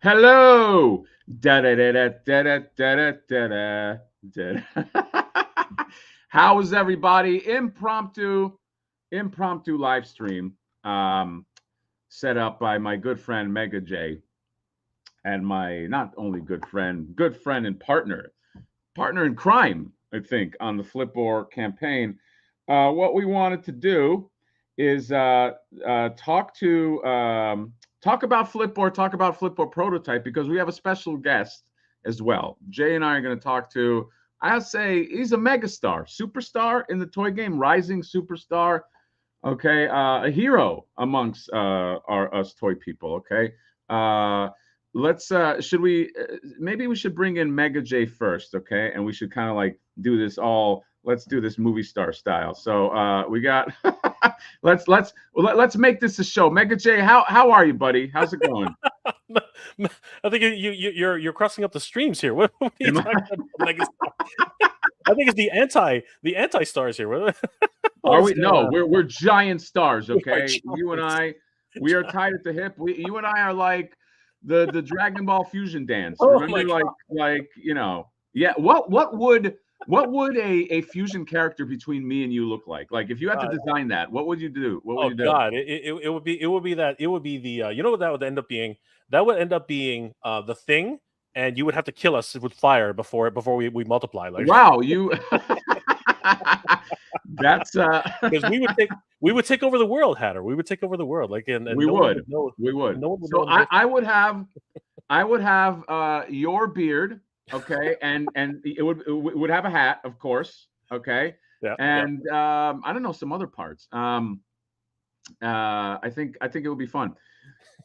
Hello. Da da da da da da da da da. How is everybody? Impromptu live stream um, set up by my good friend Mega J and my not only good friend and partner in crime, I think, on the Flipboard campaign. What we wanted to do is talk about Flipboard, talk about Flipboard prototype because we have a special guest as well. Jay and I are going to talk to. I'll say he's a megastar, superstar in the toy game, rising superstar. Okay, a hero amongst our us toy people. Okay, uh, let's should we maybe we should bring in Mega J first, okay? And we should kind of like do this all. Let's do this movie star style. So we got let's make this a show. Mega J, how are you, buddy? How's it going? I think you're crossing up the streams here. What are you Am talking I, about? I think it's the anti stars here. What are is we? going No, on? we're giant stars, We are okay? You and giants. I, we are tied at the hip. You and I are like the Dragon Ball fusion dance. Oh Remember, my god! yeah. What would a fusion character between me and you look like? Like if you had to Uh, design that, what would you do? What would oh you do? god! It would be the you know what that would end up being? That would end up being the thing, and you would have to kill us with fire before we multiply. Like Wow, you. That's because we would take over the world, Hatter. We would take over the world. Like and we no one would would know. we would. No one would know So the difference. I would have your beard, okay, and it would have a hat, of course, okay, Yeah, yeah. and I don't know some other parts. I think it would be fun.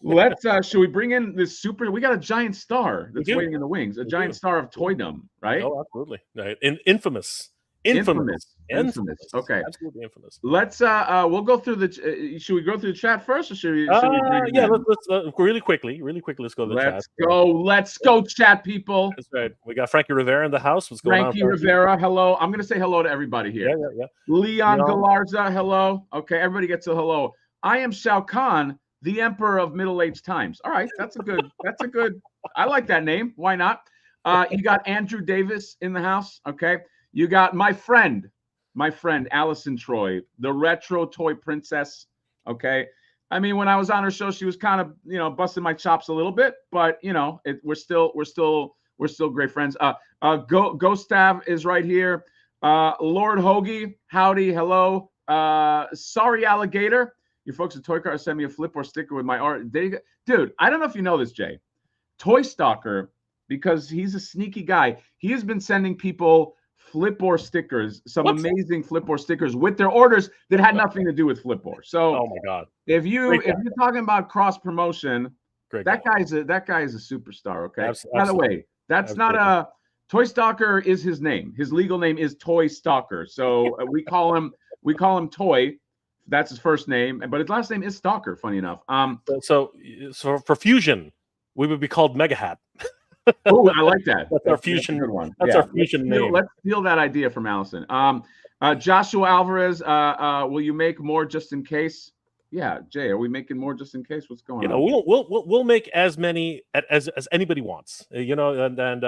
Let's should we bring in this super? We got a giant star We that's do. waiting in the wings, a We giant do. star of We do. toydom, right? Oh, absolutely. Right. Infamous. Infamous. Infamous, infamous. Infamous. Okay, Absolutely infamous. we'll go through the. Should we go through the chat first, or should we bring him Yeah. in? Let's really quickly. Let's go to the chat. Let's go, chat people. That's right. We got Frankie Rivera in the house. What's going on, Frankie Frankie? Rivera, hello. I'm going to say hello to everybody Yeah, here. yeah, yeah. Leon Leon. Galarza, hello. Okay, everybody gets a hello. I am Shao Kahn, the Emperor of Middle-Aged Times. All right, that's a good. I like that name. Why not? You got Andrew Davis in the house. Okay, you got my friend Allison Troy, the retro toy princess. Okay, I mean, when I was on her show, she was kind of busting my chops a little bit, but we're still great friends. Gustav is right here. Lord Hoagie, howdy, hello. Sorry, alligator. Your folks at Toy Car sent me a flip or sticker with my art. Dude, I don't know if you know this, Jay. Toy Stalker, because he's a sneaky guy, he has been sending people Flipboard stickers, some What? amazing Flipboard stickers with their orders that had nothing to do with Flipboard. So Oh my God. if Great guy. you're talking about cross promotion, Great that guy. guy's a superstar. Okay. By the Absolutely. way, that's not Absolutely. a Toy Stalker is his name. His legal name is Toy Stalker. So we call him Toy. That's his first name, but his last name is Stalker. Funny enough. So for fusion, we would be called Mega Hat. Oh, I like that. That's our That's fusion. a good one. That's Yeah, our fusion name. let's steal that idea from Allison. Joshua Alvarez, will you make more just in case? Yeah, Jay, are we making more just in case? What's going on? We'll make as many as anybody wants. And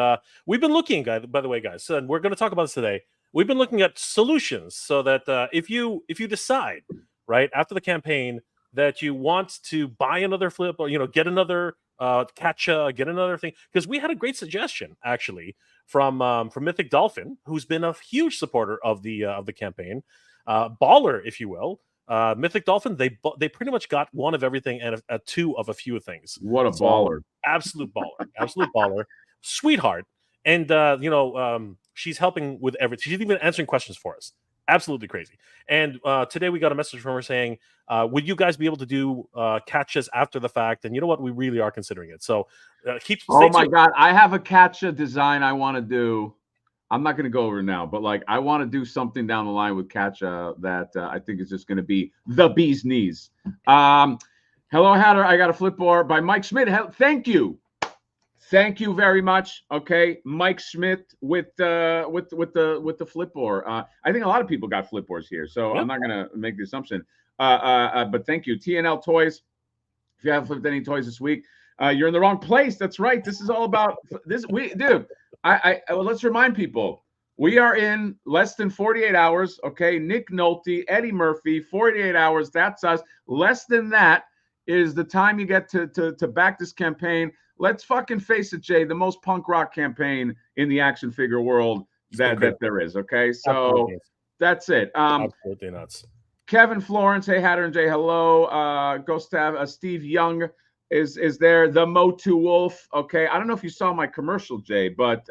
we've been looking, by the way, guys, and we're going to talk about this today. We've been looking at solutions so that if you decide right after the campaign that you want to buy another flip or get another get another thing, because we had a great suggestion actually from Mythic Dolphin, who's been a huge supporter of the campaign, baller, if you will. Mythic Dolphin, they pretty much got one of everything and a two of a few things. What a So, baller! absolute baller, sweetheart, and she's helping with everything. She's even answering questions for us. Absolutely crazy. And today we got a message from her saying, "Would you guys be able to do catches after the fact?" And you know what, we really are considering it. So Oh my tuned. God, I have a Katcha design I want to do. I'm not going to go over it now, but like I want to do something down the line with Katcha that I think is just going to be the bee's knees. Hello, Hatter. I got a flipboard by Mike Schmidt. Thank you very much. Okay, Mike Schmidt with the flipboard. I think a lot of people got flipboards here, so Yeah. I'm not going to make the assumption. But thank you, TNL Toys. If you haven't flipped any toys this week, You're in the wrong place. That's right. This is all about this. Dude, well, let's remind people. We are in less than 48 hours. Okay. Nick Nolte, Eddie Murphy, 48 hours. That's us. Less than that is the time you get to back this campaign. Let's fucking face it, Jay, the most punk rock campaign in the action figure world that there is. Okay. So Absolutely. that's it. Absolutely nuts. Kevin Florence, hey Hatter and Jay, hello. Gustav, Steve Young is there. The Motu Wolf. Okay. I don't know if you saw my commercial, Jay, but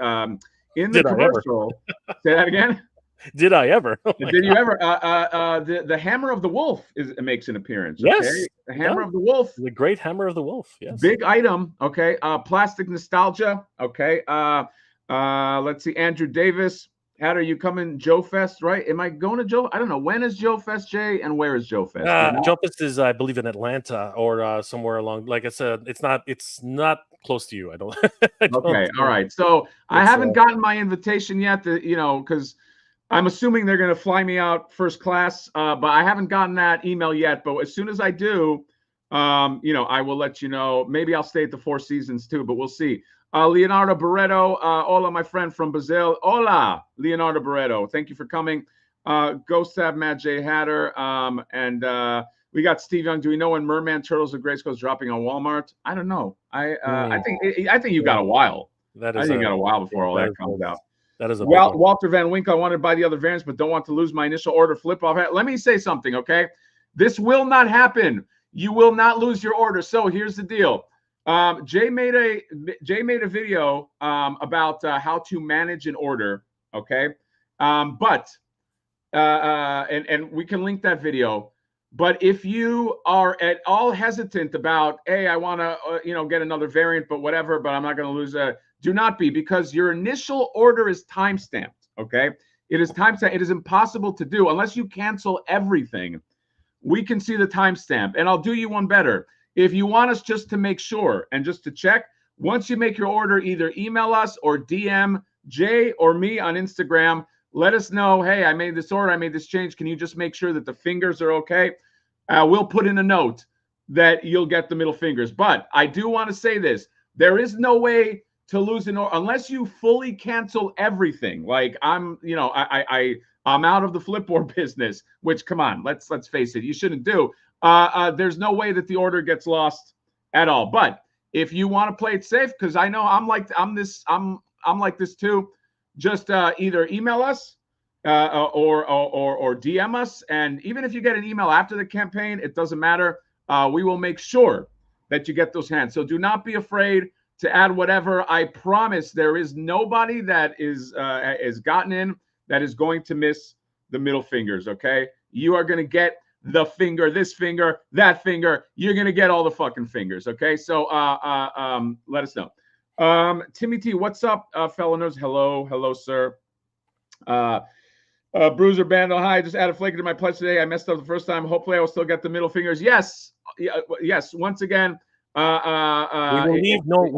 in the commercial, say that again. Did I ever? Oh Did you ever? The Hammer of the Wolf makes an appearance. Yes, okay? The Hammer of the Wolf. The great Hammer of the Wolf. Yes. Big item. Okay. Plastic nostalgia. Okay. Let's see. Andrew Davis. How are you coming? Joe Fest, right? Am I going to Joe? I don't know. When is Joe Fest, Jay? And where is Joe Fest? Joe Fest is, I believe, in Atlanta or somewhere along. Like it's not close to you. I don't. Okay. All right. So I haven't gotten my invitation yet. Because I'm assuming they're going to fly me out first class. But I haven't gotten that email yet. But as soon as I do, I will let you know. Maybe I'll stay at the Four Seasons too. But we'll see. Leonardo Barreto, hola, my friend from Brazil. Hola, Leonardo Barreto. Thank you for coming. Ghost Tab, Matt J. Hatter. And we got Steve Young. Do we know when Merman Turtles of Grayskull is dropping on Walmart? I don't know. I think you got a while. I think you got a while before all that comes out. That is a Walter Van Winkle. I wanted to buy the other variants, but don't want to lose my initial order flip off. Let me say something, okay? This will not happen. You will not lose your order. So here's the deal. Jay made a video about how to manage an order, okay? And we can link that video. But if you are at all hesitant about, hey, I want to get another variant, but whatever, but I'm not going to lose do not be, because your initial order is timestamped, okay? It is timestamped. It is impossible to do unless you cancel everything. We can see the timestamp, and I'll do you one better. If you want us just to make sure and just to check, once you make your order, either email us or DM Jay or me on Instagram. Let us know, hey, I made this order, I made this change. Can you just make sure that the fingers are okay? We'll put in a note that you'll get the middle fingers. But I do want to say this. There is no way to lose an order unless you fully cancel everything. Like I'm out of the Flipboard business, which, come on, let's face it, you shouldn't do. There's no way that the order gets lost at all. But if you want to play it safe, because I know I'm like this too, just either email us or DM us. And even if you get an email after the campaign, it doesn't matter. We will make sure that you get those hands. So do not be afraid to add whatever. I promise there is nobody that is gotten in that is going to miss the middle fingers. Okay, you are going to get the finger, this finger, that finger. You're going to get all the fucking fingers. Okay, so let us know. Timmy T, what's up, fellow nerds? Hello, sir. Bruiser Bando, hi. I just added Flaker to my pledge today. I messed up the first time. Hopefully, I will still get the middle fingers. Yes. Once again, we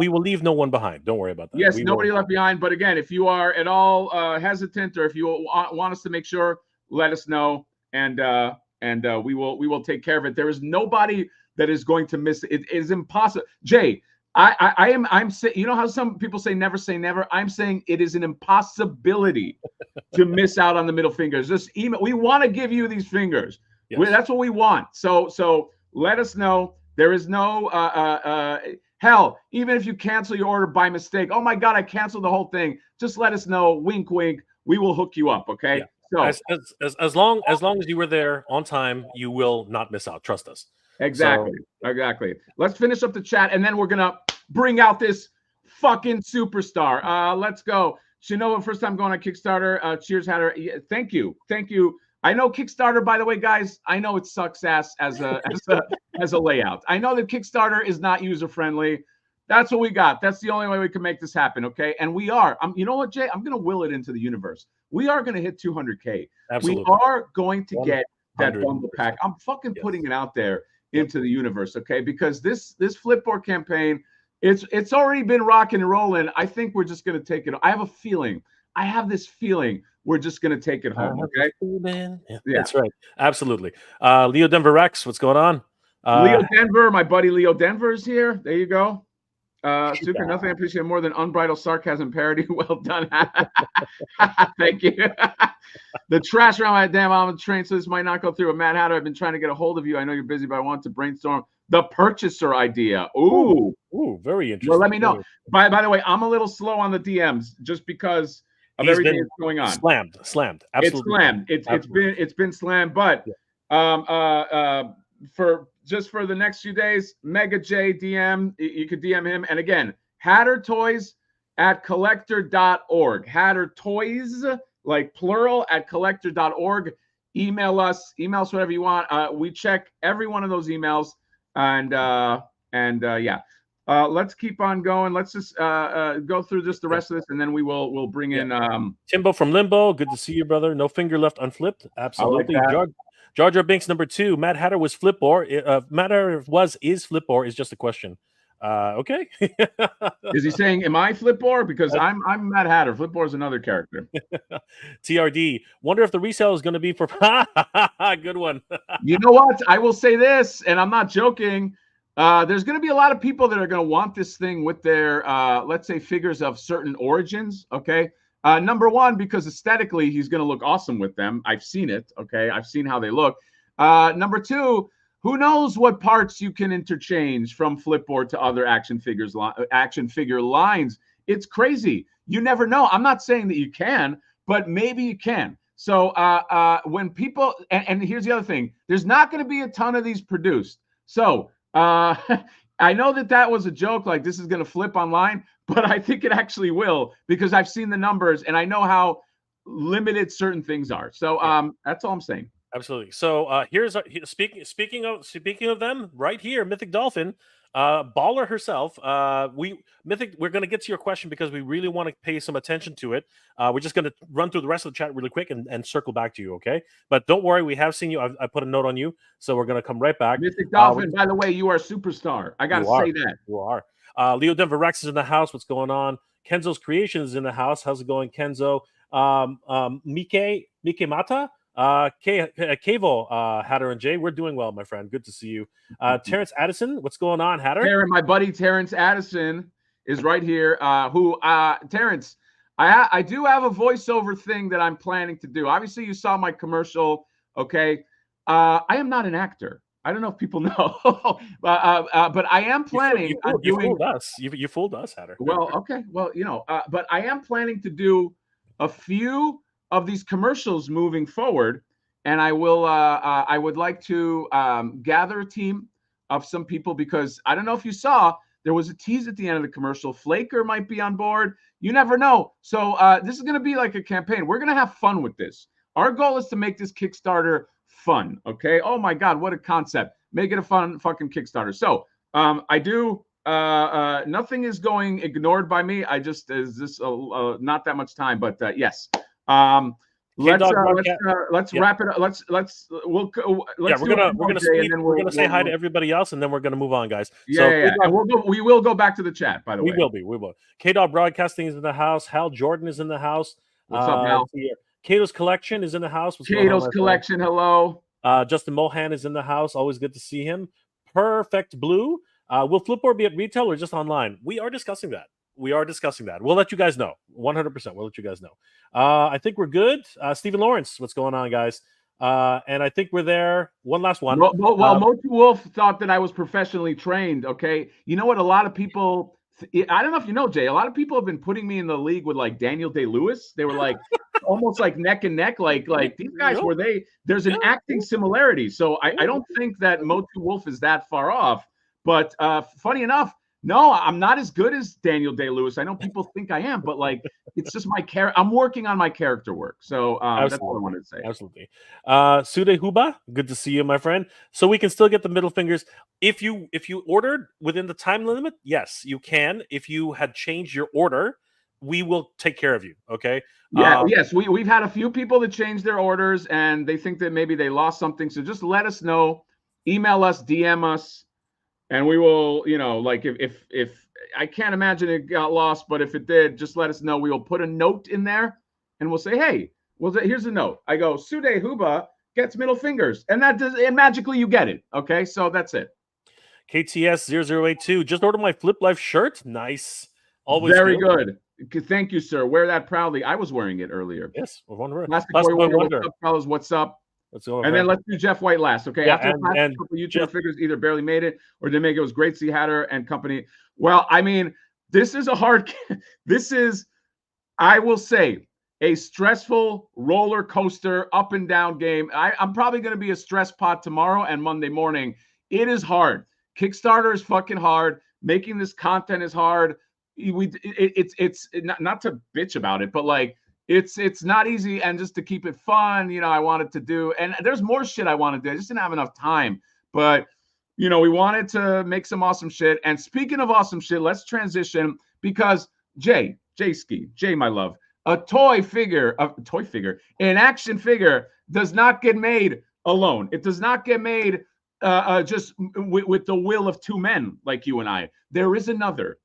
will leave no one behind. Don't worry about that. Yes, nobody left behind. But again, if you are at all hesitant, or if you want us to make sure, let us know, and we will take care of it. There is nobody that is going to miss it. It is impossible. Jay, I'm saying, you know how some people say never say never? I'm saying it is an impossibility to miss out on the middle fingers. Just email. We want to give you these fingers. Yes. That's what we want. So let us know. There is no hell, even if you cancel your order by mistake. Oh my God, I canceled the whole thing. Just let us know. Wink, wink. We will hook you up. Okay. Yeah. So as long as you were there on time, you will not miss out. Trust us. Exactly. Let's finish up the chat, and then we're gonna bring out this fucking superstar. Let's go. Shinoa, first time going on Kickstarter. Cheers, Hatter. Yeah, thank you. I know Kickstarter, by the way, guys. I know it sucks ass as a layout. I know that Kickstarter is not user friendly. That's what we got. That's the only way we can make this happen. Okay, and we are. You know what, Jay? I'm gonna will it into the universe. We are gonna hit 200K. Absolutely. We are going to get that bundle pack. I'm fucking putting it out there into the universe, okay? Because this Flipboard campaign, it's already been rocking and rolling. I think we're just gonna take it. I have this feeling we're just gonna take it home, okay? Yeah, that's right. Absolutely. Leo Denver Rex, what's going on? Leo Denver, my buddy Leo Denver is here. There you go. Suka, nothing I appreciate more than unbridled sarcasm parody. Well done. Thank you. The trash around my damn almond train, so this might not go through. But Mad Hatter, I've been trying to get a hold of you. I know you're busy, but I want to brainstorm the purchaser idea. Ooh, very interesting. Well, let me know. By the way, I'm a little slow on the DMs just because of everything that's going on. Slammed. Absolutely. It's slammed. It's been slammed. But for the next few days, Mega J DM, you could DM him. And again, Hatter Toys at collector.org. Hatter Toys, like plural, at collector.org. Email us whatever you want. We check every one of those emails. And yeah. Let's keep on going. Let's just go through just the rest of this, and then we'll bring in Timbo from Limbo. Good to see you, brother. No finger left unflipped. Absolutely. Like Jar Jar Binks number 2. Mad Hatter was Flipboard. Mad Hatter is Flipboard is just a question. Okay. Is he saying, am I Flipboard? Because I'm Mad Hatter. Flipboard is another character. TRD. Wonder if the resale is going to be for good one. You know what? I will say this, and I'm not joking. There's going to be a lot of people that are going to want this thing with their, let's say, figures of certain origins. Okay. Number one, because aesthetically, he's going to look awesome with them. I've seen it. Okay. I've seen how they look. Number two, who knows what parts you can interchange from Flipboard to other action figure lines. It's crazy. You never know. I'm not saying that you can, but maybe you can. So when people, and here's the other thing, there's not going to be a ton of these produced. So I know that was a joke, like this is going to flip online, but I think it actually will, because I've seen the numbers and I know how limited certain things are. So that's all I'm saying. Absolutely. So here's speaking of them right here, Mythic Dolphin, baller herself. Mythic, we're going to get to your question because we really want to pay some attention to it. We're just going to run through the rest of the chat really quick and circle back to you, okay? But don't worry, we have seen you. I put a note on you, so we're going to come right back. Mythic Dolphin, by the way, you are a superstar. I got to say that. You are. Leo Denver Rex is in the house. What's going on? Kenzo's Creation is in the house. How's it going, Kenzo? Mike Mata? Cavo, Hatter and Jay, we're doing well, my friend. Good to see you. Terrence Addison, what's going on, Hatter? My buddy Terrence Addison is right here. Terrence, I do have a voiceover thing that I'm planning to do. Obviously, you saw my commercial. Okay, I am not an actor. I don't know if people know, but I am planning on doing. You fooled us. You fooled us, Hatter. Well, okay. Well, but I am planning to do a few of these commercials moving forward, and I would like to gather a team of some people, because I don't know if you saw, there was a tease at the end of the commercial. Flaker might be on board. You never know. So this is going to be like a campaign. We're going to have fun with this. Our goal is to make this Kickstarter fun. Okay. Oh my God, what a concept! Make it a fun fucking Kickstarter. So I do. Nothing is going ignored by me. I just is this not that much time, but yes. Let's wrap it up. Let's we're gonna say hi to everybody else, and then we're gonna move on, guys. We will go back to the chat, by the way. We will. K-Dog Broadcasting is in the house. Hal Jordan is in the house. What's up, Hal? Kato's Collection is in the house. Kato's Collection, hello. Justin Mohan is in the house. Always good to see him. Perfect Blue. Will Flipboard be at retail or just online? We are discussing that. We'll let you guys know. 100%. We'll let you guys know. I think we're good. Stephen Lawrence, what's going on, guys? And I think we're there. One last one. Well, Motu Wolf thought that I was professionally trained. Okay. You know what? A lot of people, I don't know if you know, Jay, a lot of people have been putting me in the league with like Daniel Day-Lewis. They were like almost like neck and neck. Like these guys there's an acting similarity. So I don't think that Motu Wolf is that far off. But funny enough, no, I'm not as good as Daniel Day-Lewis. I know people think I am, but like it's just my character. I'm working on my character work. So that's all I wanted to say. Absolutely. Sude Huba, good to see you, my friend. So we can still get the middle fingers. If you ordered within the time limit, yes, you can. If you had changed your order, we will take care of you. Okay. Yeah. Yes. We've had a few people that changed their orders and they think that maybe they lost something. So just let us know. Email us, DM us. And we will, like if I can't imagine it got lost, but if it did, just let us know. We will put a note in there and we'll say, hey, here's a note. I go, Sude Huba gets middle fingers. And and magically you get it. Okay. So that's it. KTS0082 just ordered my Flip Life shirt. Nice. Always Very good. Thank you, sir. Wear that proudly. I was wearing it earlier. Yes, we're wondering. Plastic Boy Wonder, what's up, fellas? What's up? Let's go. And then let's do Jeff White last. Okay. Yeah, After the past couple YouTuber figures either barely made it or didn't make it, was great to see Hatter and company. Well, I mean, this is a hard. This is, I will say, a stressful roller coaster, up and down game. I'm probably going to be a stress pot tomorrow and Monday morning. It is hard. Kickstarter is fucking hard. Making this content is hard. It's not to bitch about it, but like it's not easy. And just to keep it fun, you know, I wanted to do, and there's more shit I want to do. I just didn't have enough time. But you know, we wanted to make some awesome shit. And speaking of awesome shit, let's transition because Jay, my love. A toy figure, an action figure does not get made alone. It does not get made just with the will of two men like you and I. There is another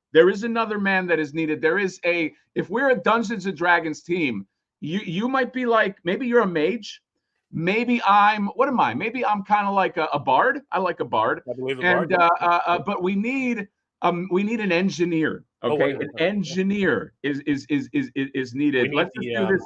man that is needed. If we're a Dungeons and Dragons team, you might be like, maybe you're a mage. Maybe what am I? Maybe I'm kind of like a bard. I like a bard. I believe a bard. But we need an engineer. Okay, an engineer is needed. Let's just do this.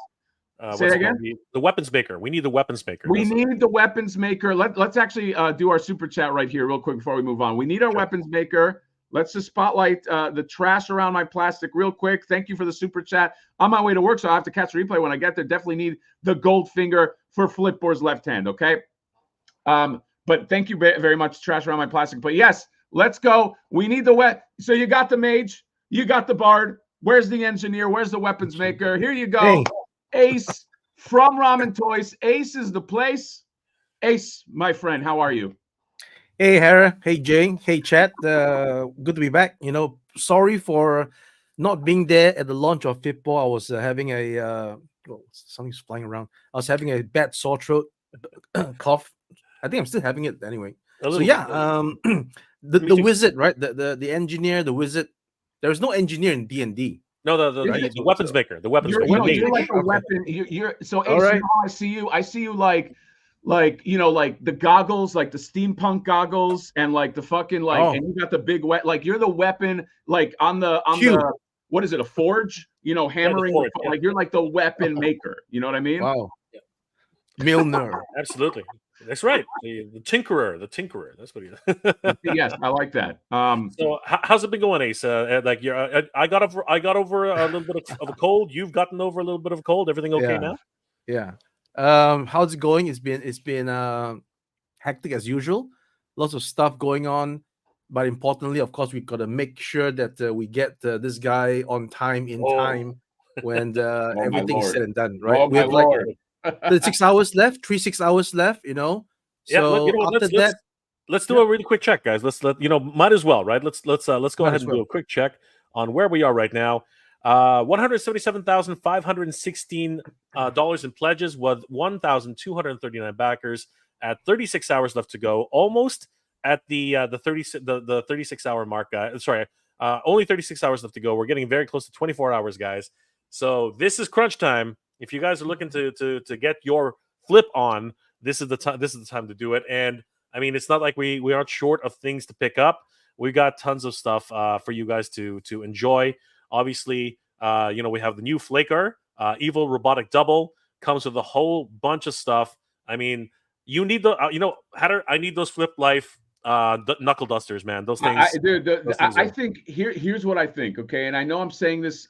Say again. The weapons maker. We need the weapons maker. We need the weapons maker. Let's actually do our super chat right here, real quick, before we move on. We need our weapons maker. Let's just spotlight the trash around my plastic real quick. Thank you for the super chat. On my way to work, so I have to catch a replay when I get there. Definitely need the gold finger for Flipboard's left hand. Okay. But thank you very much, trash around my plastic. But yes, let's go. We need the So you got the mage. You got the bard. Where's the engineer? Where's the weapons maker? Here you go. Hey. Ace from Ramen Toys. Ace is the place. Ace, my friend, how are you? Hey, Hera. Hey, Jay. Hey, chat. Good to be back. You know, sorry for not being there at the launch of Flipboard. I was having something's flying around. I was having a bad sore throat, cough. I think I'm still having it anyway. So yeah, the wizard, right? The engineer, the wizard. There's no engineer in D&D. No, the weapons maker. The weapons maker. You're like a weapon. You're so Ace, right. You know how I see you. I see you like you know, like the goggles, like the steampunk goggles, and like the fucking and you got the big like you're the weapon, like on the what is it, a forge? You know, hammering. Yeah, like you're like the weapon maker. You know what I mean? Wow. Milner. Absolutely. That's right. The tinkerer. That's what he is. Yes, I like that. So how's it been going, Ace? Like I got over a little bit of a cold. You've gotten over a little bit of a cold. Everything okay now? Yeah. How's it going? It's been hectic as usual. Lots of stuff going on, but importantly, of course, we've got to make sure that we get this guy on time time when everything is said and done. Right? We have like 6 hours left, 6 hours left. You know. So let's do a really quick check, guys. Might as well, right? Let's go ahead and do a quick check on where we are right now. $177,516 in pledges with 1,239 backers at 36 hours left to go. Almost at the 36 hour mark, guys. Sorry, only 36 hours left to go. We're getting very close to 24 hours, guys. So this is crunch time. If you guys are looking to get your flip on, this is the time. This is the time to do it. And I mean, it's not like we aren't short of things to pick up. We got tons of stuff for you guys to enjoy. Obviously, we have the new Flaker, Evil Robotic Double, comes with a whole bunch of stuff. I mean, you need the, Hatter, I need those Flip Life knuckle dusters, man. Those things. I think here's what I think. Okay, and I know I'm saying this.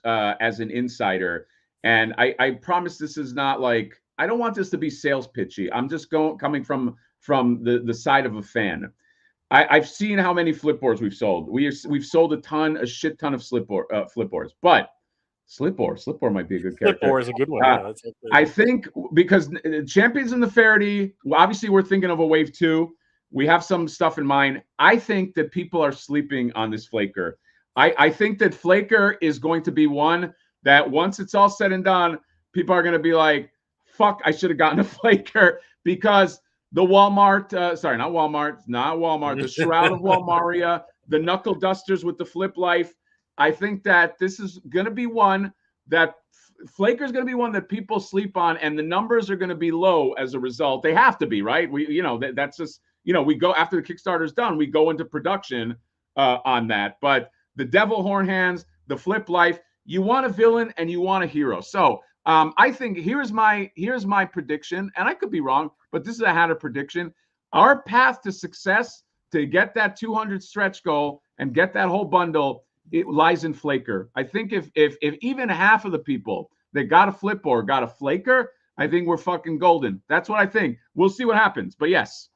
As an insider, and I promise this is not like, I don't want this to be sales pitchy. I'm just coming from the side of a fan. I've seen how many flipboards we've sold. We've sold a shit ton of flipboards, but Slipboard might be a good character. Slipboard is a good one. I think because Champions in the Faraday, obviously we're thinking of a wave 2. We have some stuff in mind. I think that people are sleeping on this Flaker. I think that Flaker is going to be one that once it's all said and done, people are going to be like, fuck, I should have gotten a Flaker, because the Walmart, the Shroud of Walmaria, the Knuckle Dusters with the Flip Life. I think that this is going to be one that Flaker is going to be one that people sleep on, and the numbers are going to be low as a result. They have to be, right? That's just, we go after the Kickstarter's done, we go into production on that. But the Devil Horn Hands, the Flip Life, you want a villain and you want a hero. So I think here's my prediction, and I could be wrong, but this is a Hatter prediction. Our path to success to get that 200 stretch goal and get that whole bundle, it lies in Flaker. I think if even half of the people that got a Flip or got a Flaker, I think we're fucking golden. That's what I think. We'll see what happens. But yes.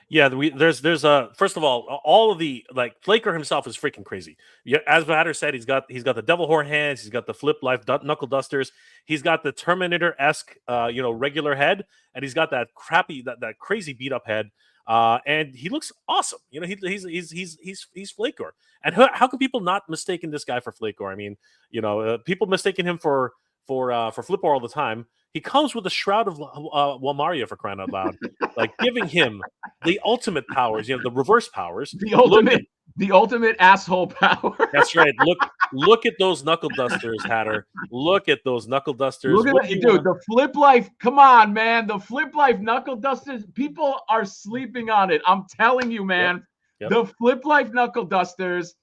Yeah, there's first of all of the, like, Flaker himself is freaking crazy. Yeah, as Hatter said, he's got the Devil Horn Hands, he's got the Flip Life Knuckle Dusters, he's got the Terminator-esque regular head, and he's got that crappy that crazy beat up head. And he looks awesome. He's Flakor. And how can people not mistaken this guy for Flakor? I mean, people mistaking him for Flipor all the time. He comes with the Shroud of Walmaria, for crying out loud, like giving him the ultimate powers, the reverse powers, the ultimate asshole power. That's right. Look at those knuckle dusters, Hatter. Look at those knuckle dusters. Look at that, dude. The Flip Life. Come on, man. The Flip Life knuckle dusters. People are sleeping on it. I'm telling you, man. Yep. The Flip Life knuckle dusters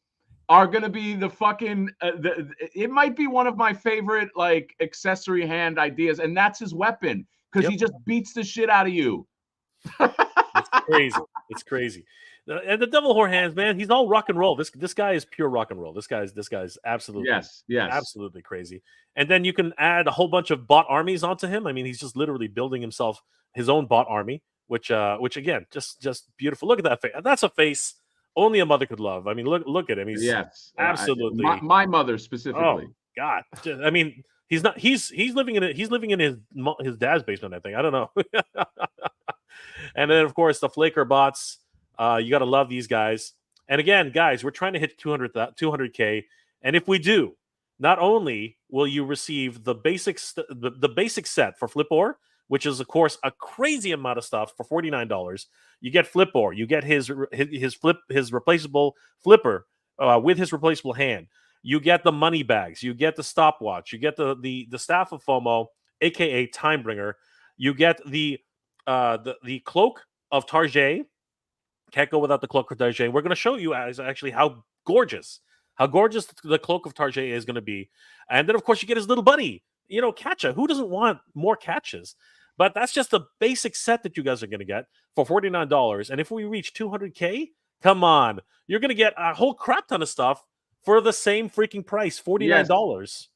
are gonna be the fucking. It might be one of my favorite like accessory hand ideas, and that's his weapon because he just beats the shit out of you. It's crazy. It's crazy. And the Devil Horn Hands, man, he's all rock and roll. This guy is pure rock and roll. This guy's absolutely absolutely crazy. And then you can add a whole bunch of bot armies onto him. I mean, he's just literally building himself his own bot army, which again, just beautiful. Look at that face. That's a face only a mother could love. I mean, look at him. He's absolutely my mother specifically. Oh God, I mean, he's not. He's living in his dad's basement, I think. I don't know. And then of course the Flaker bots. You got to love these guys. And again, guys, we're trying to hit 200K. And if we do, not only will you receive the basic set for Flipor, which is, of course, a crazy amount of stuff for $49. You get Flipor. You get his replaceable flipper with his replaceable hand. You get the money bags. You get the stopwatch. You get the Staff of FOMO, aka Timebringer. You get the cloak of Tarjay. Can't go without the cloak of Tarjay. We're going to show you actually how gorgeous the cloak of Tarjay is going to be. And then, of course, you get his little buddy, Catcha. Who doesn't want more catches? But that's just the basic set that you guys are going to get for $49. And if we reach 200K, come on, you're going to get a whole crap ton of stuff for the same freaking price, $49. Yes.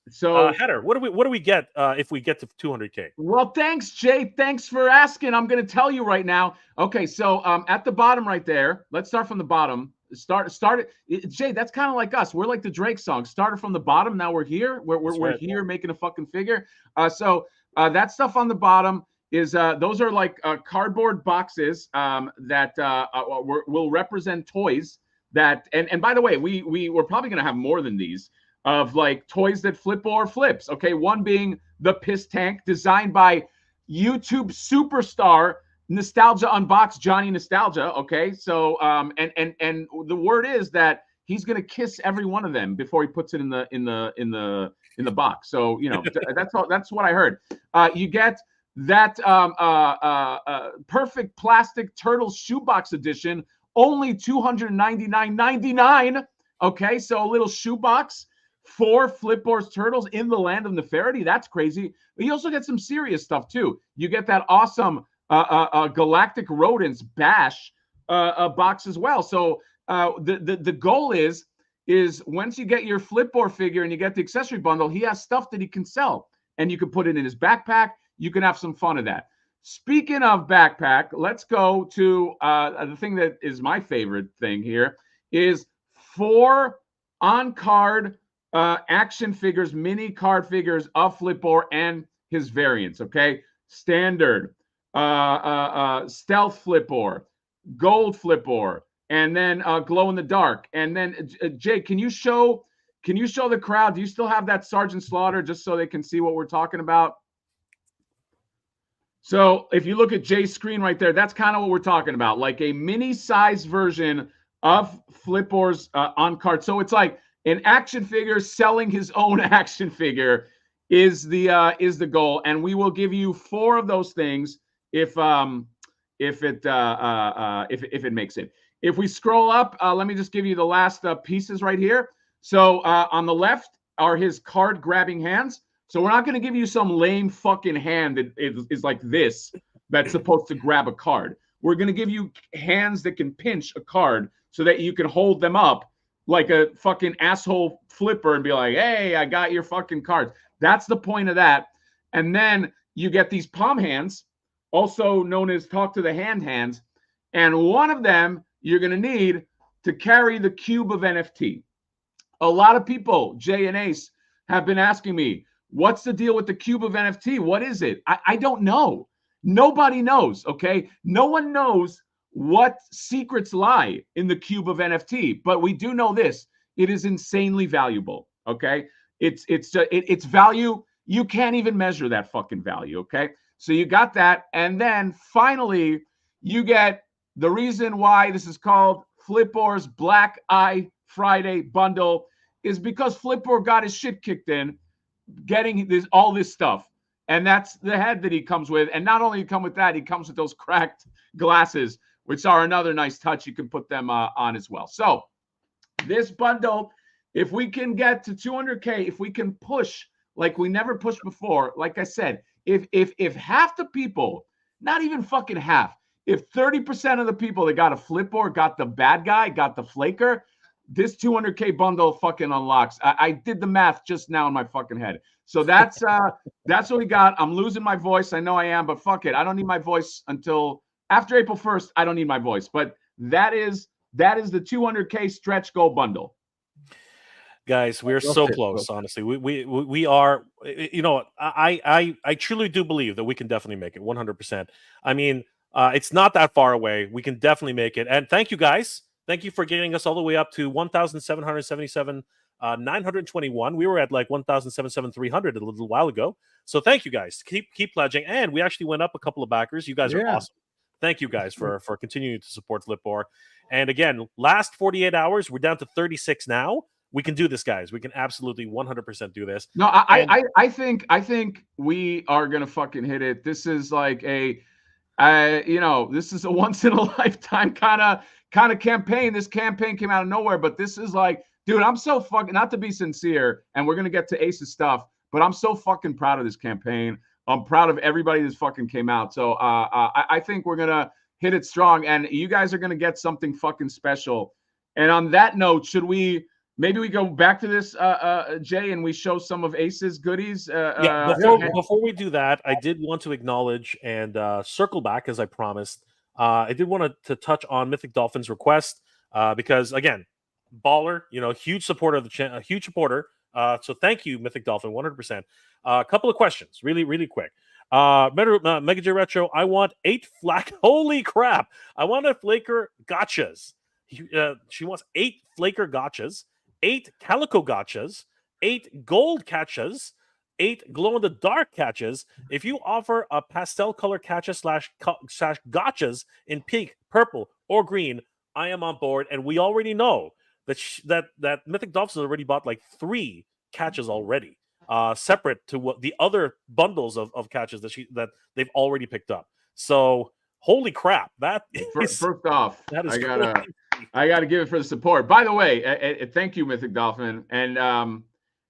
So, Hatter, what do we get if we get to 200K? Well, thanks, Jay. Thanks for asking. I'm going to tell you right now. Okay, so at the bottom right there, let's start from the bottom. Start it. Jay, that's kind of like us. We're like the Drake song. Started from the bottom. Now we're here. We're here making a fucking figure. So that stuff on the bottom is those are like cardboard boxes that will represent toys. That and by the way, we're probably gonna have more than these of like toys that flip or flips. Okay, one being the piss tank designed by YouTube superstar Nostalgia Unboxed Johnny Nostalgia. Okay, so and the word is that he's gonna kiss every one of them before he puts it in the box. So that's what I heard. You get that perfect plastic turtle shoebox edition. Only $299.99. Okay, so a little shoebox for Flipboard's Turtles in the Land of Neferity. That's crazy. But you also get some serious stuff too. You get that awesome Galactic Rodents Bash box as well. So the goal is once you get your Flipboard figure and you get the accessory bundle, he has stuff that he can sell, and you can put it in his backpack. You can have some fun of that. Speaking of backpack, let's go to the thing that is my favorite thing here is 4 on-card action figures, mini card figures of Flipor and his variants, okay? Standard, Stealth Flipor, Gold Flipor, and then Glow in the Dark. And then, Jay, can you show the crowd? Do you still have that Sergeant Slaughter just so they can see what we're talking about? So if you look at Jay's screen right there, that's kind of what we're talking about, like a mini-sized version of Flipor's on-card. So it's like an action figure selling his own action figure is the goal, and we will give you 4 of those things if if it makes it. If we scroll up, let me just give you the last pieces right here. So on the left are his card grabbing hands. So we're not going to give you some lame fucking hand that is like this that's supposed to grab a card. We're going to give you hands that can pinch a card so that you can hold them up like a fucking asshole flipper and be like, hey, I got your fucking cards. That's the point of that. And then you get these palm hands, also known as talk to the hand hands. And one of them you're going to need to carry the cube of NFT. A lot of people, Jay and Ace, have been asking me, what's the deal with the cube of NFT? What is it? I don't know. Nobody knows, okay? No one knows what secrets lie in the cube of NFT, but we do know this. It is insanely valuable, okay? It's value. You can't even measure that fucking value, okay? So you got that. And then finally, you get the reason why this is called Flipboard's Black Eye Friday bundle is because Flipboard got his shit kicked in getting all this stuff. And that's the head that he comes with. And not only come with that, he comes with those cracked glasses, which are another nice touch. You can put them on as well. So this bundle, if we can get to 200K, if we can push like we never pushed before, like I said, if half the people, not even fucking half, if 30% of the people that got a Flipboard, got the bad guy, got the flaker, this 200K bundle fucking unlocks. I did the math just now in my fucking head. So that's what we got. I'm losing my voice. I know I am, but fuck it. I don't need my voice until after April 1st. I don't need my voice. But that is the 200K stretch goal bundle. Guys, we're so close. Honestly, we are. You know, I truly do believe that we can definitely make it 100%. I mean, it's not that far away. We can definitely make it. And thank you, guys. Thank you for getting us all the way up to 1,777, 921. We were at like 1,773 a little while ago. So thank you, guys. Keep pledging. And we actually went up a couple of backers. You guys are awesome. Thank you, guys, for continuing to support Flipboard. And again, last 48 hours, we're down to 36 now. We can do this, guys. We can absolutely 100% do this. No, I think we are gonna fucking hit it. This is like this is a once in a lifetime kind of campaign. This campaign came out of nowhere, but this is like, dude, I'm so fucking, not to be sincere, and we're gonna get to Ace's stuff, but I'm so fucking proud of this campaign. I'm proud of everybody that's fucking came out. So I think we're gonna hit it strong, and you guys are gonna get something fucking special. And on that note, maybe we go back to this, Jay, and we show some of Ace's goodies. Before we do that, I did want to acknowledge and circle back, as I promised. I did want to touch on Mythic Dolphin's request because, again, baller, huge supporter of the channel, huge supporter. So thank you, Mythic Dolphin, 100%. A couple of questions, really, really quick. Mega J Retro, I want 8 holy crap! I want a flaker gotchas. She wants 8 flaker gotchas, 8 calico gotchas, 8 gold catchas, 8 glow-in-the-dark catches. If you offer a pastel color catcha slash gotchas in pink, purple, or green, I am on board. And we already know that Mythic Dolphins has already bought like 3 catches already, separate to what the other bundles of catches that they've already picked up. So holy crap! First off, that is I gotta give it for the support. By the way, thank you, Mythic Dolphin. And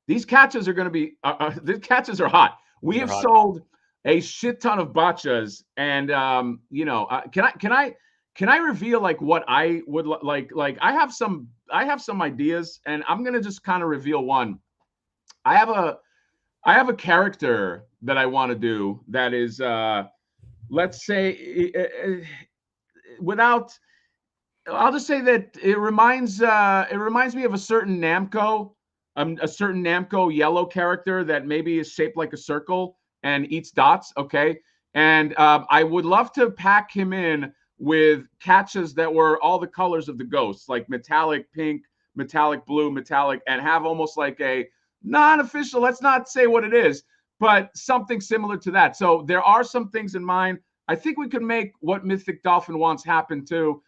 these catches are going to be the catches are hot. We have sold a shit ton of botchas, and can I reveal like what I would like? Like I have some ideas, and I'm gonna just kind of reveal one. I have a character that I want to do that is let's say I'll just say that it reminds me of a certain Namco yellow character that maybe is shaped like a circle and eats dots. Okay. And I would love to pack him in with catches that were all the colors of the ghosts, like metallic pink, metallic blue, metallic, and have almost like a non-official, let's not say what it is, but something similar to that. So there are some things in mind. I think we could make what Mythic Dolphin wants happen too,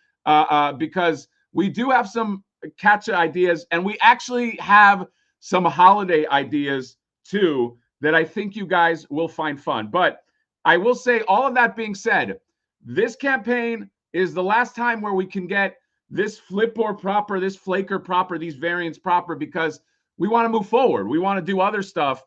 because we do have some catch ideas, and we actually have some holiday ideas too that I think you guys will find fun. But I will say, all of that being said, this campaign is the last time where we can get this Flipboard proper, this Flaker proper, these variants proper, because we want to move forward. We want to do other stuff,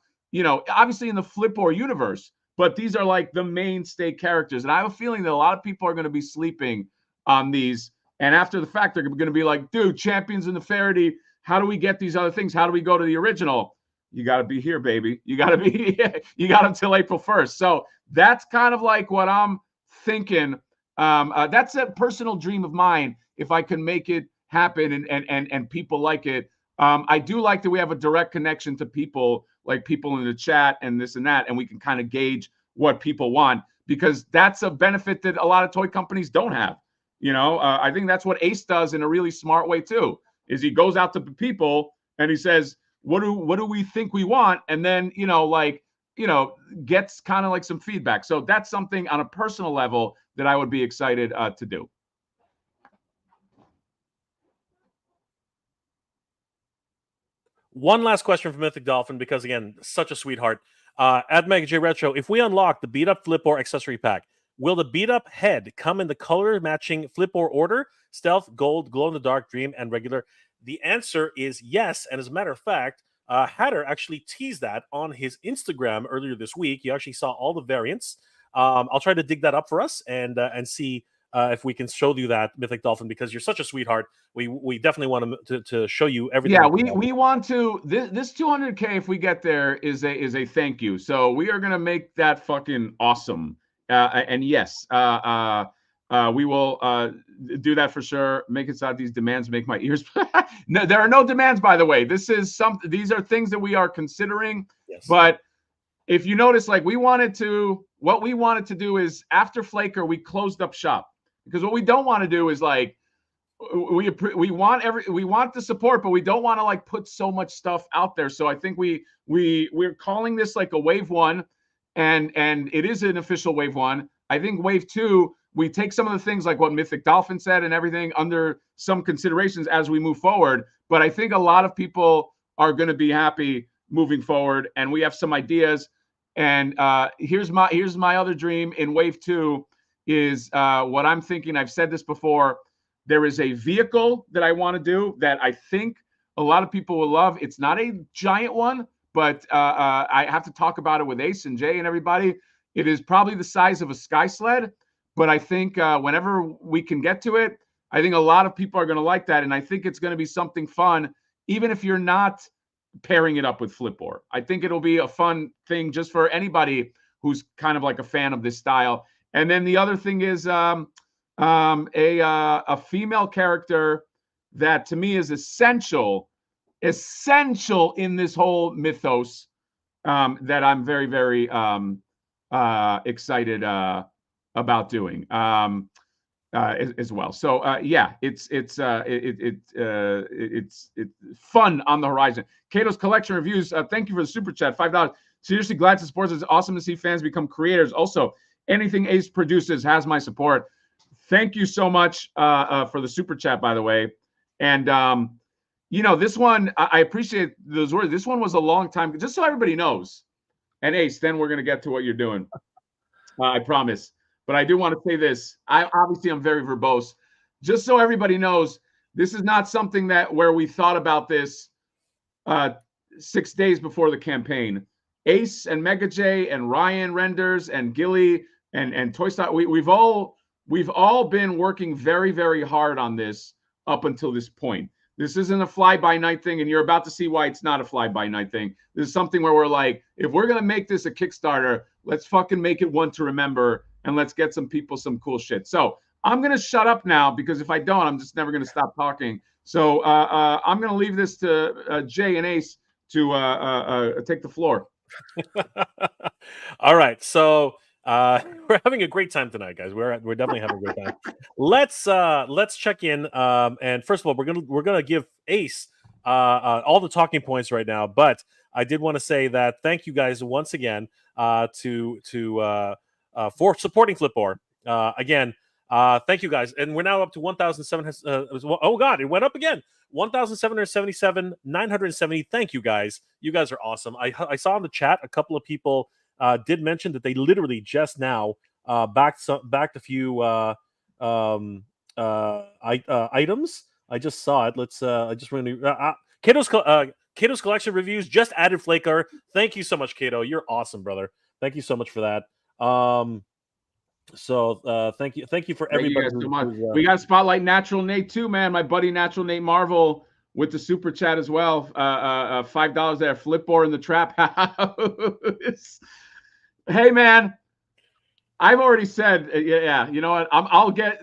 obviously in the Flipboard universe, but these are like the mainstay characters. And I have a feeling that a lot of people are going to be sleeping on these. And after the fact, they're going to be like, dude, Champions in the Faraday, how do we get these other things? How do we go to the original? You got to be here, baby. You got until April 1st. So that's kind of like what I'm thinking. That's a personal dream of mine. If I can make it happen and people like it. I do like that we have a direct connection to people, like people in the chat and this and that, and we can kind of gauge what people want, because that's a benefit that a lot of toy companies don't have. I think that's what Ace does in a really smart way too, is he goes out to people and he says, what do we think we want? And then, gets kind of like some feedback. So that's something on a personal level that I would be excited to do. One last question from Mythic Dolphin, because again, such a sweetheart. At Mega J Retro, if we unlock the beat up Flipboard accessory pack, will the beat up head come in the color matching Flipboard order? Stealth, gold, glow in the dark, dream, and regular? The answer is yes. And as a matter of fact, Hatter actually teased that on his Instagram earlier this week. You actually saw all the variants. I'll try to dig that up for us and see if we can show you that, Mythic Dolphin, because you're such a sweetheart. We definitely want to show you everything. Yeah, we want to. This 200K, if we get there, is a thank you. So we are gonna make that fucking awesome. And yes, we will do that for sure. Make it so these demands make my ears. No, there are no demands, by the way. These are things that we are considering. Yes. But if you notice, like what we wanted to do is after Flaker, we closed up shop, because what we don't want to do is like we want the support, but we don't want to like put so much stuff out there. So I think we're calling this like a wave 1, and it is an official wave 1. I think wave 2, we take some of the things like what Mythic Dolphin said and everything under some considerations as we move forward. But I think a lot of people are going to be happy moving forward, and we have some ideas. And here's my other dream in wave 2 is what I'm thinking. I've said this before. There is a vehicle that I want to do that I think a lot of people will love. It's not a giant one, but I have to talk about it with Ace and Jay and everybody. It is probably the size of a sky sled, but I think whenever we can get to it, I think a lot of people are going to like that. And I think it's going to be something fun, even if you're not pairing it up with Flipboard. I think it'll be a fun thing just for anybody who's kind of like a fan of this style. And then the other thing is a female character that to me is essential in this whole mythos, that I'm very, very excited about doing as well. So yeah, it's fun on the horizon. Kato's Collection Reviews, thank you for the super chat, $5. Seriously glad to support. It's awesome to see fans become creators. Also, anything Ace produces has my support. Thank you so much for the super chat, by the way. And this one, I appreciate those words. This one was a long time, just so everybody knows. And Ace, then we're gonna get to what you're doing. I promise. But I do want to say this. I'm very verbose. Just so everybody knows, this is not something where we thought about this 6 days before the campaign. Ace and Mega J and Ryan Renders and Gilly and Toy Stock, we've all been working very, very hard on this up until this point. This isn't a fly-by-night thing, and you're about to see why it's not a fly-by-night thing. This is something where we're like, if we're going to make this a Kickstarter, let's fucking make it one to remember, and let's get some people some cool shit. So I'm going to shut up now, because if I don't, I'm just never going to stop talking. So I'm going to leave this to Jay and Ace to take the floor. All right. So we're having a great time tonight, guys. We're definitely having a great time. Let's check in. And first of all, we're gonna give Ace all the talking points right now. But I did want to say that thank you guys once again for supporting Flipboard. Again, thank you guys. And we're now up to 1,700. Oh God, it went up again. 1,777, 970. Thank you guys. You guys are awesome. I saw in the chat a couple of people did mention that they literally just now backed a few items. I just saw it. Let's. I just really. Kato's collection reviews just added Flaker. Thank you so much, Kato. You're awesome, brother. Thank you so much for that. So thank you for Thank everybody. you guys so much. We got Spotlight Natural Nate too, man. My buddy Natural Nate Marvel with the super chat as well. $5 there. Flipboard in the trap house. Hey, man. I've already said, yeah. You know what? I'll get.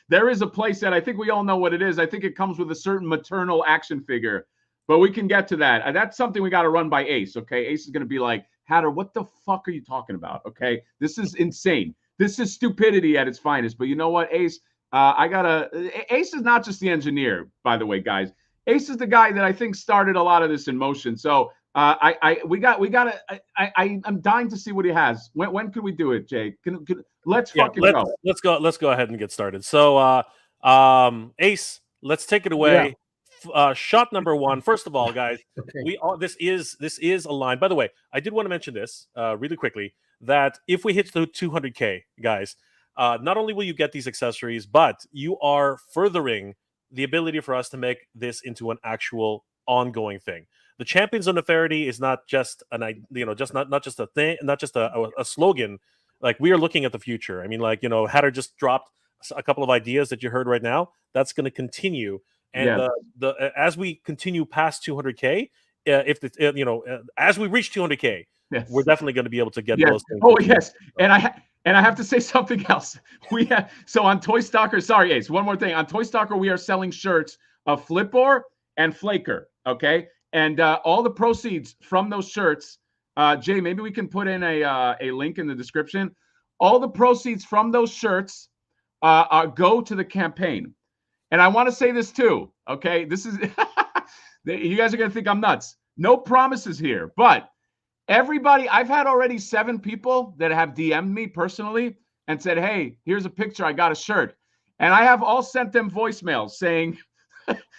There is a playset. I think we all know what it is. I think it comes with a certain maternal action figure, but we can get to that. That's something we got to run by Ace. Okay, Ace is going to be like, Hatter, what the fuck are you talking about? Okay, this is insane. This is stupidity at its finest. But you know what, Ace? Ace is not just the engineer, by the way, guys. Ace is the guy that I think started a lot of this in motion. So I'm dying to see what he has. When can we do it, Jay? Let's fucking go. Let's go ahead and get started. So Ace, let's take it away. Yeah. Shot number one. First of all, guys, okay. This is a line. By the way, I did want to mention this really quickly, that if we hit the 200K, guys, not only will you get these accessories, but you are furthering the ability for us to make this into an actual ongoing thing. The Champions of Neferity is not just not just a thing, not just a slogan. Like, we are looking at the future. I mean, like, Hatter just dropped a couple of ideas that you heard right now. That's going to continue. And as we continue past 200K, as we reach 200K, yes, we're definitely going to be able to get those things. Oh, yes. And I have to say something else. So on Toy Stalker, sorry, Ace, one more thing. On Toy Stalker, we are selling shirts of Flipboard and Flaker, okay? And all the proceeds from those shirts, Jay, maybe we can put in a link in the description. All the proceeds from those shirts go to the campaign. And I want to say this too, okay? This is, you guys are going to think I'm nuts. No promises here, but everybody, I've had already 7 people that have DM'd me personally and said, hey, here's a picture, I got a shirt. And I have all sent them voicemails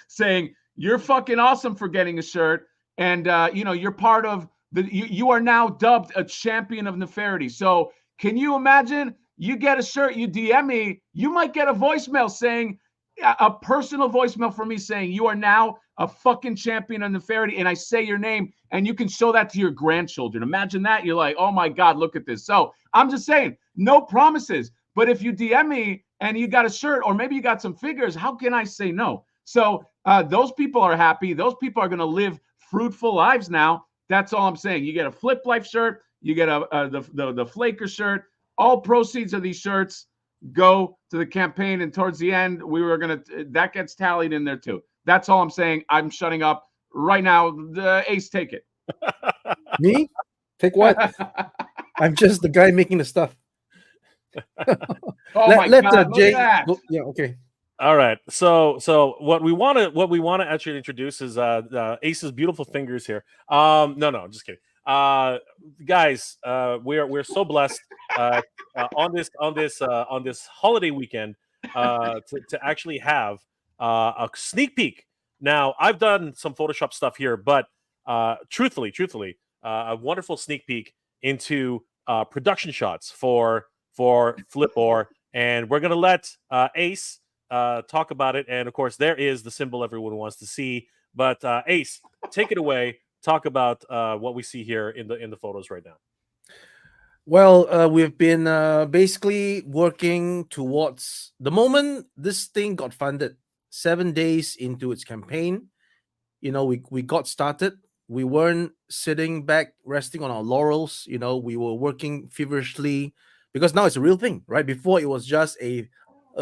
saying, you're fucking awesome for getting a shirt. And, you're part of you are now dubbed a champion of Neferity. So can you imagine, you get a shirt, you DM me, you might get a voicemail saying, a personal voicemail from me saying, you are now a fucking champion of Neferity, and I say your name, and you can show that to your grandchildren. Imagine that. You're like, oh my God, look at this. So I'm just saying, no promises. But if you DM me and you got a shirt, or maybe you got some figures, how can I say no? So those people are happy. Those people are going to live fruitful lives now. That's all I'm saying. You get a Flip Life shirt. You get the Flaker shirt. All proceeds of these shirts go to the campaign. And towards the end, that gets tallied in there too. That's all I'm saying. I'm shutting up right now. The Ace, take it. Me? Take what? I'm just the guy making the stuff. Let Jay go. Yeah, okay. All right. So what we want to actually introduce is Ace's beautiful fingers here. No, just kidding. Guys, we're so blessed on this holiday weekend to actually have a sneak peek. Now, I've done some Photoshop stuff here, but truthfully, a wonderful sneak peek into production shots for Flipboard, and we're gonna let Ace talk about it. And of course, there is the symbol everyone wants to see. But Ace, take it away. Talk about what we see here in the photos right now. Well, we've been basically working towards the moment this thing got funded. 7 days into its campaign, we got started. We weren't sitting back resting on our laurels. We were working feverishly, because now it's a real thing, right? Before it was just a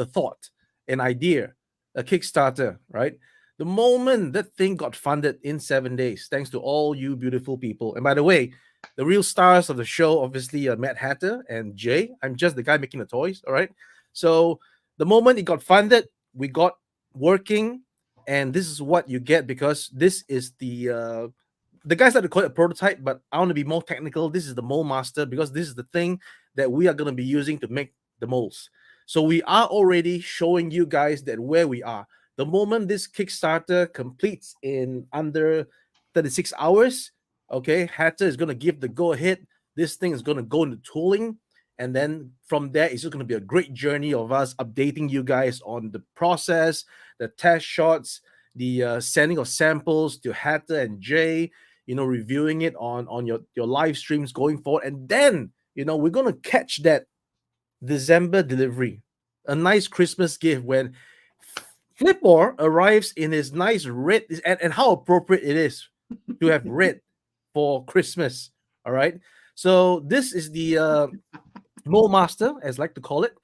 thought, an idea, a Kickstarter, right? The moment that thing got funded in 7 days, thanks to all you beautiful people. And by the way, the real stars of the show, obviously, are Matt Hatter and Jay. I'm just the guy making the toys, all right? So the moment it got funded, we got working, and this is what you get, because this is the guys like to call it a prototype, but I want to be more technical. This is the mold master, because this is the thing that we are going to be using to make the molds. So we are already showing you guys that where we are. The moment this Kickstarter completes in under 36 hours, okay, Hatter is going to give the go-ahead. This thing is going to go into tooling, And then from there, it's just going to be a great journey of us updating you guys on the process, the test shots, the sending of samples to Hatter and Jay, reviewing it on your live streams going forward. And then, we're going to catch that December delivery, a nice Christmas gift when Flipper arrives in his nice red, and how appropriate it is to have red for Christmas. All right. So this is the Mold Master, as I like to call it.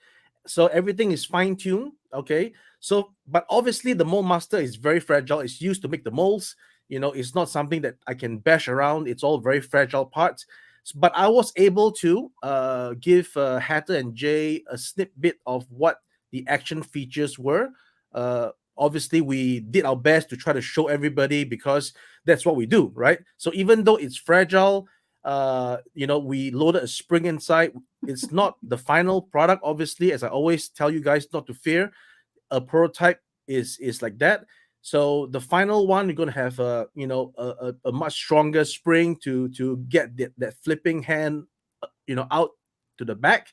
So everything is fine-tuned. Okay. So, but obviously the Mold Master is very fragile. It's used to make the molds. It's not something that I can bash around. It's all very fragile parts. But I was able to give Hatter and Jay a snippet of what the action features were. Obviously, we did our best to try to show everybody because that's what we do, right? So even though it's fragile, we loaded a spring inside. It's not the final product, obviously. As I always tell you guys, not to fear. A prototype is like that. So the final one, you're gonna have a much stronger spring to get that flipping hand, out to the back.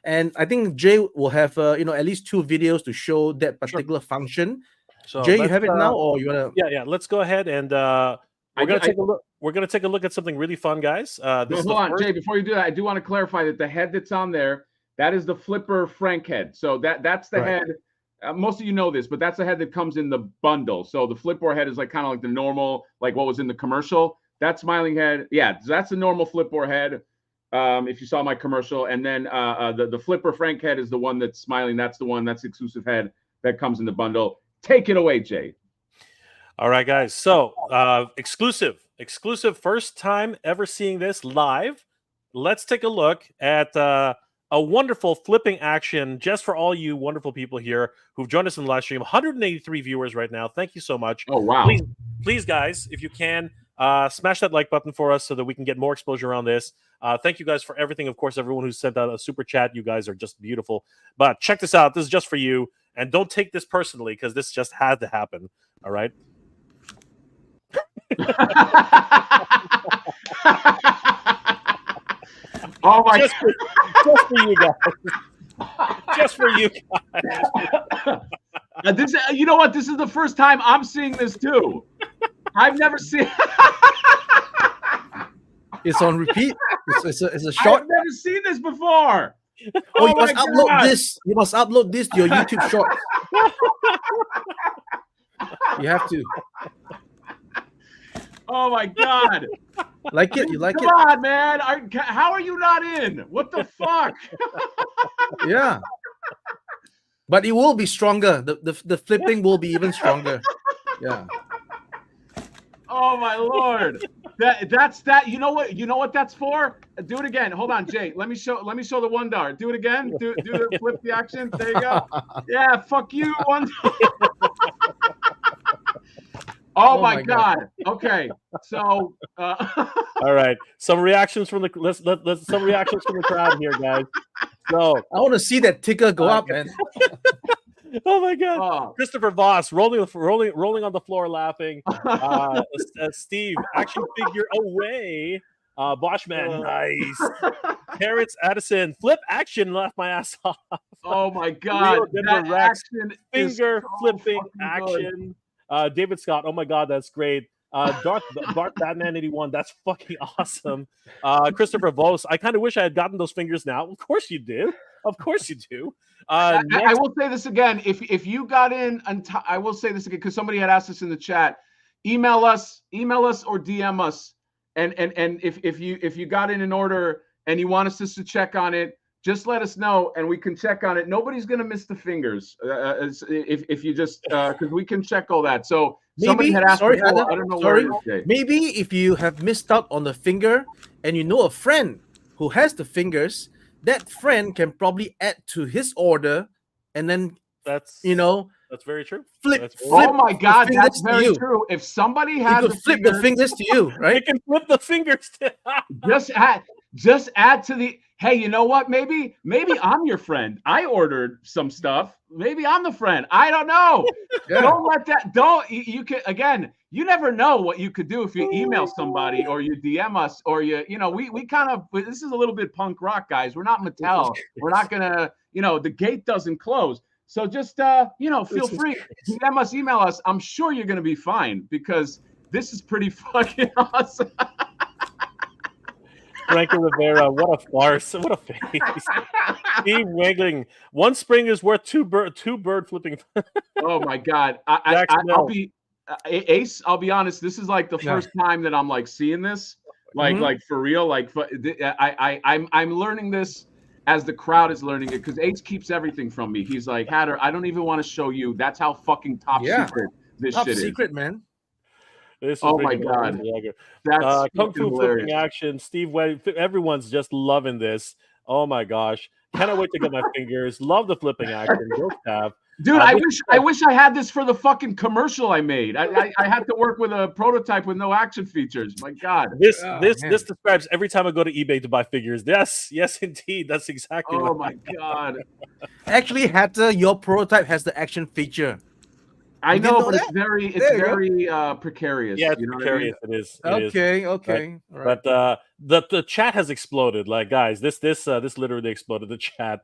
And I think Jay will have at least 2 videos to show that particular function. So Jay, you have it now, or you wanna? Yeah. Let's go ahead and we're gonna take a look. We're gonna take a look at something really fun, guys. Hold on, Jay. Before you do that, I do want to clarify that the head that's on there, that is the Flipper Frank head. So that's the head. Most of you know this, but that's the head that comes in the bundle. So the Flipboard head is like kind of like the normal, like what was in the commercial. That smiling head, that's the normal Flipboard head. If you saw my commercial, and then the Flipper Frank head is the one that's smiling. That's the exclusive head that comes in the bundle. Take it away, Jay. All right, guys. So exclusive, first time ever seeing this live. Let's take a look at a wonderful flipping action just for all you wonderful people here who've joined us in the live stream. 183 viewers right now. Thank you so much. Oh, wow. Please, guys, if you can, smash that like button for us so that we can get more exposure on this. Thank you guys for everything. Of course, everyone who sent out a super chat, you guys are just beautiful. But check this out. This is just for you. And don't take this personally because this just had to happen. All right? Oh my! Just for you guys. Just for you guys. This, you know what? This is the first time I'm seeing this too. I've never seen. It's on repeat. It's a short. I've never seen this before. Oh, you must upload this. You must upload this to your YouTube short. You have to. Oh my God! Like it? You like it? Come on, man! How are you not in? What the fuck? Yeah, but it will be stronger. The flipping will be even stronger. Yeah. Oh my Lord! That's that. You know what? You know what that's for? Do it again. Hold on, Jay. Let me show the one dollar. Do it again. Do the flip the action. There you go. Yeah. Fuck you, $1. Oh my God. Okay. So all right. Some reactions from the let's some reactions from the crowd here, guys. So I want to see that ticker go up, man. Oh my God. Oh. Christopher Voss rolling on the floor laughing. Steve, action figure away. Boschman, nice. Parrots Addison, flip action, laugh my ass off. Oh my God. That action finger flipping action. David Scott, oh my God, that's great. Darth Batman 81, that's fucking awesome. Christopher Vos, I kind of wish I had gotten those fingers now. Of course you do. Of course you do. I will say this again. If you got in, I will say this again because somebody had asked us in the chat. Email us or DM us, and if you got in order and you want us just to check on it, just let us know and we can check on it. Nobody's gonna miss the fingers if you just because we can check all that. So somebody had asked. Sorry, Adam, I don't know. sorry. Where maybe if you have missed out on the finger and you know a friend who has the fingers, that friend can probably add to his order, and then that's very true. Oh my God, that's very true. If somebody has to flip the fingers to you, right? You can flip the fingers to just add to the. hey, you know what? Maybe I'm your friend. I ordered some stuff. Maybe I'm the friend. I don't know. Yeah. Don't let that. Don't you can again. You never know what you could do if you email somebody or you DM us or we kind of. This is a little bit punk rock, guys. We're not Mattel. We're not gonna. The gate doesn't close. So just feel free. DM us, email us. I'm sure you're gonna be fine because this is pretty fucking awesome. Frankie Rivera, what a farce! What a face! Steve Wegling, one spring is worth two bird flipping. Oh my god! I'll be Ace. I'll be honest. This is like the first time that I'm like seeing this, like for real. Like I'm learning this as the crowd is learning it because Ace keeps everything from me. He's like, Hatter, I don't even want to show you. That's how fucking top secret this top shit secret, is. man. Oh my god! That's Kung Fu hilarious. Flipping Action. Steve Webb, everyone's just loving this. Oh my gosh! Cannot wait to get my fingers. Love the flipping action. Go Tab. Dude, I wish I had this for the fucking commercial I made. I had to work with a prototype with no action features. My God. This describes every time I go to eBay to buy figures. Yes, indeed. That's exactly Oh my God. Actually, Hatter, your prototype has the action feature. I know, but it's very precarious. Yeah, it's precarious. I mean? It is. Okay. Right. But the chat has exploded. Like, guys, this literally exploded the chat.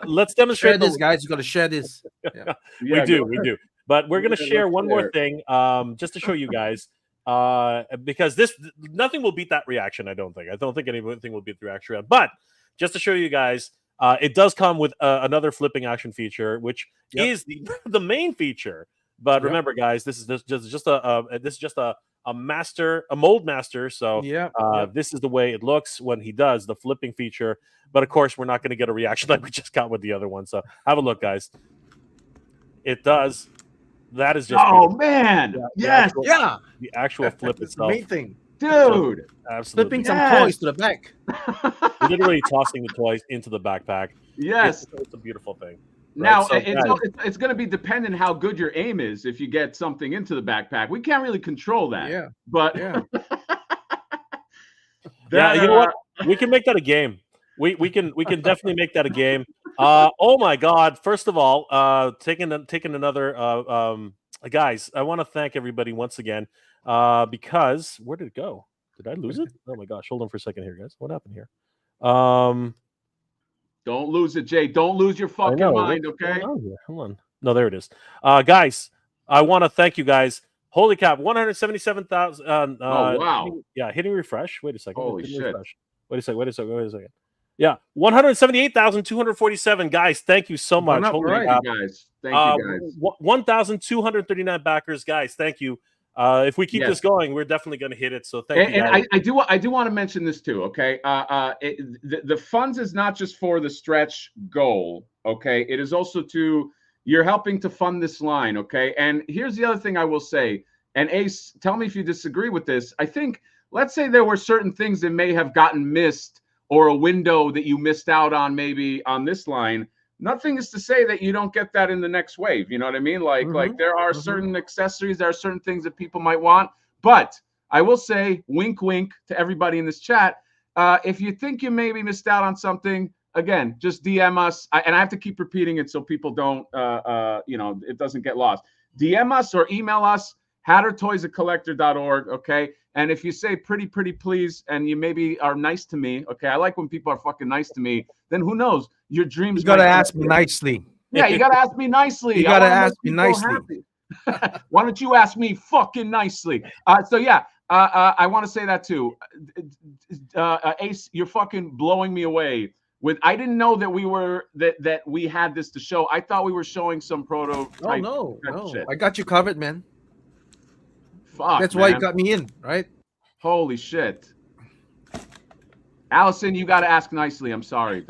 Let's demonstrate share this, guys. You got to share this. Yeah. we do. But we're gonna share one more thing, just to show you guys, because nothing will beat that reaction. I don't think anything will beat the reaction. But just to show you guys. It does come with another flipping action feature, which is the main feature. But remember, guys, this is just a mold master. So this is the way it looks when he does the flipping feature. But of course, we're not going to get a reaction like we just got with the other one. So have a look, guys. It does. That is just beautiful. Man, yes, the actual flip itself. The main thing. Dude, absolutely. Flipping some toys to the back. Literally tossing the toys into the backpack. Yes. It's a beautiful thing. Right? Now, so, it's going to be dependent how good your aim is if you get something into the backpack. We can't really control that. Yeah. But you know what? We can make that a game. We can definitely make that a game. Oh my God. First of all, taking another guys, I want to thank everybody once again. Because where did it go? Did I lose it? Oh my gosh! Hold on for a second here, guys. What happened here? Don't lose it, Jay. Don't lose your fucking mind, okay? Hold on. No, there it is. Guys, I want to thank you guys. Holy cap! 177,000. Oh wow! Hitting refresh. Wait a second. Holy shit! Refresh. Wait a second. Yeah, 178,247 guys. Thank you so much. Holy cap. Guys. Thank you, guys. 1,239 backers, guys. Thank you. If we keep this going, we're definitely going to hit it. So thank you. And I do want to mention this too. Okay, the funds is not just for the stretch goal. Okay, it is also you're helping to fund this line. Okay, and here's the other thing I will say. And Ace, tell me if you disagree with this. I think let's say there were certain things that may have gotten missed or a window that you missed out on maybe on this line. Nothing is to say that you don't get that in the next wave. You know what I mean? Like there are certain accessories, there are certain things that people might want. But I will say, wink, wink to everybody in this chat. If you think you maybe missed out on something, again, just DM us. And I have to keep repeating it so people don't, it doesn't get lost. DM us or email us, hattertoys@collector.org. Okay. And if you say pretty please, and you maybe are nice to me, okay, I like when people are fucking nice to me, then who knows? Your dreams. You got to ask me nicely. Yeah, you got to ask me nicely. You got to ask me nicely. Why don't you ask me fucking nicely? I want to say that too. Ace, you're fucking blowing me away. I didn't know that we had this to show. I thought we were showing some prototype. No. Shit. I got you covered, man. Fuck, that's why you got me in, right? Holy shit. Allison, you got to ask nicely. I'm sorry.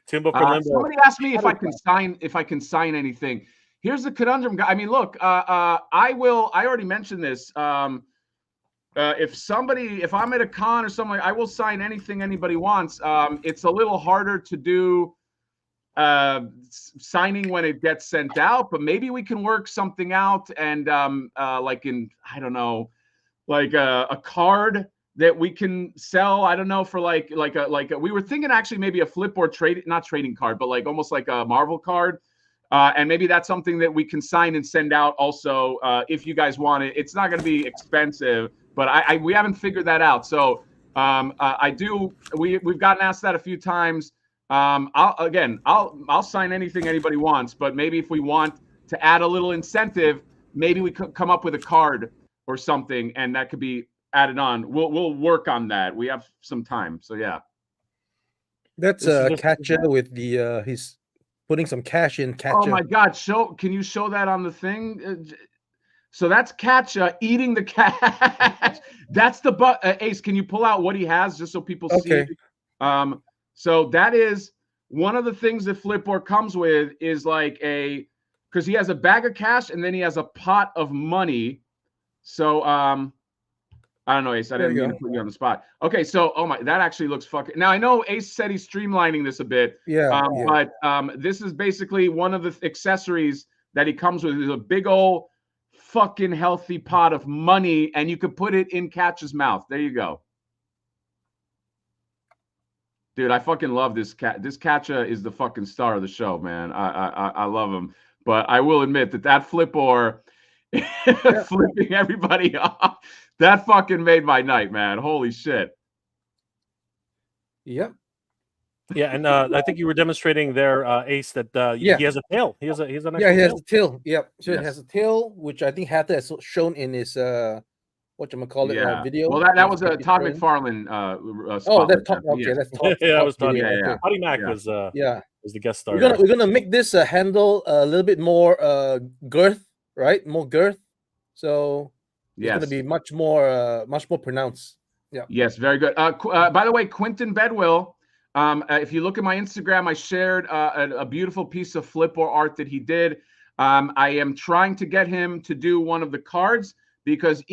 Timbo somebody asked me if I can sign anything. Here's the conundrum, guy. I mean, look, I already mentioned this. If I'm at a con or something, I will sign anything anybody wants. It's a little harder to do signing when it gets sent out, but maybe we can work something out and like in, I don't know, like a card that we can sell. I don't know, for like we were thinking actually maybe a Flipboard not trading card, but like almost like a Marvel card. And maybe that's something that we can sign and send out also if you guys want it. It's not going to be expensive, but we haven't figured that out. So we've gotten asked that a few times. I'll sign anything anybody wants, but maybe if we want to add a little incentive, maybe we could come up with a card or something, and that could be added on. We'll work on that. We have some time, so yeah. That's Catcher with the he's putting some cash in Catcher. Oh my God! Can you show that on the thing? So that's Catcher eating the cash. That's the Ace. Can you pull out what he has just so people see? So that is one of the things that Flipboard comes with, is like because he has a bag of cash and then he has a pot of money. So I don't know, Ace. I didn't mean to put you on the spot. Okay, so that actually looks fucking. Now I know Ace said he's streamlining this a bit. But this is basically one of the accessories that he comes with. Is a big old fucking healthy pot of money, and you could put it in Catcher's mouth. There you go. Dude, I fucking love this cat. This Catcher is the fucking star of the show, man. I love him. But I will admit that Flipboard flipping everybody off, that fucking made my night, man. Holy shit. Yep. Yeah, and I think you were demonstrating there, Ace, that he has a tail. He has an actual he has tail. a tail. Yep. So it has a tail, which I think Hatter has shown in his whatchamacallit video. Well, that was a Todd McFarlane spot. That's Todd. Okay, that's Todd. Yeah, that was Todd. Yeah. Potty Mac was the guest star. We're gonna make this handle a little bit more girth, right? More girth. So it's gonna be much more pronounced. Yeah. Yes, very good. By the way, Quentin Bedwill. If you look at my Instagram, I shared a beautiful piece of Flipboard art that he did. I am trying to get him to do one of the cards, because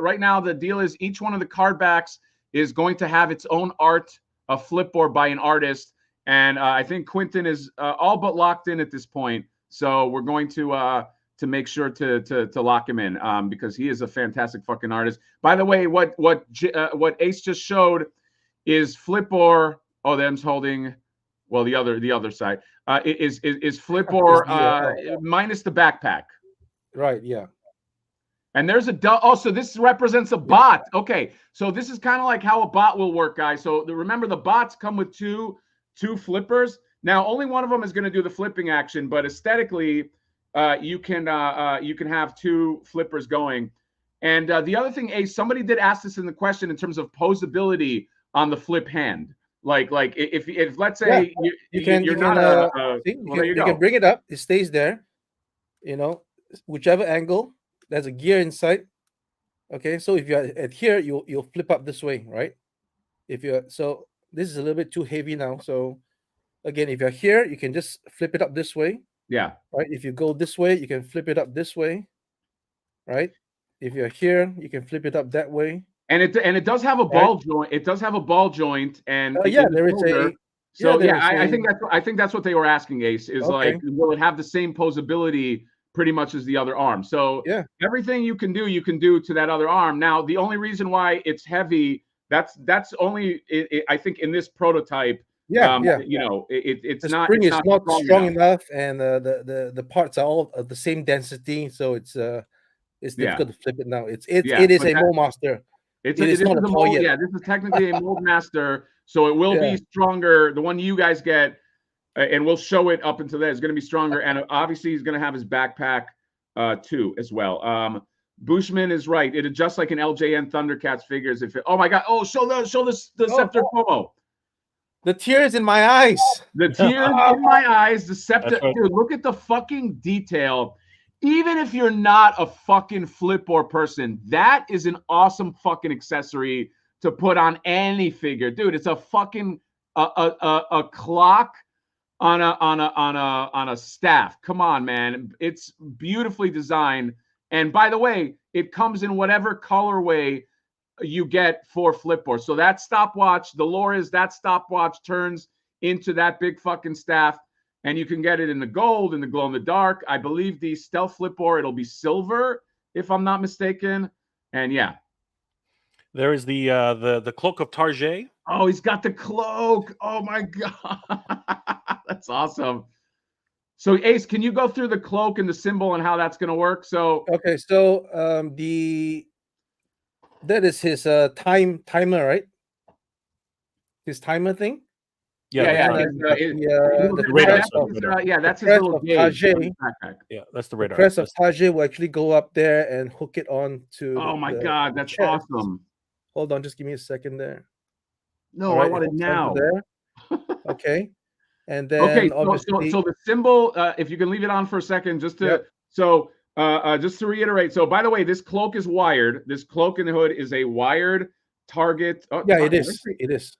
right now the deal is each one of the card backs is going to have its own art, a Flipboard by an artist. And I think Quentin is all but locked in at this point. So we're going to make sure to lock him in because he is a fantastic fucking artist. By the way, what Ace just showed is Flipboard. Oh, them's holding. Well, the other side is Flipboard minus the backpack. Right. Yeah. And there's so this represents a bot. Okay, so this is kind of like how a bot will work, guys. So remember, the bots come with two flippers. Now, only one of them is going to do the flipping action, but aesthetically, you can have two flippers going. And the other thing, Ace, somebody did ask this in the question in terms of posability on the flip hand. Like if let's say you can bring it up, it stays there. Whichever angle. There's a gear inside. Okay, so if you're at here, you'll flip up this way, right? So this is a little bit too heavy now. So again, if you're here, you can just flip it up this way. Yeah. Right. If you go this way, you can flip it up this way. Right. If you're here, you can flip it up that way. And it does have a ball joint. It does have a ball joint, and there is a. So I think that's what they were asking, Ace. Is like, will it have the same posability pretty much as the other arm? So everything you can do to that other arm. Now, the only reason why it's heavy, that's only I think in this prototype. It's the not. Spring it's is not strong enough, and the parts are all of the same density, so it's difficult to flip it now. It is a Mold Master. It is not a toy yet. Yeah, this is technically a Mold Master, so it will be stronger. The one you guys get. And we'll show it up until that. It's going to be stronger, and obviously he's going to have his backpack too as well. Bushman is right. It adjusts like an LJN Thundercats figures. Oh my God! Oh, show the Scepter Como. The tears in my eyes. The tears in my eyes. The Scepter. Dude, look at the fucking detail. Even if you're not a fucking Flipboard person, that is an awesome fucking accessory to put on any figure, dude. It's a fucking a clock. On a staff. Come on, man. It's beautifully designed. And by the way, it comes in whatever colorway you get for Flipboard. So that stopwatch, the lore is that stopwatch turns into that big fucking staff, and you can get it in the gold, in the glow in the dark. I believe the stealth Flipboard, it'll be silver, if I'm not mistaken. And There is the cloak of Tarjay. Oh, he's got the cloak. Oh my god, that's awesome. So Ace, can you go through the cloak and the symbol and how that's going to work? So Okay, so that is his timer, right? His timer thing. yeah. The That's his crest little of gauge. Tajay. Yeah, that's the The radar. crest of Tajay will actually go up there and hook it on to. Oh my god, that's chest. awesome. Hold on, just give me a second there. No, I want it now. There. Okay. And then okay, obviously, so the symbol, if you can leave it on for a second, just to just to reiterate. So by the way, this cloak is wired. This cloak and the hood is a wired target. it is. It is.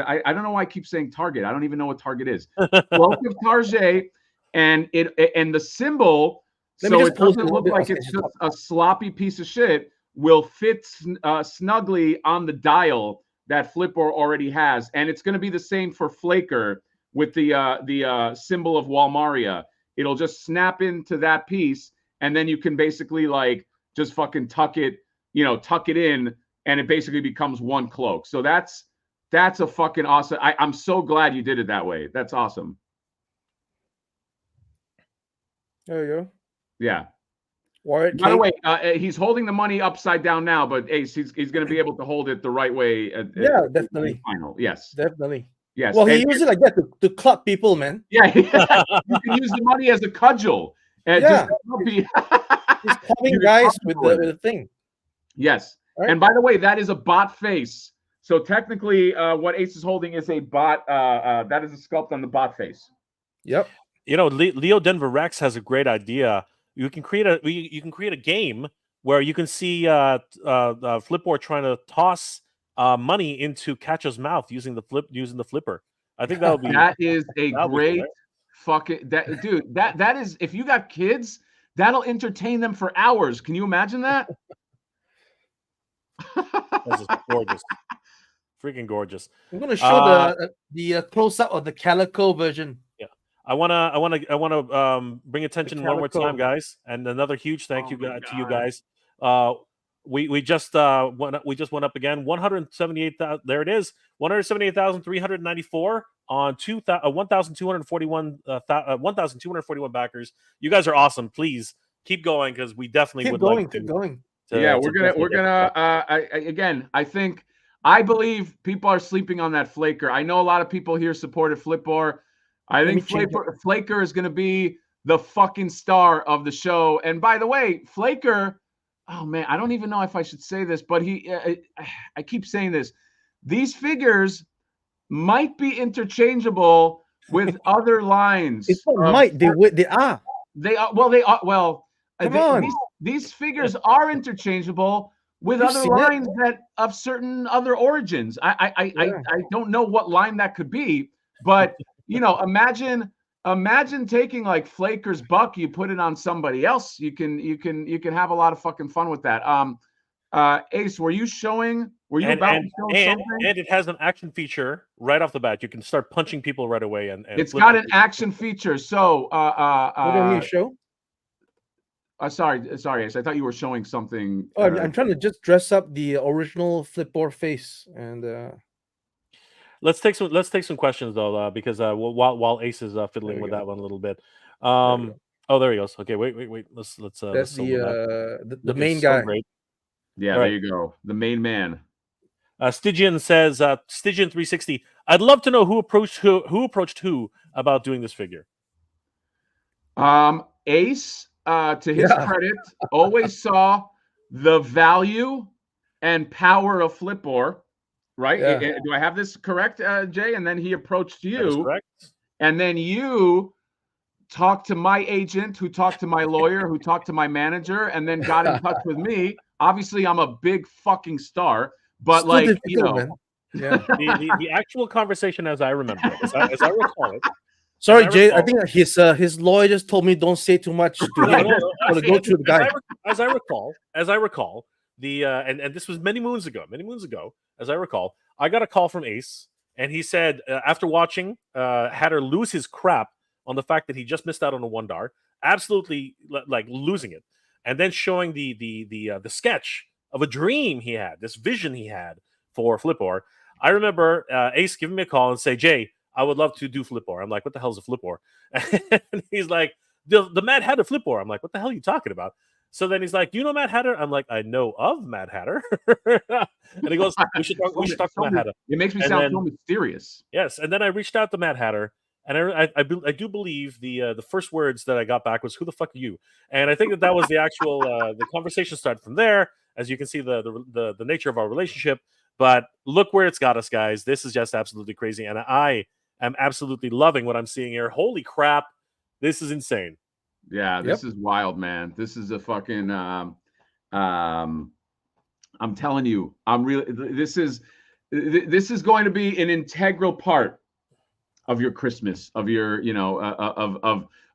I don't know why I keep saying target. I don't even know what target is. Cloak of Tarjay, and the symbol, so it doesn't look like it's just a sloppy piece of shit, will fit snugly on the dial that Flipboard already has, and it's going to be the same for Flaker with the symbol of Walmaria. It'll just snap into that piece, and then you can basically like just fucking tuck it in, and it basically becomes one cloak. So that's a fucking awesome. I'm so glad you did it that way. That's awesome. There you go. Yeah. By the way, he's holding the money upside down now, but Ace, he's going to be able to hold it the right way. Definitely. Final. Yes. Definly. Yes. Well, he uses it like that to club people, man. Yeah. You can use the money as a cudgel. And he's clubbing guys with the thing. Yes. Right. And by the way, that is a bot face. So technically, what Ace is holding is a bot. That is a sculpt on the bot face. Yep. Leo Denver Rex has a great idea. You can create a game where you can see Flipboard trying to toss money into Catcha's mouth using the flipper. I think that would be that is a great fucking dude. That is, if you got kids, that'll entertain them for hours. Can you imagine that? This is gorgeous. Freaking gorgeous. I'm gonna show the close up of the Calico version. Yeah. I wanna bring attention one more time, guys, and another huge thank you to you guys. We just went up again. 178,000. There it is. 178,394 on 1,241 backers. You guys are awesome. Please keep going because we definitely keep going. Yeah, we're gonna again. I believe people are sleeping on that Flaker. I know a lot of people here supported Flipboard. I think Flaker is going to be the fucking star of the show. And by the way, Flaker, oh man, I don't even know if I should say this, but I keep saying this. These figures might be interchangeable with other lines. It's not might. They are. They are. Well, they are. Well, come on. These figures are interchangeable with other lines that of certain other origins. I don't know what line that could be, but imagine taking like Flaker's buck, you put it on somebody else. You can have a lot of fucking fun with that. Ace, were you showing? Were you about to show something? And it has an action feature right off the bat. You can start punching people right away, and it's got an action feature. So what do you show? Sorry, Ace. I thought you were showing something. Oh, I'm trying to just dress up the original Flipboard face, and let's take some questions though, because while Ace is fiddling with that one a little bit. Oh, there he goes. Okay, wait. Let's. That's the main guy. Great. Yeah, there you go. The main man. Stygian says, Stygian 360. I'd love to know who approached who about doing this figure. Ace. To his credit, always saw the value and power of Flipboard, right? Yeah. Do I have this correct, Jay? And then he approached you. That is correct. And then you talked to my agent, who talked to my lawyer, who talked to my manager, and then got in touch with me. Obviously, I'm a big fucking star, but still like, the actual conversation, as I remember it, as I recall it. Sorry, Jay. I think his lawyer just told me don't say too much to him. To go through the guy. As I recall, the and this was many moons ago. As I recall, I got a call from Ace, and he said after watching Hatter lose his crap on the fact that he just missed out on a $1, absolutely like losing it, and then showing the sketch a dream he had, this vision he had for Flipboard. I remember Ace giving me a call and say, Jay, I would love to do Flipboard. I'm like, what the hell is a Flipboard? And he's like, the Mad Hatter Flipboard. I'm like, what the hell are you talking about? So then he's like, do you know Mad Hatter? I'm like, I know of Mad Hatter. And he goes, we should talk to Mad Hatter. It makes me sound so mysterious. Yes. And then I reached out to Mad Hatter. And I do believe the first words that I got back was, who the fuck are you? And I think that was the actual the conversation started from there. As you can see, the nature of our relationship. But look where it's got us, guys. This is just absolutely crazy. And I am absolutely loving what I'm seeing here. Holy crap. This is insane. Yeah, this is wild, man. This is a fucking I'm telling you, this is going to be an integral part of your Christmas, of your,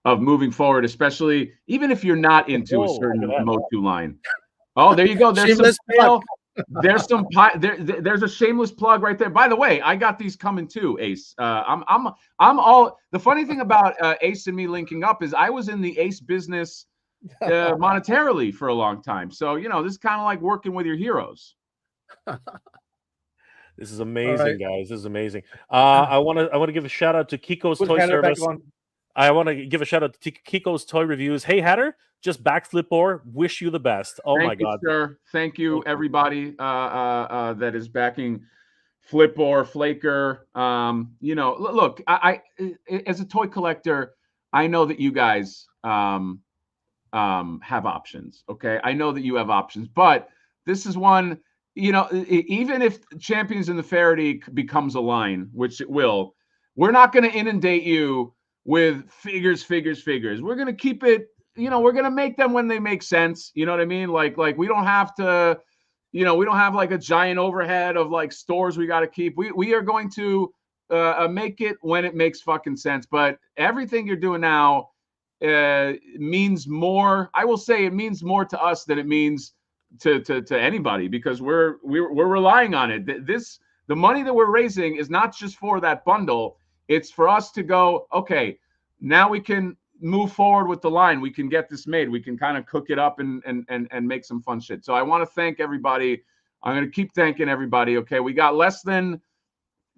of moving forward, especially even if you're not into a certain Motu line. Oh, there you go. There's there's a shameless plug right there. By the way, I got these coming too, Ace. I'm all. The funny thing about Ace and me linking up is I was in the Ace business monetarily for a long time. So this is kind of like working with your heroes. This is amazing, guys. This is amazing. I want to give a shout out to Kiko's Toy Service. I want to give a shout out to Kiko's Toy Reviews. Hey, Hatter, just back Flipboard. Wish you the best. Oh my God, sir. Thank you, everybody that is backing Flipboard, Flaker. Look, I as a toy collector, I know that you guys have options. Okay, I know that you have options, but this is one. Even if Champions in the Faraday becomes a line, which it will, we're not going to inundate you with figures. We're going to keep it, we're going to make them when they make sense. You know what I mean? Like we don't have to, we don't have like a giant overhead of like stores we got to keep. We are going to make it when it makes fucking sense. But everything you're doing now means more. I will say it means more to us than it means to anybody, because we're relying on it. The money that we're raising is not just for that bundle. It's for us to go, okay, now we can move forward with the line. We can get this made. We can kind of cook it up and make some fun shit. So I want to thank everybody. I'm going to keep thanking everybody. Okay, we got less than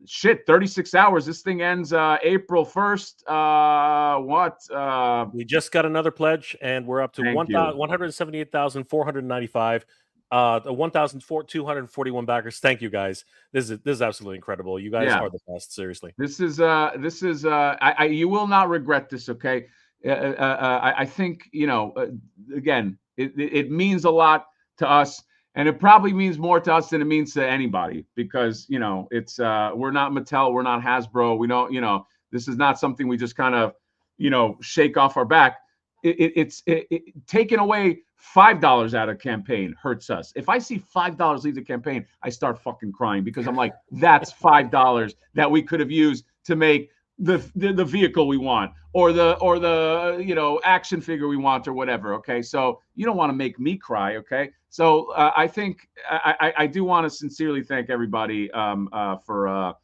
36 hours. This thing ends April 1st. We just got another pledge, and we're up to 178,495. 1,241 backers. Thank you, guys. This is absolutely incredible. You guys are the best. Seriously. This is you will not regret this. Okay. I think, again, it means a lot to us, and it probably means more to us than it means to anybody, because, it's, we're not Mattel, we're not Hasbro. We don't, this is not something we just kind of, shake off our back. It's taking away $5 out of campaign hurts us. If I see $5 leave the campaign, I start fucking crying, because I'm like, that's $5 that we could have used to make the vehicle we want, or the action figure we want, or whatever. Okay, so you don't want to make me cry. Okay, so I think I do want to sincerely thank everybody for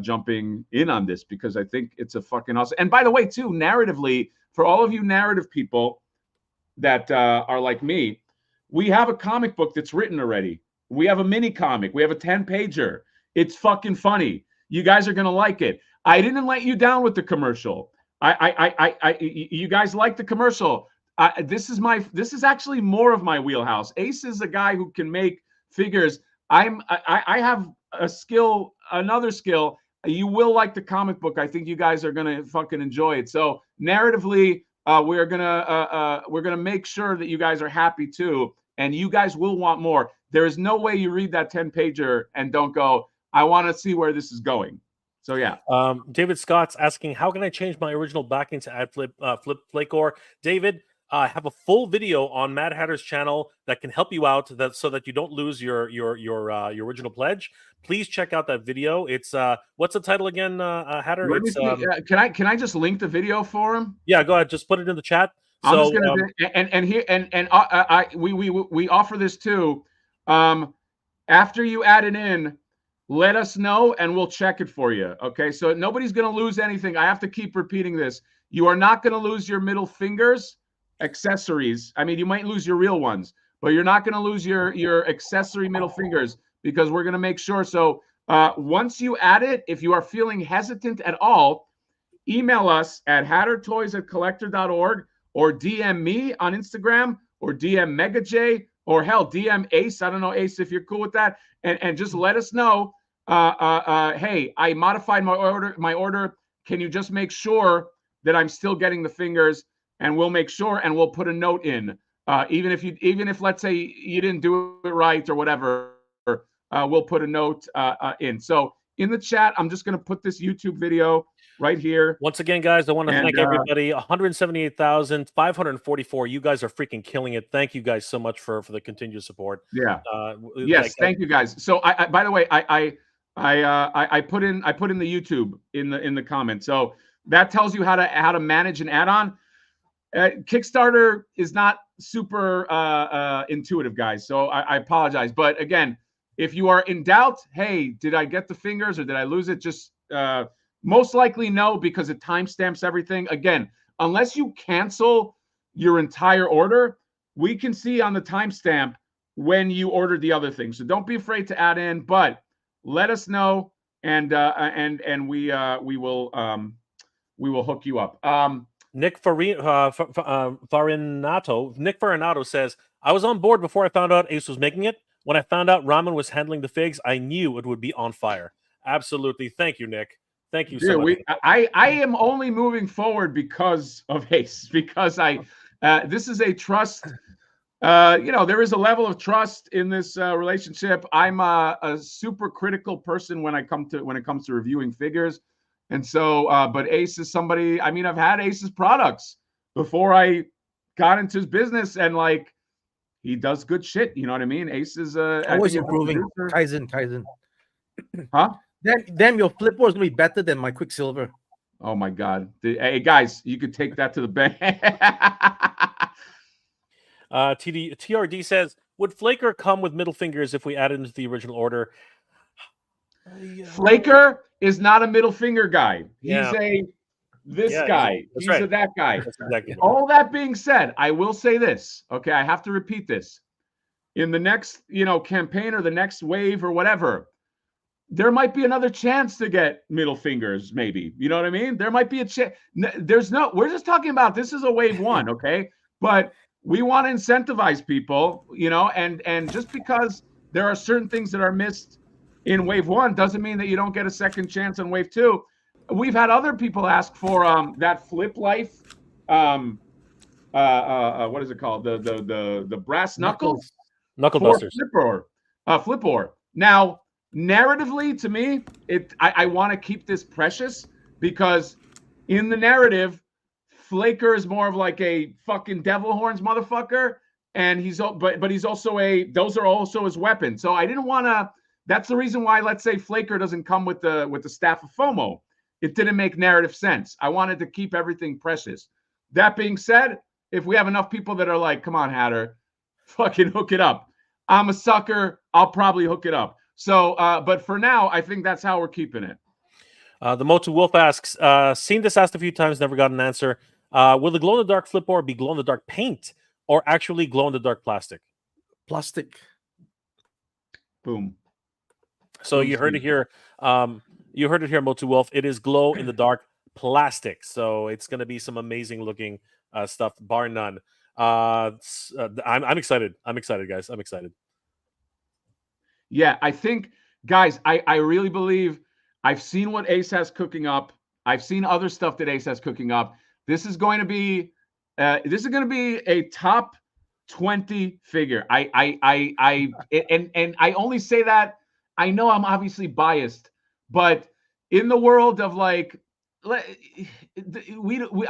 jumping in on this, because I think it's a fucking awesome. And by the way, too, narratively, for all of you narrative people that are like me, we have a comic book that's written already. We have a mini comic. We have a 10-pager. It's fucking funny. You guys are gonna like it. I didn't let you down with the commercial. You guys like the commercial. This is actually more of my wheelhouse. Ace is a guy who can make figures. I have another skill. You will like the comic book. I think you guys are gonna fucking enjoy it. So narratively, we're gonna make sure that you guys are happy too, and you guys will want more. There is no way you read that 10-pager and don't go, I want to see where this is going. So yeah. David Scott's asking, how can I change my original backing to add Flipcore? David, I have a full video on Mad Hatter's channel that can help you out, so that you don't lose your original pledge. Please check out that video. It's what's the title again, Hatter? Can I just link the video for him? Yeah, go ahead. Just put it in the chat. I'm just gonna we offer this too. After you add it in, let us know and we'll check it for you. Okay, so nobody's gonna lose anything. I have to keep repeating this. You are not gonna lose your middle fingers accessories. I mean, you might lose your real ones, but you're not going to lose your accessory middle fingers, because we're going to make sure. So once you add it, if you are feeling hesitant at all, email us at hattertoys@collector.org, or DM me on Instagram, or DM MegaJ, or hell, DM Ace. I don't know, Ace, if you're cool with that, and just let us know. Hey, I modified my order. Can you just make sure that I'm still getting the fingers? And we'll make sure, and we'll put a note in. Even if let's say you didn't do it right or whatever, we'll put a note in. So in the chat, I'm just going to put this YouTube video right here. Once again, guys, I want to thank everybody. 178,544. You guys are freaking killing it. Thank you guys so much for the continued support. Yeah. Yes. Thank you, guys. So I by the way, I put in the YouTube in the comments. So that tells you how to manage an add-on. Kickstarter is not super intuitive, guys. So I apologize. But again, if you are in doubt, hey, did I get the fingers or did I lose it? Just most likely no, because it timestamps everything. Again, unless you cancel your entire order, we can see on the timestamp when you ordered the other thing. So don't be afraid to add in, but let us know, and we will hook you up. Nick Farinato says, I was on board before I found out Ace was making it. When I found out Ramen was handling the figs, I knew it would be on fire. Absolutely. Thank you, Nick. Thank you so much. I am only moving forward because of Ace, because this is a trust. There is a level of trust in this relationship. I'm a super critical person when it comes to reviewing figures. And so, but Ace is somebody, I mean, I've had Ace's products before I got into his business, and like, he does good shit. You know what I mean? Ace is always improving. Kaizen. Huh? Damn, your Flipboard is going to be better than my Quicksilver. Oh my God. Hey guys, you could take that to the bank. TRD says, would Flaker come with middle fingers if we added into the original order? Flaker is not a middle finger guy. He's guy. He's a that guy. That's exactly All that being said, I will say this. Okay, I have to repeat this. In the next, campaign or the next wave or whatever, there might be another chance to get middle fingers, maybe. You know what I mean? There might be a chance. We're just talking about, this is a wave one, okay? But we want to incentivize people, and just because there are certain things that are missed in wave one doesn't mean that you don't get a second chance on wave two. We've had other people ask for that Flip Life, what is it called? The brass knuckles? Knuckle busters. Flipboard. Now, narratively, to me, I want to keep this precious, because in the narrative, Flaker is more of like a fucking devil horns motherfucker, and he's also those are also his weapons. So I didn't want to. That's the reason why, let's say, Flaker doesn't come with the staff of FOMO. It didn't make narrative sense. I wanted to keep everything precious. That being said, if we have enough people that are like, come on, Hatter, fucking hook it up. I'm a sucker. I'll probably hook it up. So, but for now, I think that's how we're keeping it. The Motu Wolf asks, seen this asked a few times, never got an answer. Will the glow-in-the-dark Flipboard be glow-in-the-dark paint or actually glow-in-the-dark plastic? Plastic. Boom. So you heard it here. You heard it here, Motu Wolf. It is glow-in-the-dark plastic. So it's going to be some amazing looking stuff, bar none. I'm excited. I'm excited, guys. I'm excited. Yeah, I think, guys, I really believe I've seen what Ace has cooking up. I've seen other stuff that Ace has cooking up. This is going to be a top 20 figure. And I only say that, I know I'm obviously biased, but in the world of like, I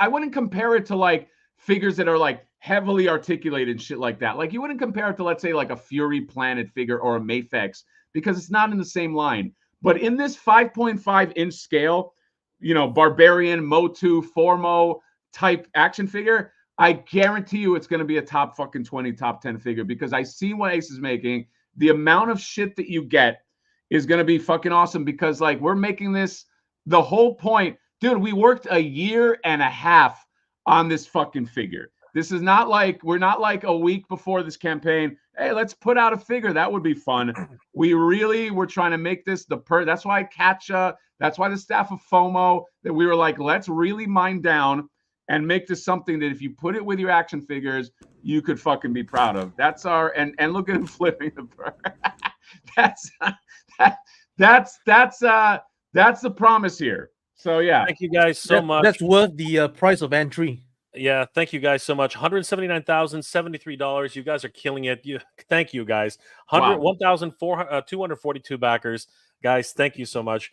wouldn't compare it to like figures that are like heavily articulated and shit like that. Like, you wouldn't compare it to, let's say, like a Fury Planet figure or a Mafex, because it's not in the same line. But in this 5.5 inch scale, Barbarian, Motu, Formo type action figure, I guarantee you it's going to be a top fucking 20, top 10 figure, because I see what Ace is making. The amount of shit that you get is going to be fucking awesome, because like, we're making this the whole point. Dude, we worked a year and a half on this fucking figure. This is not like, we're not like a week before this campaign. hey, let's put out a figure. That would be fun. We really were trying to make this that's why that's why the staff of FOMO, that we were like, let's really mine down and make this something that if you put it with your action figures, you could fucking be proud of. That's our, and look at him flipping the bird. That's the promise here. So yeah. Thank you guys so much. That's worth the price of entry. Yeah, thank you guys so much. $179,073. You guys are killing it. Thank you guys. Wow. 1,242 backers. Guys, thank you so much.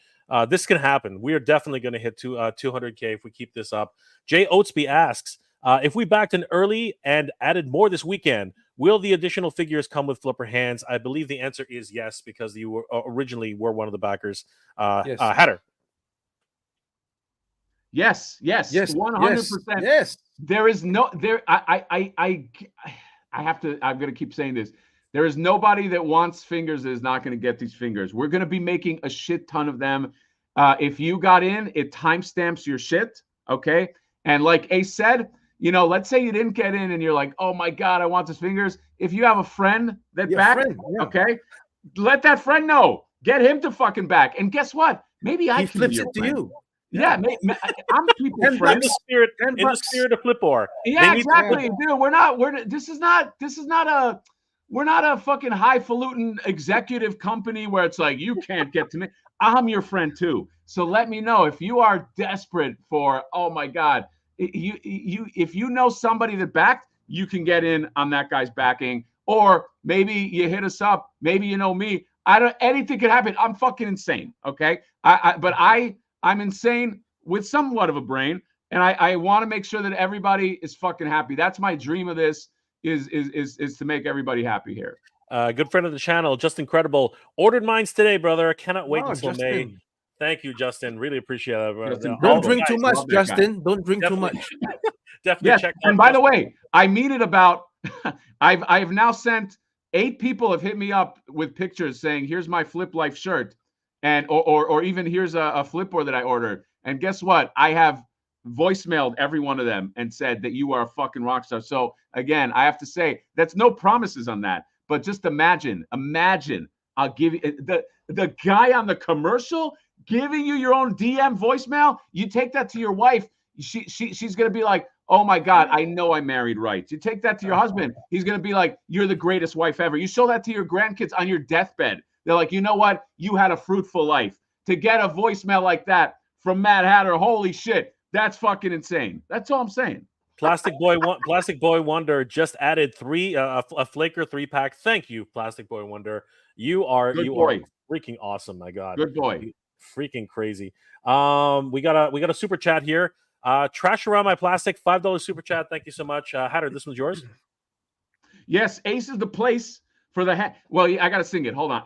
This can happen. We are definitely going to hit 200K if we keep this up. Jay Oatsby asks, if we backed in early and added more this weekend, will the additional figures come with flipper hands? I believe the answer is yes, because you were originally one of the backers. Yes. Hatter. Yes, 100%. Yes. There is no there. I'm gonna keep saying this. There is nobody that wants fingers that is not going to get these fingers. We're going to be making a shit ton of them. If you got in, it timestamps your shit. Okay. And like Ace said, let's say you didn't get in and you're like, oh my God, I want these fingers. If you have a friend that backed, okay, let that friend know. Get him to fucking back. And guess what? Maybe I He can flips be it your to friend. you. Yeah, I'm people's friend. In the spirit of Flipboard. Yeah, exactly, dude. We're not a fucking highfalutin executive company where it's like, you can't get to me. I'm your friend too. So let me know if you are desperate for, oh my God, if you know somebody that backed, you can get in on that guy's backing, or maybe you hit us up. Maybe you know me. Anything could happen. I'm fucking insane. Okay. But I'm insane with somewhat of a brain. And I want to make sure that everybody is fucking happy. That's my dream of this, is to make everybody happy here. Good friend of the channel, Just Incredible. Ordered mines today, brother. I cannot wait until Justin. May. Thank you, Justin. Really appreciate it. Justin, Don't drink guys, too much, love that Justin. Don't drink too much. Definitely Yes, check out and by the Justin. way, I mean it about. I've now sent 8 people have hit me up with pictures saying, "Here's my Flip Life shirt," and or even here's a Flipboard that I ordered. And guess what? I have voicemailed every one of them and said that you are a fucking rock star. So again, I have to say that's no promises on that, but just imagine. I'll give you the guy on the commercial giving you your own DM voicemail. You take that to your wife. She's gonna be like, oh my God, I know I married right. You take that to your husband. He's going to be like, you're the greatest wife ever. You show that to your grandkids on your deathbed. They're like, you know what? You had a fruitful life. To get a voicemail like that from Mad Hatter, holy shit, that's fucking insane. That's all I'm saying. Plastic Boy Wonder just added a Flaker 3-pack. Thank you, Plastic Boy Wonder. You are freaking awesome. My God, good boy. Freaking crazy. We got a super chat here. Trash Around My Plastic, $5 super chat. Thank you so much. Hatter, this one's yours. Yes, Ace is the place for the hat. Well, I got to sing it. Hold on.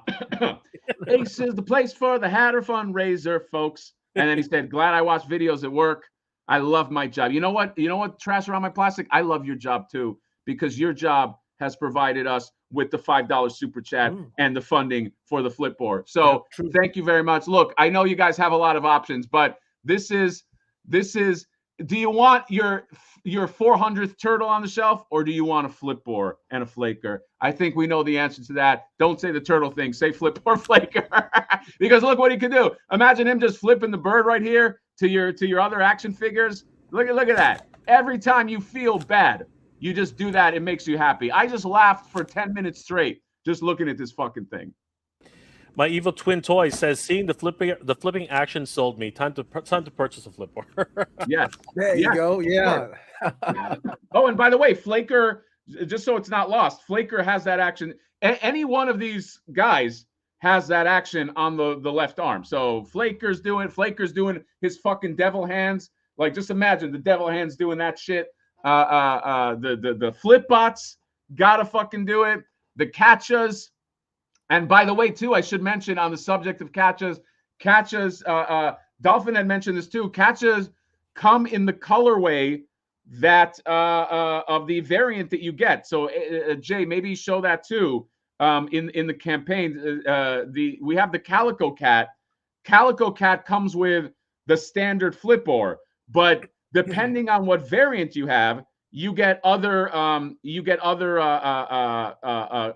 Ace is the place for the Hatter fundraiser, folks. And then he said, glad I watch videos at work. I love my job. You know what? Trash Around My Plastic? I love your job too, because your job has provided us with the $5 super chat and the funding for the Flipboard. So thank you very much. Look, I know you guys have a lot of options, but this is, do you want your 400th turtle on the shelf, or do you want a Flipboard and a Flaker? I think we know the answer to that. Don't say the turtle thing. Say Flipboard Flaker. Because look what he can do. Imagine him just flipping the bird right here to your other action figures. Look at that. Every time you feel bad, you just do that. It makes you happy. I just laughed for 10 minutes straight just looking at this fucking thing. My evil twin toy says, "Seeing the flipping action sold me. Time to purchase a Flipboard." Yes, there you go. Yeah. Oh, and by the way, Flaker, just so it's not lost, Flaker has that action. Any one of these guys has that action on the left arm. So Flaker's doing his fucking devil hands. Like, just imagine the devil hands doing that shit. The flip bots gotta fucking do it. The catchas. And by the way, too, I should mention on the subject of catchas, Dolphin had mentioned this too. Catchas come in the colorway that of the variant that you get. So Jay, maybe show that too in the campaign. We have the Calico Cat. Calico Cat comes with the standard Flipboard, but depending on what variant you have, you get other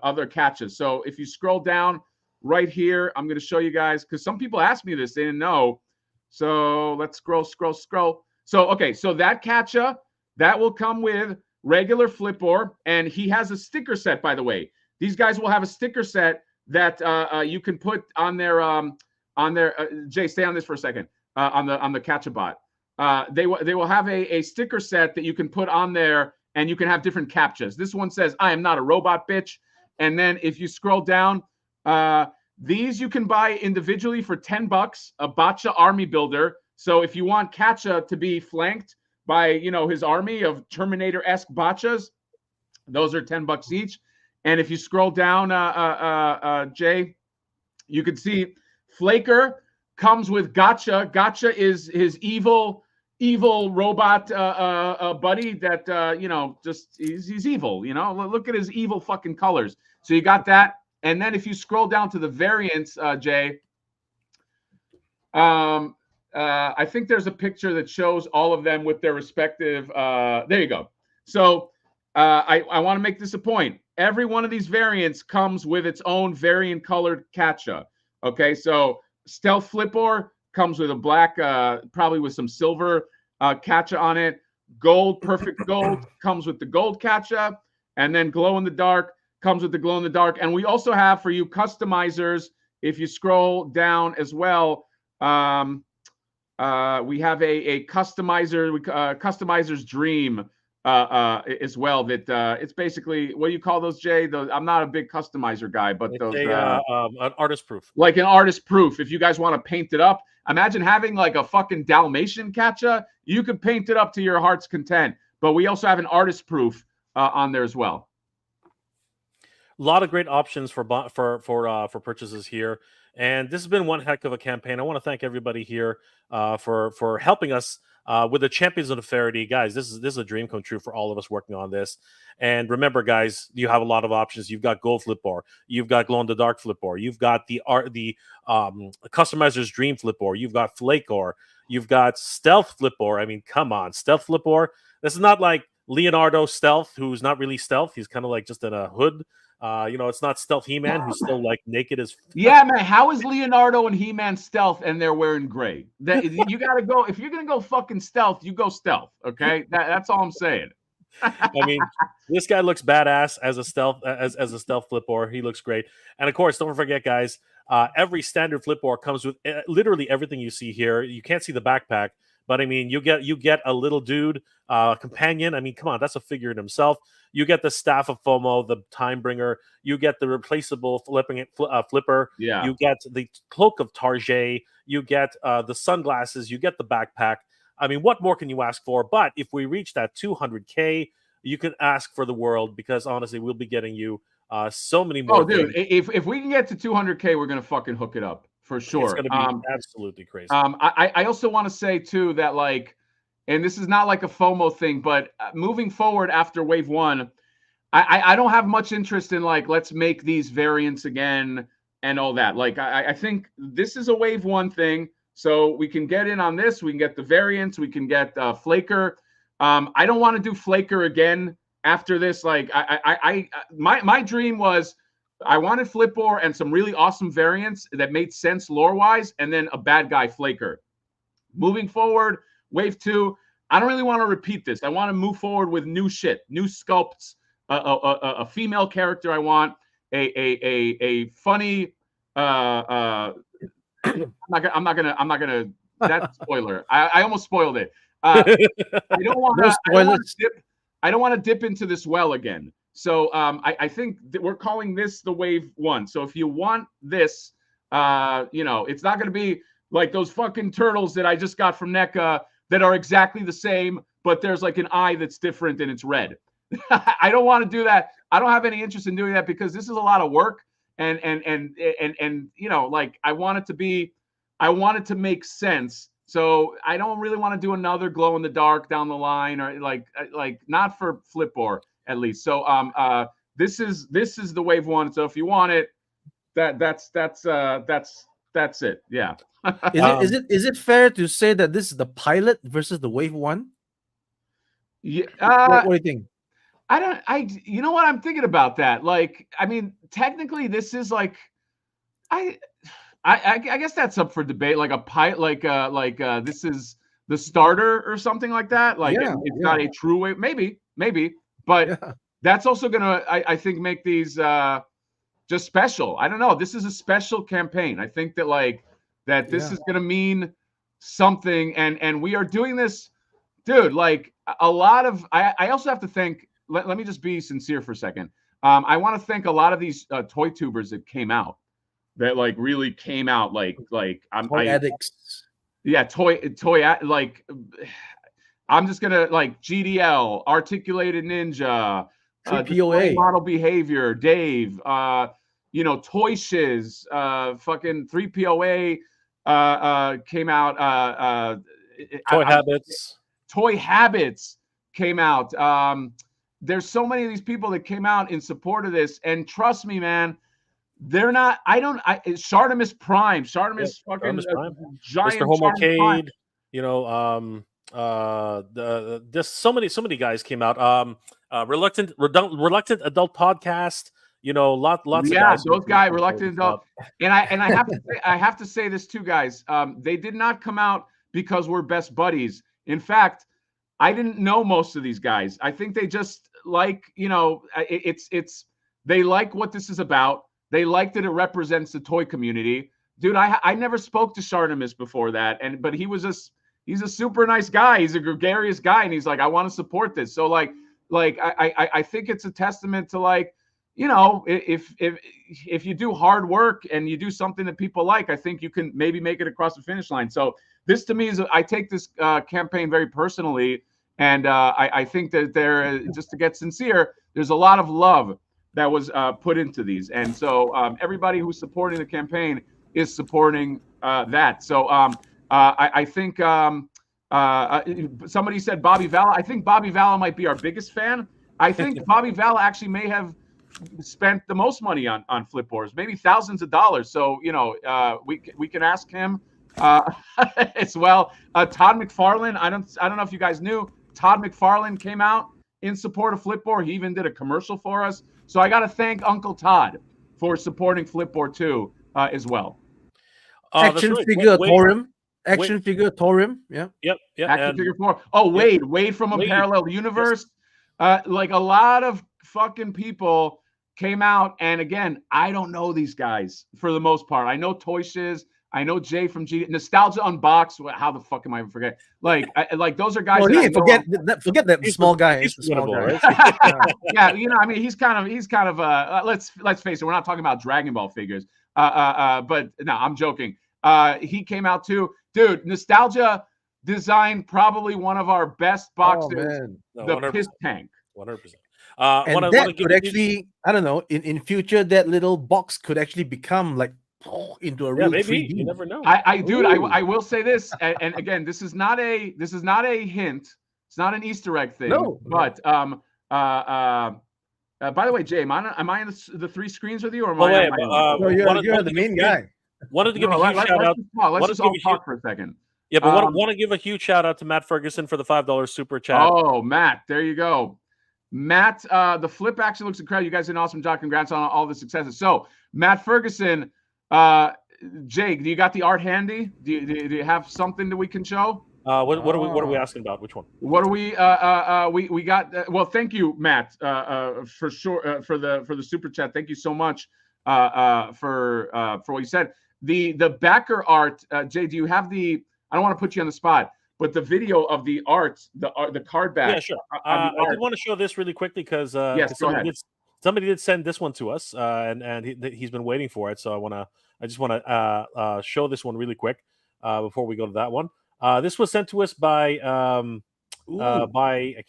other catches. So if you scroll down right here, I'm going to show you guys because some people asked me this, they didn't know. So let's scroll. So okay, so that catcha that will come with regular Flipboard, and he has a sticker set. By the way, these guys will have a sticker set that you can put on their Jay, stay on this for a second. On the catcha bot. They will have a sticker set that you can put on there, and you can have different captchas. This one says, "I am not a robot, bitch." And then if you scroll down, these you can buy individually for $10. A Bacha army builder. So if you want Catcha to be flanked by his army of Terminator-esque Bachas, those are $10 each. And if you scroll down, Jay, you can see Flaker comes with Gotcha. Gotcha is his evil robot buddy that just he's evil. Look at his evil fucking colors. So you got that, and then if you scroll down to the variants, Jay, I think there's a picture that shows all of them with their respective. There you go. So I want to make this a point. Every one of these variants comes with its own variant colored Catcha. Okay, so Stealth Flipboard comes with a black, probably with some silver Catcha on it. Gold, perfect gold, comes with the gold Catcha. And then glow in the dark comes with the glow in the dark. And we also have for you customizers, if you scroll down as well, we have a customizer, customizer's dream as well. That it's basically, what do you call those, Jay? I'm not a big customizer guy, but It's those an artist proof. like an artist proof. If you guys want to paint it up, imagine having like a fucking Dalmatian Catcha. You could paint it up to your heart's content. But we also have an artist proof on there as well. A lot of great options for purchases here, and this has been one heck of a campaign. I want to thank everybody here for helping us with the Champions of the Faraday, guys. This is a dream come true for all of us working on this. And remember, guys, you have a lot of options. You've got Gold Flipboard, you've got Glow in the Dark Flipboard, you've got the Customizer's Dream Flipboard, you've got Flakor, you've got Stealth Flipboard. I mean, come on, Stealth Flipboard. This is not like Leonardo Stealth, who's not really stealth. He's kind of like just in a hood. It's not Stealth He-Man, who's still like naked as. Yeah, man. How is Leonardo and He-Man stealth and they're wearing gray? You got to go. If you're gonna go fucking stealth, you go stealth. Okay, that's all I'm saying. I mean, this guy looks badass as a stealth Flipboard. He looks great, and of course, don't forget, guys. Every standard Flipboard comes with literally everything you see here. You can't see the backpack, but I mean, you get a little dude companion. I mean, come on, that's a figure in himself. You get the Staff of FOMO, the Time Bringer. You get the replaceable flipper. Yeah. You get the Cloak of Tarjay. You get the sunglasses. You get the backpack. I mean, what more can you ask for? But if we reach that 200K, you can ask for the world, because honestly, we'll be getting you so many more. Oh, dude, if we can get to 200K, we're gonna fucking hook it up for sure. It's gonna be absolutely crazy. I also want to say too that, like, and this is not like a FOMO thing, but moving forward after Wave 1, I don't have much interest in, like, let's make these variants again and all that. Like, I think this is a Wave 1 thing, so we can get in on this. We can get the variants. We can get Flaker. I don't want to do Flaker again after this. Like, my dream was I wanted Flipboard and some really awesome variants that made sense lore-wise, and then a bad guy Flaker. Moving forward, Wave 2, I don't really want to repeat this. I want to move forward with new shit, new sculpts, a female character. I want a funny. I'm not gonna. That's spoiler. I almost spoiled it. I don't want to. I don't want to dip into this well again. So I think that we're calling this the Wave 1. So if you want this, it's not going to be like those fucking turtles that I just got from NECA that are exactly the same, but there's like an eye that's different and it's red. I don't want to do that. I don't have any interest in doing that because this is a lot of work, and like I want it to make sense. So I don't really want to do another glow in the dark down the line, or like not for Flipboard at least. So this is the Wave 1. So if you want it, that's it. Yeah. Is it fair to say that this is the pilot versus the Wave 1? Yeah. What do you think? You know what? I'm thinking about that. Like, I mean, technically, this is like, I guess that's up for debate. Like this is the starter or something like that. Like, Yeah, it's not a true way. Maybe, but that's also gonna, I think, make these just special. I don't know. This is a special campaign. I think that this is gonna mean something, and we are doing this, dude. Like a lot of, I also have to thank. Let me just be sincere for a second. I want to thank a lot of these toy tubers that came out. That like really came out like addicts. Yeah, toy like I'm just gonna like GDL, Articulated Ninja, POA Model Behavior, Dave, Toy Shiz, fucking 3POA came out. Toy Habits came out. There's so many of these people that came out in support of this, and trust me, man. They're not. Shartimus Prime. Shartimus fucking Prime. Giant. Mr. Home Arcade. There's so many guys came out. Reluctant Adult Podcast. Lots of guys. Those guys, Reluctant Adult. And I have to say this too, guys. They did not come out because we're best buddies. In fact, I didn't know most of these guys. I think they just like, they like what this is about. They like that it represents the toy community. Dude, I never spoke to Shartimus before that. But he's a super nice guy. He's a gregarious guy. And he's like, I want to support this. So I think it's a testament to like, if you do hard work and you do something that people like, I think you can maybe make it across the finish line. So this to me I take this campaign very personally. And I think that just to get sincere, there's a lot of love that was put into these. And so everybody who's supporting the campaign is supporting that. So I think somebody said Bobby Valla. I think Bobby Valla might be our biggest fan. I think Bobby Valla actually may have spent the most money on Flipboards, maybe thousands of dollars. So, we can ask him as well. Todd McFarlane, I don't know if you guys knew, Todd McFarlane came out in support of Flipboard. He even did a commercial for us. So I got to thank Uncle Todd for supporting Flipboard too, as well. Action figure Torium. Action figure Torium. Yeah. Yep. Action figure 4. Oh, Wade from a parallel universe. Yes. Like a lot of fucking people came out, and again, I don't know these guys for the most part. I know Toy Shiz. I know Jay from Nostalgia Unboxed. How the fuck am I forget? Like those are guys. Forget that small guy. He's small guy. Right? Yeah, he's kind of let's face it, we're not talking about Dragon Ball figures. But no, I'm joking. He came out too, dude. Nostalgia designed probably one of our best boxes, the Piss Tank. 100%. And that could actually, I don't know, in future that little box could actually become like into a real 3D. You never know. I will say this, and again, this is not a hint. It's not an Easter egg thing. No. But by the way, Jay, am I in the three screens with you, or you're the main guy. Wanted to give a huge shout out. Let's just all talk for a second. Yeah, but want to give a huge shout out to Matt Ferguson for the $5 super chat. Oh, Matt, there you go. Matt, the flip actually looks incredible. You guys did an awesome job. Congrats on all the successes. So, Matt Ferguson, Jake, do you got the art handy? Do you have something that we can show? What are we asking about? Which one? What are we we got? Well, thank you, Matt, for sure for the super chat. Thank you so much for what you said. The backer art, Jay. Do you have the? I don't want to put you on the spot, but the video of the art, the card back. Yeah, sure. I did want to show this really quickly because yes, go ahead. Somebody did send this one to us, and he's been waiting for it. So I just want to show this one really quick before we go to that one. This was sent to us by I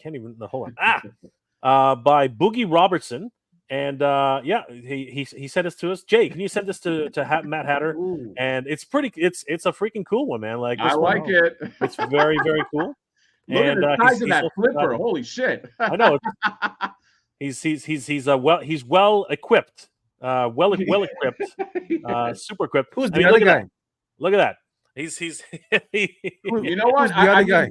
can't even hold on by Boogie Robertson, and he sent this to us. Jay, can you send this to Matt Hatter? Ooh. And it's a freaking cool one, man. Like I like it. It's very, very cool. Look at the size of that flipper. Holy shit! I know. He's well equipped, well equipped, super equipped. Who's the other guy? Look at that. He's you know what? Who's the other guy?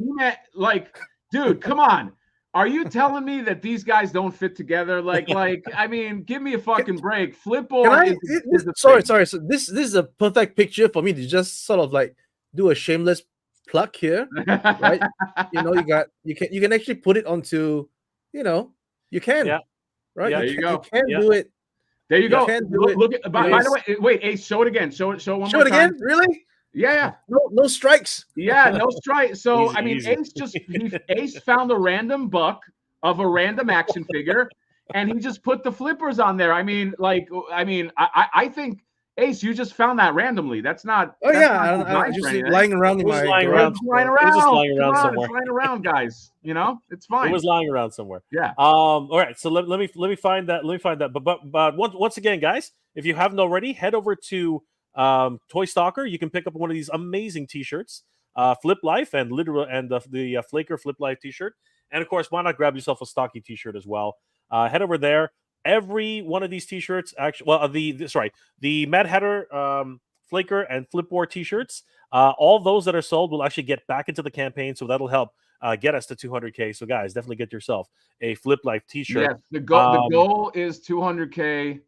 Like, dude, come on. Are you telling me that these guys don't fit together? Like, I mean, give me a fucking break. Flipboard is the sorry. thing. So this is a perfect picture for me to just sort of like do a shameless plug here, right? You know, you can actually put it onto, you know, you can, Yeah. right? Yeah. There you go. You can do it. There you go. can do Look at. By Yes. the way, wait, Ace, show it again. Show it one Show more it time. again? Really? Yeah. No strikes. Yeah, no strike. So Easy, I mean, easy. Ace found a random buck of a random action figure, and he just put the flippers on there. I mean, I think Ace, you just found that randomly. That's not. Oh that's yeah, not I designed just for anything. lying around It in was my lying garage. around. It's lying It was just around. lying Come around on, somewhere. it's lying around, guys. You know, it's It fine. was lying around somewhere. Yeah. All right. So let me find that. Let me find that. But once again, guys, if you haven't already, head over to Toy Stalker. You can pick up one of these amazing T-shirts, Flip Life and the Flaker Flip Life T-shirt, and of course, why not grab yourself a Stocky T-shirt as well? Head over there. Every one of these T-shirts, actually, well, the Mad Hatter Flaker and Flipboard T-shirts, all those that are sold will actually get back into the campaign, so that'll help get us to 200K. So, guys, definitely get yourself a Flip Life T-shirt. Yes, the goal is 200K.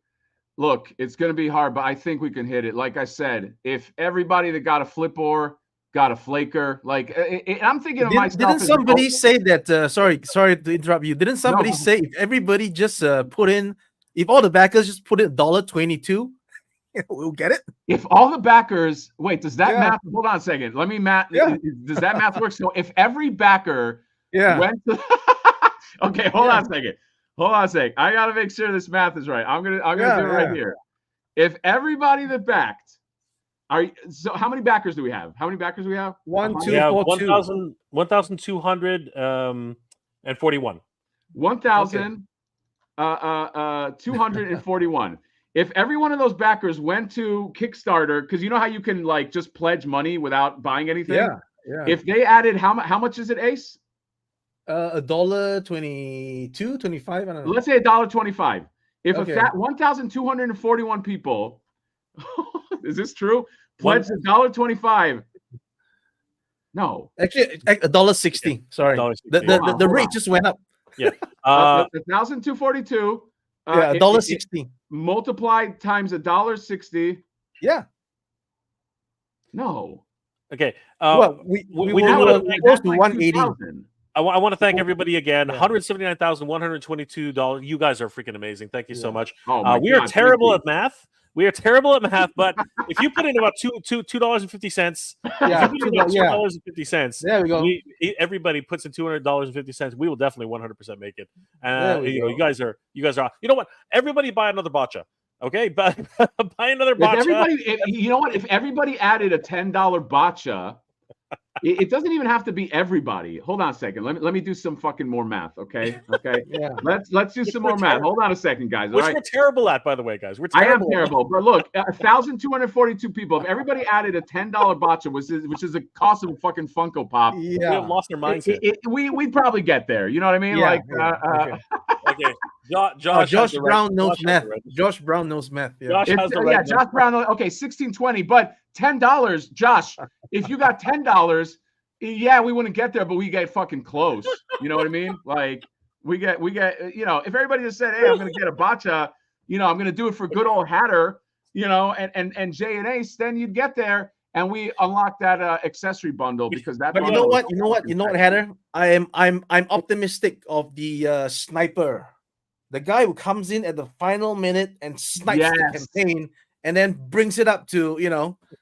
Look, it's going to be hard, but I think we can hit it. Like I said, if everybody that got a Flipboard got a Flaker, like I'm thinking of myself. Didn't somebody say that? Sorry to interrupt you. Didn't somebody No. say if everybody just put in, if all the backers just put in $1.22, we'll get it? If all the backers, wait, does that Yeah. math? Hold on a second. Let me math. Yeah. Does that math work? So if every backer went to, okay, hold on a second. Hold on a second. I got to make sure this math is right. I'm gonna do it right here. If everybody that backed, so how many backers do we have? How many backers do we have? 1, 2, We have 4, 2. 1,241. 1,241. If every one of those backers went to Kickstarter, because you know how you can like just pledge money without buying anything. Yeah. If they added how much is it, Ace? $1.22, 25. I don't know. Let's say $1.25. If 1,241 people, is this true? Pledge $1.25. No, actually $1.60. Sorry, $1.60. the rate just went up. Yeah, 1,242. Yeah, $1.60 multiplied times $1.60. Yeah. No. Okay. Well, we were close to 180. I want to thank everybody again. $179,122. You guys are freaking amazing. Thank you so much. We are terrible at math. We are terrible at math, but if you put in about $2.50, $2.50, there we go. Everybody puts in $200.50. We will definitely 100% make it. You guys are. You know what? Everybody buy another botcha. Okay, buy another botcha. You know what? If everybody added a $10 botcha, it doesn't even have to be everybody. Hold on a second. Let me do some fucking more math. Okay. Yeah. Let's do some more math. Hold on a second, guys. Which we're terrible at, by the way, guys. We're terrible. I am terrible. But look, 1,242 people. If everybody added a $10 botcha, which is a cost of a fucking Funko Pop, we have lost our minds. We'd probably get there. You know what I mean? Yeah, okay. Josh Brown knows math. Josh Brown knows math. Yeah. Josh Brown. Okay, 1620, but $10, Josh. If you got $10, yeah, we wouldn't get there, but we get fucking close. You know what I mean? Like we get. If everybody just said, "Hey, I'm going to get a botcha," I'm going to do it for good old Hatter, and J and Ace, then you'd get there, and we unlock that accessory bundle because that. But you know what, Hatter? I'm optimistic of the sniper. The guy who comes in at the final minute and snipes the campaign and then brings it up to,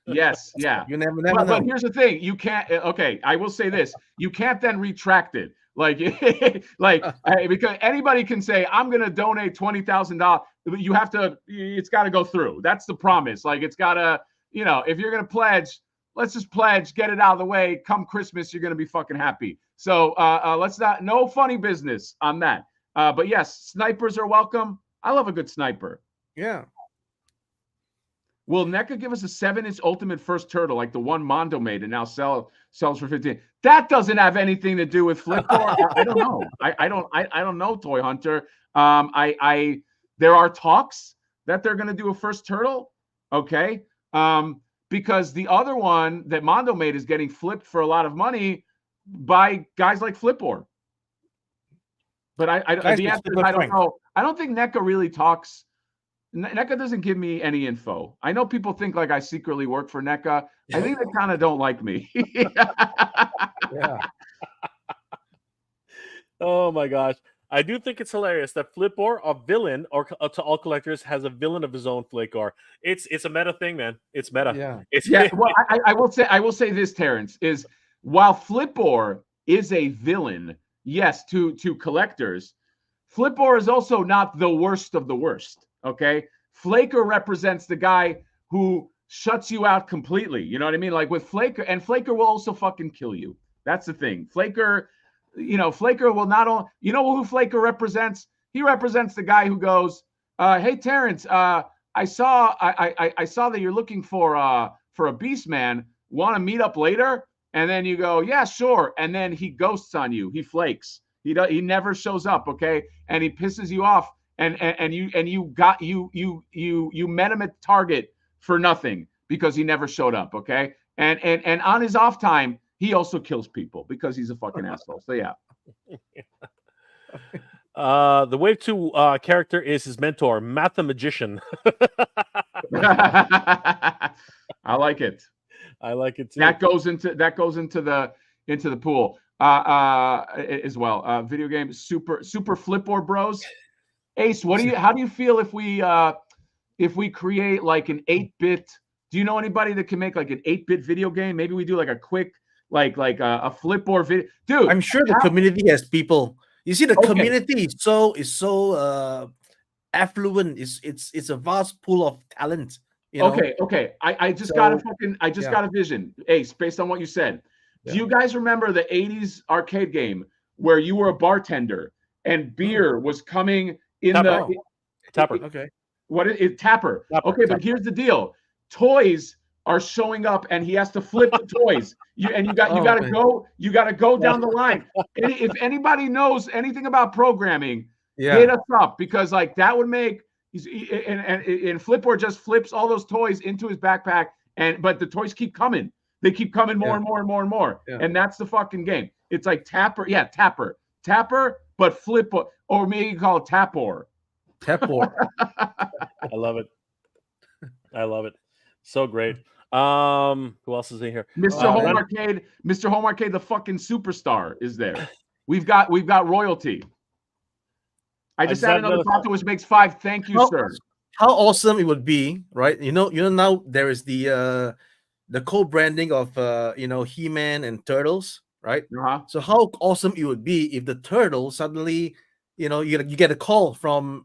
Yes, yeah. You never know. But here's the thing. You can't, okay, I will say this. You can't then retract it. Because anybody can say, I'm going to donate $20,000. You have to, it's got to go through. That's the promise. Like, it's got to, if you're going to pledge, let's just pledge, get it out of the way. Come Christmas, you're going to be fucking happy. So no funny business on that. But yes, snipers are welcome. I love a good sniper. Yeah. Will NECA give us a 7-inch Ultimate First Turtle like the one Mondo made and now sells for 15? That doesn't have anything to do with Flipboard. I don't know. I don't know, Toy Hunter. There are talks that they're going to do a First Turtle. Okay. Because the other one that Mondo made is getting flipped for a lot of money by guys like Flipboard. But Guys, the we're answer is super I don't frank. know. I don't think NECA really talks. NECA doesn't give me any info. I know people think like I secretly work for NECA. I think they kind of don't like me. Yeah. Oh my gosh. I do think it's hilarious that Flipboard, a villain, or to all collectors, has a villain of his own. Flakor. It's a meta thing, man. It's meta. Yeah. It's Yeah, well, I will say this, Terrence, is while Flipboard is a villain, yes, to collectors, Flipboard is also not the worst of the worst. Okay, Flaker represents the guy who shuts you out completely. You know what I mean? Like with Flaker, and Flaker will also fucking kill you. That's the thing. Flaker, Flaker will not only, who Flaker represents? He represents the guy who goes, "Hey Terrence, I saw that you're looking for a beast man. Want to meet up later?" And then you go, "Yeah, sure." And then he ghosts on you. He flakes. He never shows up. Okay, and he pisses you off. And you met him at Target for nothing because he never showed up. Okay, and on his off time he also kills people because he's a fucking asshole. So yeah. The Wave 2 character is his mentor, Mathemagician. I like it. I like it too. That goes into the pool as well. Video game super Flipboard Bros. Ace, how do you feel if we create like an 8-bit? Do you know anybody that can make like an 8-bit video game? Maybe we do like a quick like a Flipboard video. Dude, I'm sure the community has people. You see, the community is so affluent. It's a vast pool of talent. Okay. I just got a vision, Ace, based on what you said. Do you guys remember the 80s arcade game where you were a bartender and beer was coming in Tapper? Okay. What is Tapper? Okay, but here's the deal. Toys are showing up and he has to flip the toys. You gotta go down the line. If anybody knows anything about programming, hit us up, because like that would make and Flipboard just flips all those toys into his backpack, but the toys keep coming. They keep coming more and more and more and more. Yeah. And that's the fucking game. It's like Tapper, but flip, or maybe you call it Tapor. I love it. So great. Who else is in here? Mr. Home Arcade, the fucking superstar is there. We've got royalty. I just added another factor, which makes 5. Thank you, sir. How awesome it would be, right? Now there is the co-branding of He-Man and Turtles, right? Uh-huh. So how awesome it would be if the Turtles suddenly, you get a call from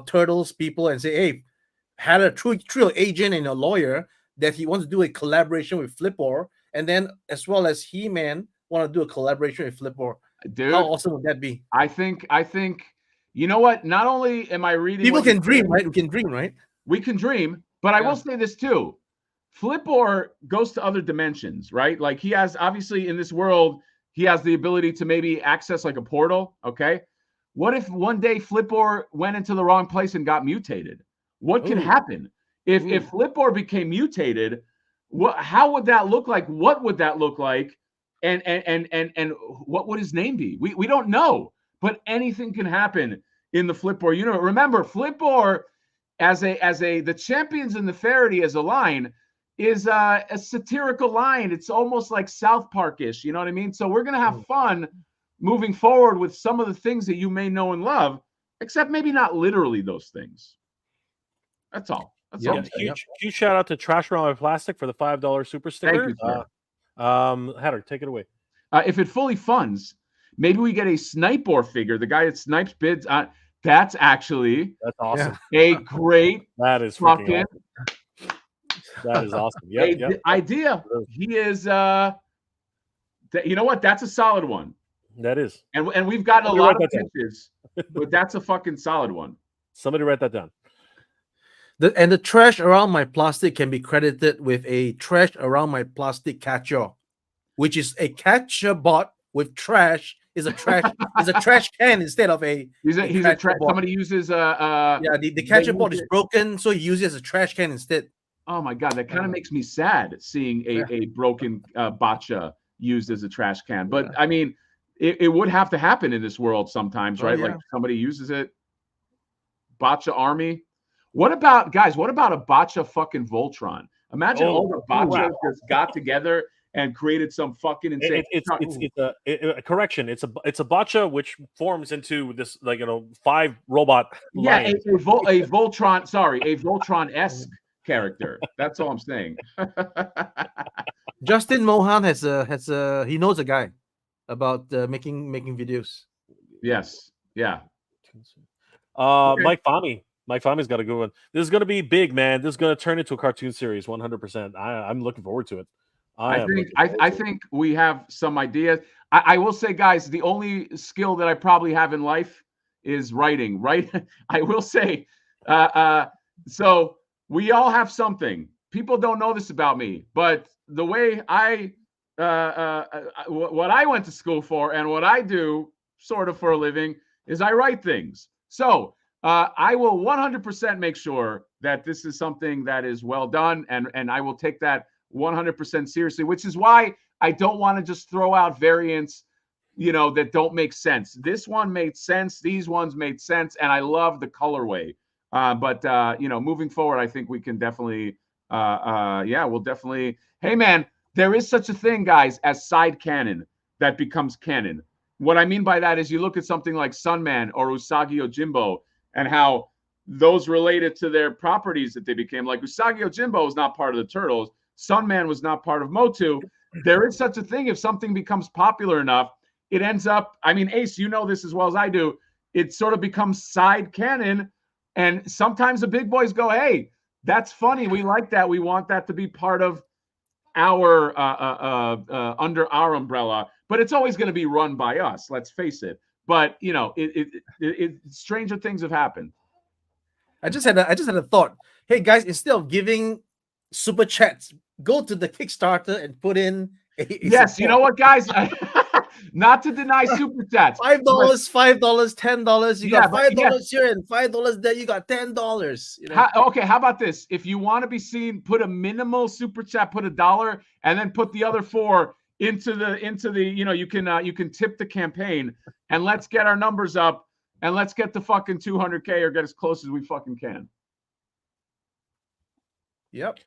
Turtles people and say, "Hey, had a true agent and a lawyer that he wants to do a collaboration with Flipboard, and then as well as He-Man want to do a collaboration with Flipboard." Dude, how awesome would that be? I think you know what? Not only am I reading, people can dream, right? We can dream, right? We can dream, but I will say this too. Flipboard goes to other dimensions, right? Like he has, obviously in this world, he has the ability to maybe access like a portal. Okay. What if one day Flipboard went into the wrong place and got mutated? What could happen if Flipboard became mutated? How would that look like? What would that look like? And what would his name be? We don't know, but anything can happen in the Flipboard universe. Remember, Flipboard as the Champions and the Faraday as a line is a satirical line. It's almost like South Park-ish, you know what I mean? So we're gonna have fun moving forward with some of the things that you may know and love, except maybe not literally those things. That's all. That's all. Huge shout out to Trash Around My Plastic for the $5 super sticker. Thank you, sir. Hatter, take it away. If it fully funds, maybe we get a Sniper figure. The guy that snipes bids. That's awesome. A great. That is fucking awesome. That is awesome. Yeah. Idea. He is. You know what? That's a solid one. That is. And we've gotten a lot of pitches, but that's a fucking solid one. Somebody write that down. The Trash Around My Plastic can be credited with a Trash Around My Plastic catcher, which is a catcher bot with trash. Is a trash can instead of a. Somebody uses the catcher bot is broken, so he uses it as a trash can instead. Oh my god, that kind of makes me sad seeing a broken botcha used as a trash can. But I mean, it would have to happen in this world sometimes, right? yeah. Like somebody uses it. Botcha army. What about guys? What about a botcha fucking Voltron? Imagine all the botchas just got together and created some fucking insane. It's a correction. It's a botcha which forms into this 5 robot. Yeah, lions. a Voltron. Sorry, a Voltron-esque character. That's all I'm saying. Justin Mohan has he knows a guy about making videos. Yes. Yeah. Mike Fami's got a good one. This is going to be big, man. This is going to turn into a cartoon series 100%. I'm looking forward to it. I think we have some ideas. I will say, guys, the only skill that I probably have in life is writing, right? I will say, so we all have something. People don't know this about me, but the way what I went to school for and what I do sort of for a living is I write things. So I will 100% make sure that this is something that is well done, and I will take that 100% seriously, which is why I don't want to just throw out variants, that don't make sense. This one made sense. These ones made sense, and I love the colorway. But moving forward, I think we can definitely, we'll definitely. Hey, man, there is such a thing, guys, as side canon that becomes canon. What I mean by that is you look at something like Sunman or Usagi Yojimbo and how those related to their properties that they became. Like Usagi Yojimbo was not part of the Turtles. Sunman was not part of Motu. There is such a thing. If something becomes popular enough, it ends up, I mean, Ace, you know this as well as I do. It sort of becomes side canon. And sometimes the big boys go, hey, that's funny. We like that. We want that to be part of our under our umbrella. But it's always going to be run by us. Let's face it. But stranger things have happened. I just had a thought. Hey guys, instead of giving super chats, go to the Kickstarter and put in yes, support. You know what, guys? Not to deny super chats. $5, $5, $10. You got $5 here and $5 there. You got $10. Okay, how about this? If you want to be seen, put a minimal super chat, put $1, and then put the other $4 into the. You can tip the campaign, and let's get our numbers up, and let's get the fucking 200K or get as close as we fucking can. Yep.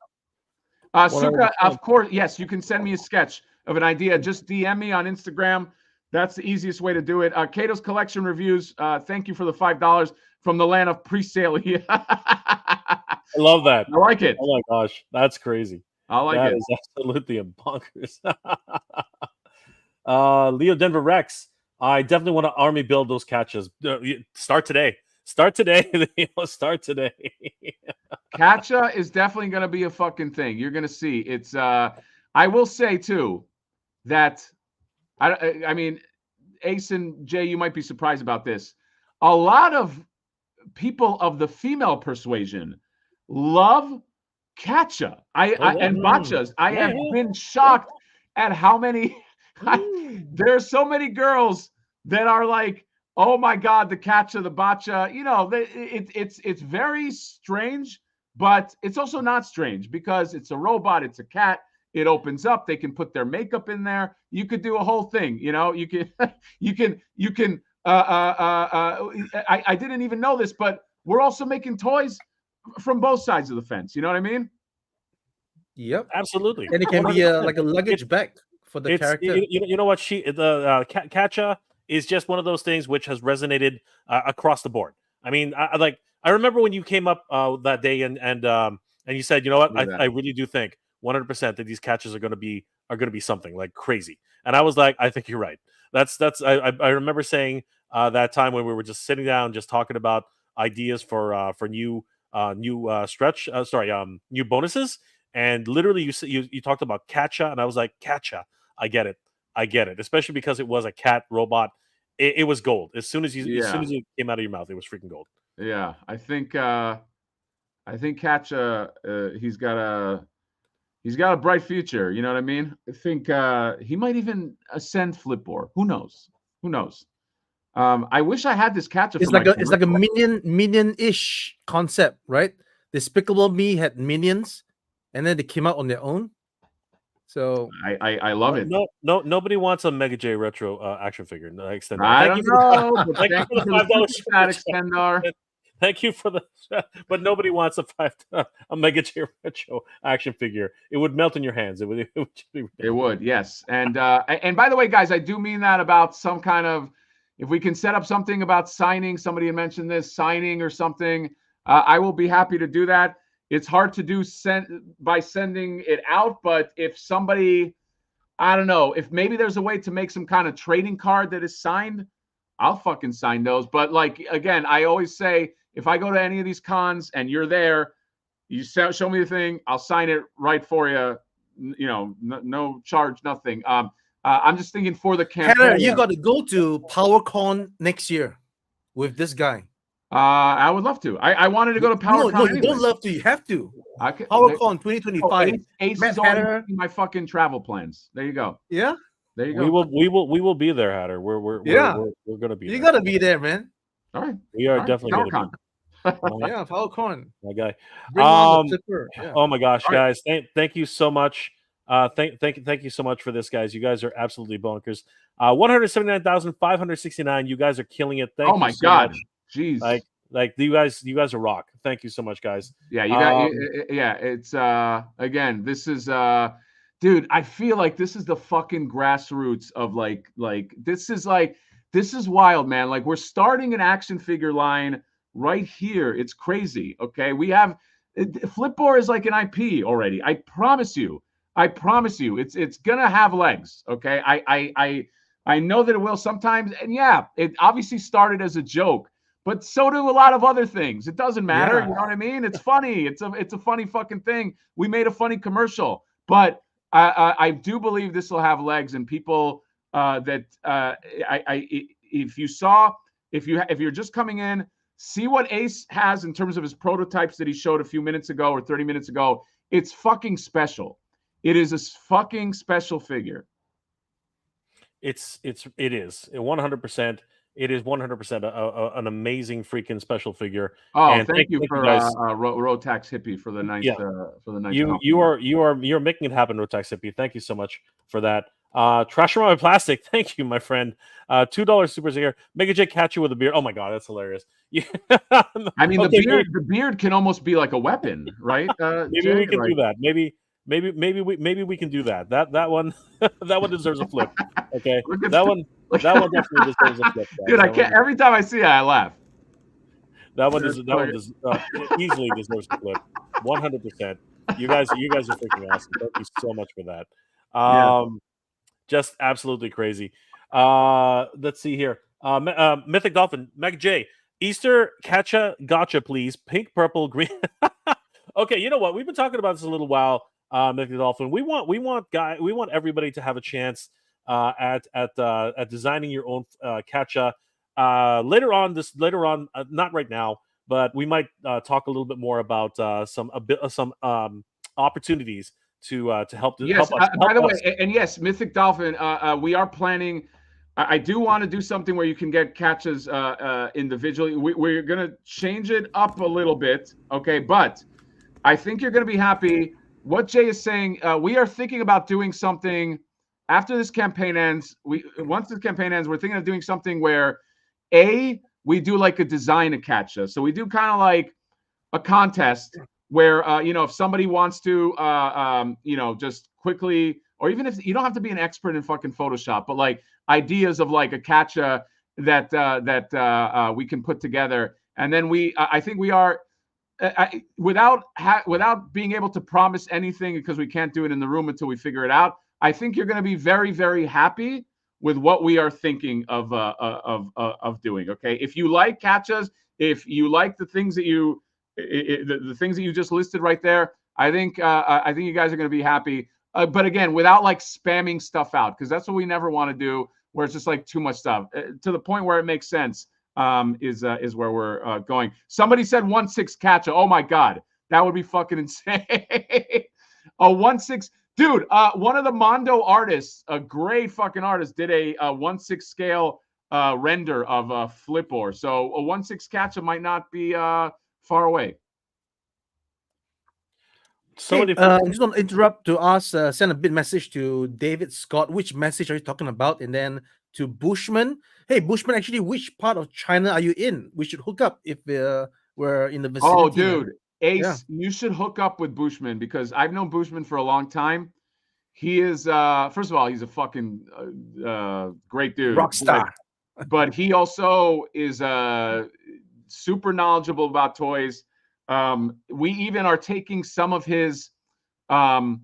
Suka, of course, yes, you can send me a sketch of an idea. Just DM me on Instagram. That's the easiest way to do it. Kato's Collection Reviews, thank you for the $5 from the land of pre-sale. I love that. I like it. Oh my gosh, that's crazy. I like it. That is absolutely bonkers. Leo Denver Rex, I definitely want to army build those catches. Start today. Start today. Start today. Catcha is definitely going to be a fucking thing. You're going to see. It's. I will say too that I mean, Ace and Jay, you might be surprised about this. A lot of people of the female persuasion love Catcha. And botchas. I have been shocked at how many. There are so many girls that are like, oh my God, the Catcha, the botcha. It's very strange, but it's also not strange because it's a robot. It's a cat. It opens up. They can put their makeup in there. You could do a whole thing. You can. I didn't even know this, but we're also making toys from both sides of the fence. You know what I mean? Yep, absolutely. And it can be like a luggage bag for the character. You know what? Catcha is just one of those things which has resonated across the board. I mean, I remember when you came up that day and you said, you know what? I really do think 100% that these catches are going to be something like crazy. And I was like, I think you're right. I remember saying that time when we were just sitting down, just talking about ideas for new new bonuses. And literally you talked about Catcha, and I was like, Catcha, I get it. Especially because it was a cat robot. It was gold. As soon as it came out of your mouth, it was freaking gold. Yeah, I think Catcha, he's got a bright future. You know what I mean? I think he might even ascend Flipboard. Who knows? I wish I had this Catcha. It's like a minion-ish concept, right? Despicable Me had minions, and then they came out on their own. So I love it. Nobody wants a Mega J Retro action figure. No, extend. I Thank don't you for know, but thank you for the $5 super chat, Extendar. Thank you for the. But nobody wants a Mega J Retro action figure. It would melt in your hands. It would be ridiculous. It would, yes. And by the way, guys, I do mean that about some kind of, if we can set up something about signing, somebody had mentioned this, signing or something, I will be happy to do that. It's hard to do by sending it out, but if somebody, I don't know, if maybe there's a way to make some kind of trading card that is signed, I'll fucking sign those. But like, again, I always say, if I go to any of these cons and you're there, you show me the thing, I'll sign it right for you. You know, no charge, nothing. I'm just thinking for the campaign. Heather, you got to go to PowerCon next year with this guy. I would love to. I wanted to go to PowerCon. No, anyway. you don't love to. You have to. PowerCon 2025. Oh, Ace is on my fucking travel plans. There you go. Yeah. There you go. We will be there, Hatter. We're gonna be. You gotta be there, man. All right. We are definitely PowerCon. Yeah, PowerCon. My guy. Yeah. Oh my gosh, All guys! Thank you so much. Thank you so much for this, guys. You guys are absolutely bonkers. 179,569. You guys are killing it. Thank you so God. much. Jeez. Like you guys are rock. Thank you so much, guys. Yeah, you got yeah, it's again, this is dude, I feel like this is the fucking grassroots of like this is wild, man. Like we're starting an action figure line right here. It's crazy. Okay. We have Flipboard is like an IP already. I promise you. It's gonna have legs. Okay. I know that it will sometimes, and yeah, it obviously started as a joke. But so do a lot of other things. It doesn't matter. Yeah. You know what I mean? It's funny. It's a funny fucking thing. We made a funny commercial, but I do believe this will have legs, and people if you're just coming in, see what Ace has in terms of his prototypes that he showed a few minutes ago or 30 minutes ago. It's fucking special. It is a fucking special figure. It is 100%. It is 100% an amazing freaking special figure. Oh, and thank you for Rotax Hippie for the nice You're making it happen, Rotax Hippie. Thank you so much for that. Trash around with plastic. Thank you, my friend. $2 super here. Mega J catch you with a beard. Oh my god, that's hilarious. I mean, the beard can almost be like a weapon, right? Maybe we can do that. Maybe we can do that. That one that one deserves a flip. Okay, that one definitely deserves a flip. Guys. Dude, I can't. Every time I see it, I laugh. That one easily deserves a flip. 100%. You guys are freaking awesome. Thank you so much for that. Just absolutely crazy. Let's see here. Mythic Dolphin, Meg J, Easter gotcha, please. Pink, purple, green. Okay, you know what? We've been talking about this a little while. Mythic Dolphin. We want everybody to have a chance at designing your own catcha. Later on, not right now, but we might talk a little bit more about some opportunities to help. Yes, help us, by the way, and yes, Mythic Dolphin, we are planning. I do want to do something where you can get catches individually. We're going to change it up a little bit, okay? But I think you're going to be happy. What Jay is saying, we are thinking about doing something after this campaign ends. Once the campaign ends, we're thinking of doing something where we do like a design a catcha. So we do kind of like a contest where if somebody wants to just quickly, or even if you don't have to be an expert in fucking Photoshop, but like ideas of like a catcha that we can put together, and then I think we are. Without being able to promise anything, because we can't do it in the room until we figure it out, I think you're going to be very, very happy with what we are thinking of doing. Okay, if you like catchas, if you like the things that the things that you just listed right there, I think you guys are going to be happy. But again, without like spamming stuff out, because that's what we never want to do, where it's just like too much stuff to the point where it makes sense. Is where we're going. Somebody said 1/6 catcha. Oh my god, that would be fucking insane. A 1/6, dude. One of the Mondo artists, a great fucking artist, did a 1/6 scale render of Flipboard. So a 1/6 catcha might not be far away. Somebody, just want to interrupt to ask, send a bit message to David Scott. Which message are you talking about? And then to Bushman. Hey, Bushman, actually, which part of China are you in? We should hook up if we're in the vicinity. Oh, man. dude, Ace, Yeah. you should hook up with Bushman because I've known Bushman for a long time. He is, first of all, he's a fucking great dude. Rock star. But he also is super knowledgeable about toys. We even are taking some of his notes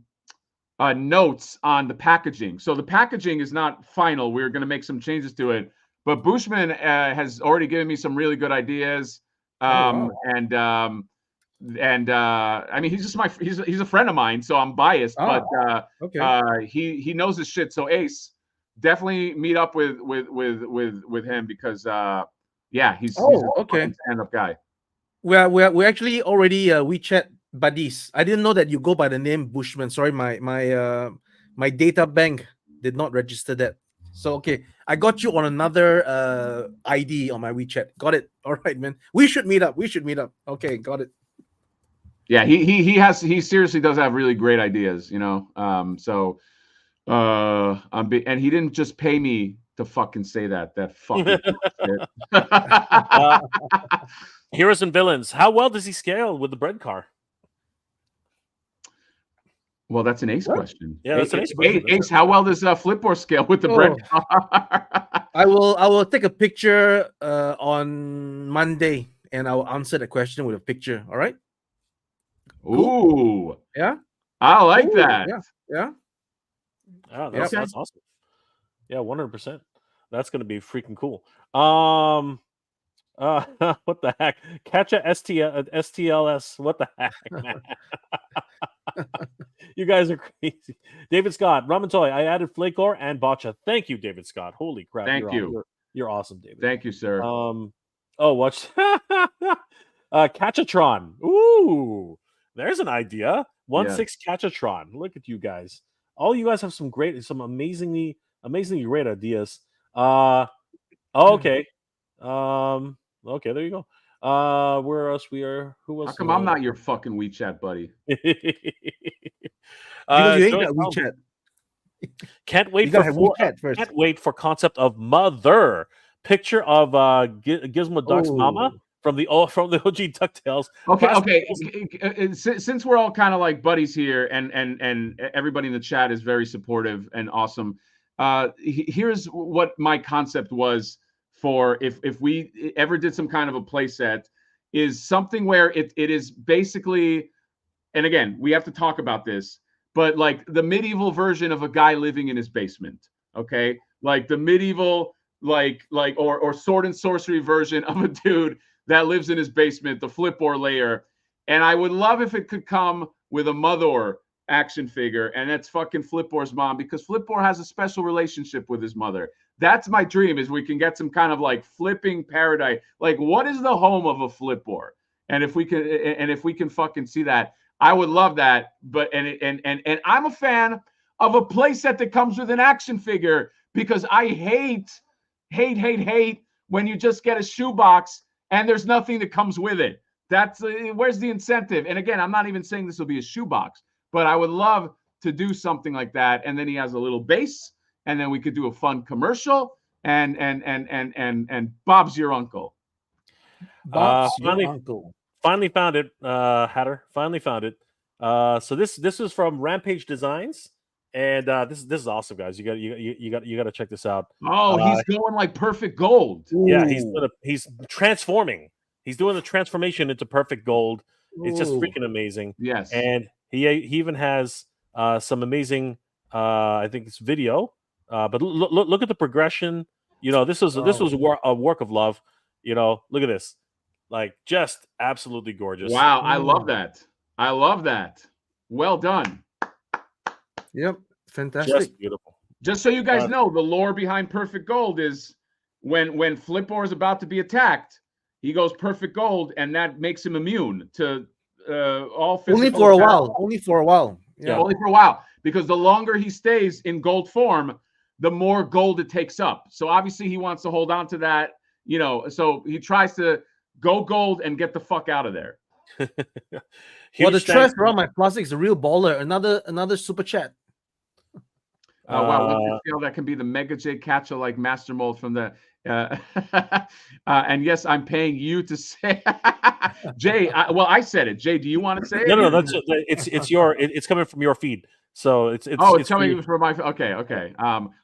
on the packaging. So the packaging is not final. We're going to make some changes to it. But Bushman has already given me some really good ideas. Wow. And I mean, he's just he's a friend of mine, so I'm biased, but Okay. he knows his shit. So Ace, definitely meet up with him because yeah, he's a okay. stand-up guy. We're actually already WeChat buddies. I didn't know that you go by the name Bushman. Sorry, my data bank did not register that. So okay, I got you on another ID on my WeChat. Got it. All right, man. We should meet up. Okay, got it. Yeah, he seriously does have really great ideas, you know. So and he didn't just pay me to fucking say that fucking shit. Heroes and Villains. How well does he scale with the bread car? Well, that's an Ace question. Yeah, that's an Ace question. Ace, how well does Flipboard scale with the bread car? I will take a picture on Monday and I'll answer the question with a picture. All right. Cool. Ooh. Yeah. I like that. Yeah. Oh, that's awesome. Yeah, 100%. That's gonna be freaking cool. What the heck? Catch a STLS. What the heck, man? You guys are crazy. David Scott, Ramen Toy. I added Flakor and Botcha. Thank you, David Scott. Holy crap! Thank you. You're awesome, David. Thank you, sir. Watch Catchatron. Ooh, there's an idea. 1/6 Catchatron. Look at you guys. All you guys have some amazingly great ideas. Okay. Okay, there you go. Where else we are? Who else? How come I'm not your fucking WeChat buddy? Because you ain't got WeChat. Can't wait for WeChat first. Can't wait for concept of mother. Picture of Gizmo Duck's mama from the OG DuckTales. Okay. Since we're all kind of like buddies here, and everybody in the chat is very supportive and awesome. Here's what my concept was for if we ever did some kind of a play set, is something where it is basically, and again, we have to talk about this, but like the medieval version of a guy living in his basement, okay? Like the medieval, or sword and sorcery version of a dude that lives in his basement, the Flipboard layer. And I would love if it could come with a mother action figure, and that's fucking Flipboard's mom, because Flipboard has a special relationship with his mother. That's my dream, is we can get some kind of like flipping paradise. Like, what is the home of a Flipboard? And if we can fucking see that, I would love that. But and I'm a fan of a playset that comes with an action figure, because I hate when you just get a shoebox and there's nothing that comes with it. That's where's the incentive? And again, I'm not even saying this will be a shoebox, but I would love to do something like that. And then he has a little base, and then we could do a fun commercial. And Bob's your uncle. Bob's your uncle. Finally found it, Hatter. Finally found it. So this is from Rampage Designs, and this is awesome, guys. You got to check this out. Oh, he's going like perfect gold. Yeah, he's transforming. He's doing the transformation into perfect gold. It's just freaking amazing. Yes, and he even has some amazing, I think it's video. But look at the progression. You know, this was a work of love. You know, look at this. Like, just absolutely gorgeous. Wow, I love that. I love that. Well done. Yep, fantastic. Just beautiful. Just so you guys know, the lore behind Perfect Gold is when Flipboard is about to be attacked, he goes Perfect Gold, and that makes him immune to all physical Only for a attacks. while. Only for a while. Yeah, only for a while. Because the longer he stays in gold form, the more gold it takes up. So obviously he wants to hold on to that, you know, so he tries to go gold and get the fuck out of there. Well, Huge the thanks trash to- around my plastic is a real baller. Another super chat. Wow, what do you feel that can be the Mega J Catcher like master mold from the and yes, I'm paying you to say Jay. Well, I said it. Jay, do you want to say it? No, that's it's coming from your feed. So it's Oh, it's for coming you. from my okay.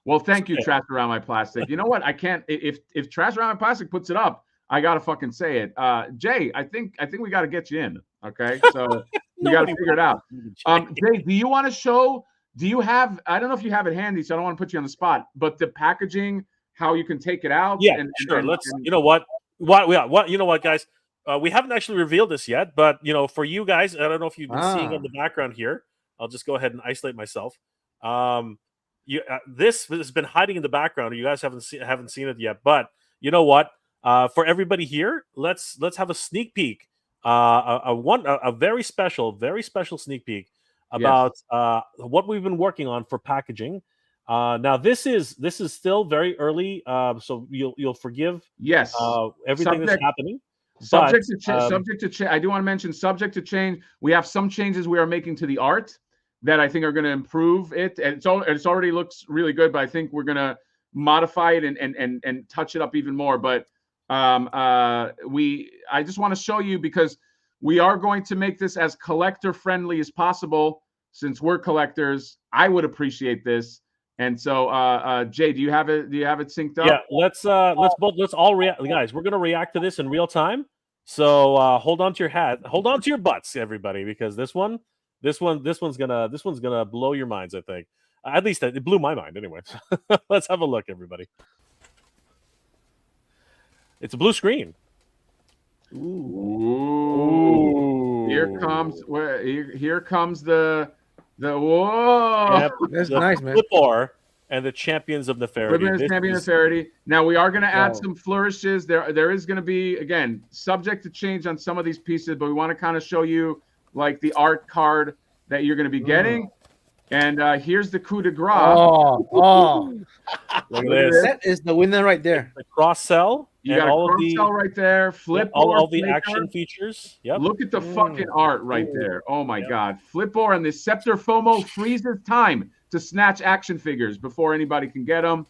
Well, thank you, Trash Around My Plastic. You know what? I can't if Trash Around My Plastic puts it up, I gotta fucking say it. Jay, I think we gotta get you in. Okay, so we gotta figure it out. Jay, do you want to show? Do you have? I don't know if you have it handy, so I don't want to put you on the spot. But the packaging, how you can take it out? Yeah, sure. Let's. You know what? What? You know what, guys? We haven't actually revealed this yet, but for you guys, I don't know if you've been seeing in the background here. I'll just go ahead and isolate myself. This has been hiding in the background. You guys haven't seen it yet, but you know what? For everybody here, let's have a sneak peek. A very special sneak peek about what we've been working on for packaging. Now this is still very early, so you'll forgive everything that's happening. Subject to change. I do want to mention subject to change. We have some changes we are making to the art that I think are going to improve it. And it's already looks really good, but I think we're going to modify it and touch it up even more. But I just want to show you because we are going to make this as collector friendly as possible. Since we're collectors, I would appreciate this. And so, Jay, do you have it synced up? Yeah, let's all react, guys. We're gonna react to this in real time. So hold on to your butts, everybody, because this one's gonna blow your minds. I think, at least it blew my mind anyway. Let's have a look, everybody. It's a blue screen. Ooh. Here comes the whoa. Yep, That's nice, man. Flipboard and the Champions of Nefarity. Now we are going to add some flourishes. There is going to be, again, subject to change on some of these pieces, but we want to kind of show you like the art card that you're going to be getting. And here's the coup de grace. Oh. Look at this. That is the winner right there. The cross sell. You got a cross sell right there. Flip all the action features. Yep. Look at the fucking art right there. Oh my God. Flipboard and the Scepter FOMO freezes time to snatch action figures before anybody can get them.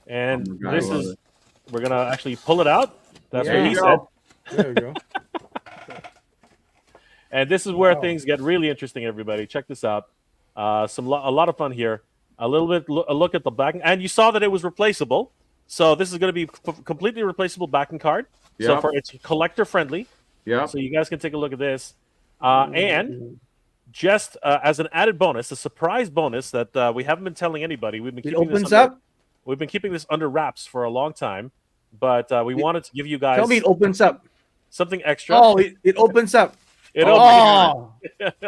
And we're going to actually pull it out. That's what he said. There we go. And this is where things get really interesting, everybody. Check this out. A lot of fun here. A look at the back. And you saw that it was replaceable. So this is going to be completely replaceable backing card. Yep. So it's collector friendly. Yeah. So you guys can take a look at this. And just as an added bonus, a surprise bonus that we haven't been telling anybody. We've been keeping this under wraps for a long time, but we wanted to give you guys. Tell me it opens up. Something extra. Oh, it opens up.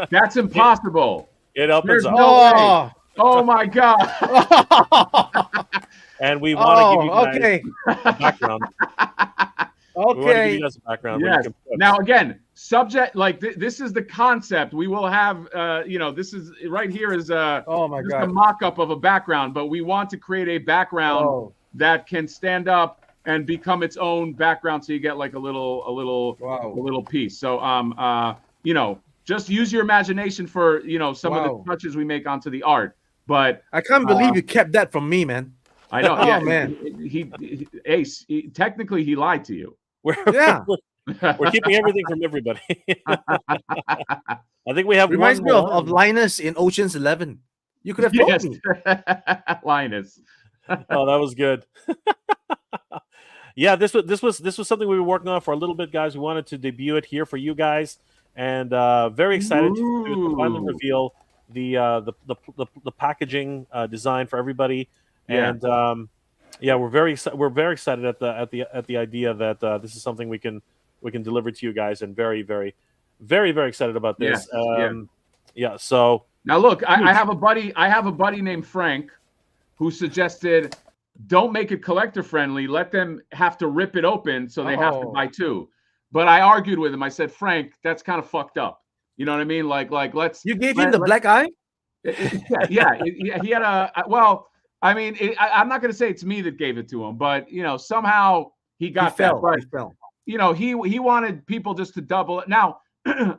That's impossible. It opens up. No way. Oh my God. And we want to give you guys background. Okay. We want to give you guys a background. Yes. Now again, subject like this is the concept. We will have this is right here is a mock-up of a background, but we want to create a background that can stand up and become its own background, so you get like a little piece. So just use your imagination for some of the touches we make onto the art. But I can't believe you kept that from me, man. I know. Oh man, Ace. Technically, he lied to you. We're keeping everything from everybody. I think we have reminds me of Linus in Ocean's 11. You could have told me. Linus. Oh, that was good. Yeah, this was something we were working on for a little bit, guys. We wanted to debut it here for you guys, and very excited to finally reveal the packaging design for everybody. And we're very excited at the idea that this is something we can deliver to you guys, and very, very, very, very excited about this. So now look, I have a buddy named Frank who suggested don't make it collector friendly. Let them have to rip it open so they have to buy two. But I argued with him. I said, Frank, that's kind of fucked up. You know what I mean? Like let's. You gave him the black eye. He had a I mean, I'm not going to say it's me that gave it to him, but somehow he got he fell. he wanted people just to double it. Now,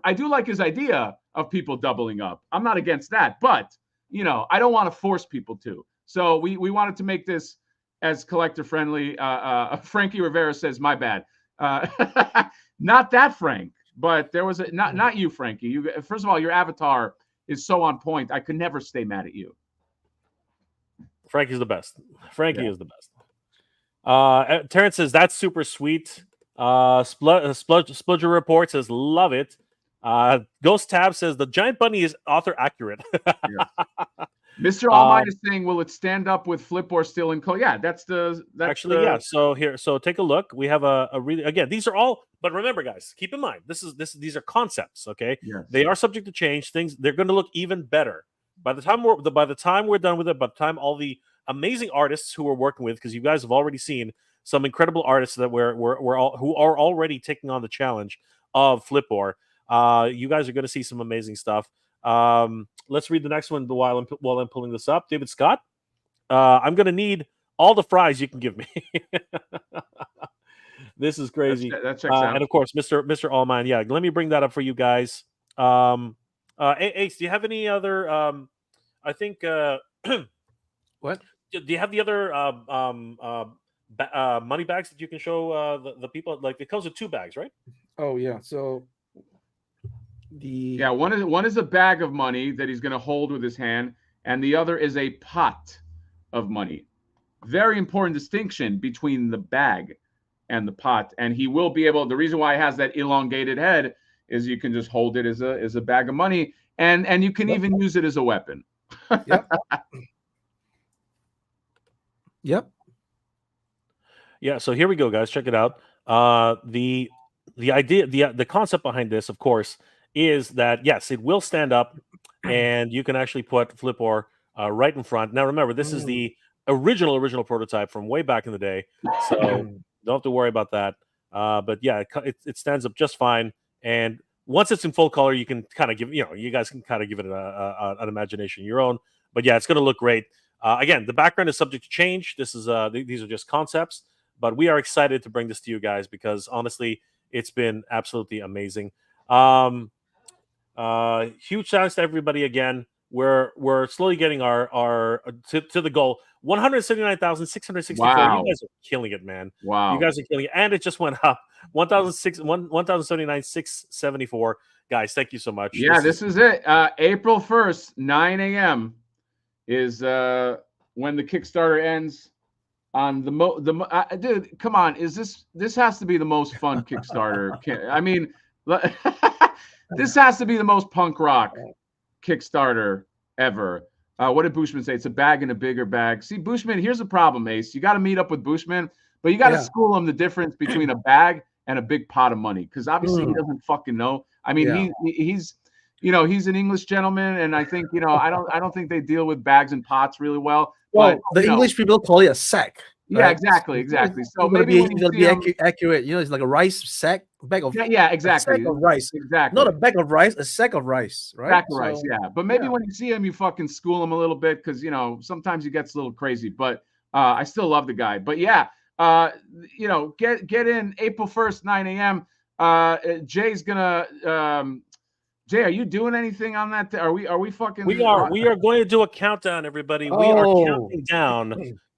I do like his idea of people doubling up. I'm not against that, but I don't want to force people to. So we wanted to make this as collector friendly. Frankie Rivera says, "My bad." Not that Frank, but there was not you, Frankie. You first of all, your avatar is so on point. I could never stay mad at you. Frankie's the best. Frankie is the best. Terrence says that's super sweet. Spludger Report says love it. Ghost Tab says the giant bunny is author accurate. Mr. Almighty is saying, will it stand up with flip or still in code? Yeah, that's actually. Yeah. So take a look. We have a really, again, these are all, but remember, guys, keep in mind these are concepts. Okay, yes. They are subject to change. They're going to look even better by the time we're done with it. By the time all the amazing artists who we're working with, because you guys have already seen some incredible artists that who are already taking on the challenge of Flipboard. You guys are going to see some amazing stuff. Let's read the next one while I'm pulling this up. David Scott, I'm going to need all the fries you can give me. This is crazy. That checks out. And of course, Mr. Allman. Yeah, let me bring that up for you guys. Ace, do you have any other? I think. What? Do you have the other money bags that you can show the people? Like it comes with 2 bags, right? Oh yeah. So one is a bag of money that he's going to hold with his hand, and the other is a pot of money. Very important distinction between the bag and the pot. And he will be able. The reason why it has that elongated head is you can just hold it as a bag of money, and you can even use it as a weapon. Yep. Yep. Yeah. So here we go, guys. Check it out. The idea, the concept behind this, of course, is that yes, it will stand up, and you can actually put Flipboard right in front. Now, remember, this is the original prototype from way back in the day, so don't have to worry about that. But yeah, it stands up just fine. And once it's in full color, you can kind of give, you guys can kind of give it an imagination of your own. But yeah, it's going to look great. Again, the background is subject to change. This is these are just concepts, but we are excited to bring this to you guys because honestly, it's been absolutely amazing. Huge thanks to everybody again. We're slowly getting our to the goal. 179,664. Wow. You guys are killing it, man. Wow. You guys are killing it. And it just went up. 1,079,674. Guys, thank you so much. Yeah, this is it. April 1st, 9 a.m. is when the Kickstarter ends. On dude, come on, this has to be the most fun Kickstarter? I mean, this has to be the most punk rock Kickstarter ever. What did Bushman say? It's a bag in a bigger bag. See, Bushman, here's the problem, Ace. You got to meet up with Bushman, but you got to school him the difference between a bag and a big pot of money, because obviously he doesn't fucking know. I mean, he's he's an English gentleman, and I think I don't think they deal with bags and pots really well. Well, but, the English people call it a sack. Yeah, right? Exactly. So maybe it'll be accurate. It's like a rice sack, bag of exactly. A sack of rice, exactly. Not a bag of rice, a sack of rice, right? Sack of rice, yeah. But maybe when you see him, you fucking school him a little bit because sometimes he gets a little crazy. But I still love the guy. But yeah, get in April 1st, 9 a.m. Jay's gonna. Jay, are you doing anything on that? Are we fucking? We are going to do a countdown, everybody. We are counting down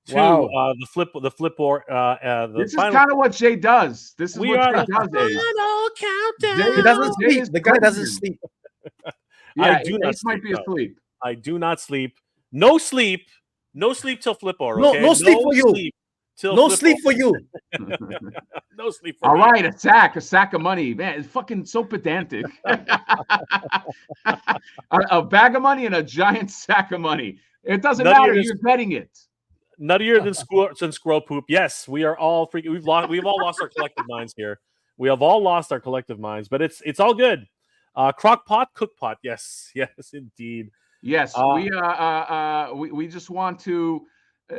to the Flipboard. This is kind of what Jay does. This is what Jay does. Final countdown. He doesn't sleep. The guy doesn't sleep. Yeah, I do not sleep, might be asleep. I do not sleep. No sleep. No sleep till Flipboard. No, okay? no sleep for you. No sleep for you. No sleep for All me. right, a sack of money. Man, it's fucking so pedantic. A bag of money and a giant sack of money. It doesn't matter. You're betting it. Nuttier than squirrel poop. Yes, we are all freaking. We've all lost our collective minds here. We have all lost our collective minds, but it's all good. Crock pot, cook pot. Yes, indeed. Yes, we just want to.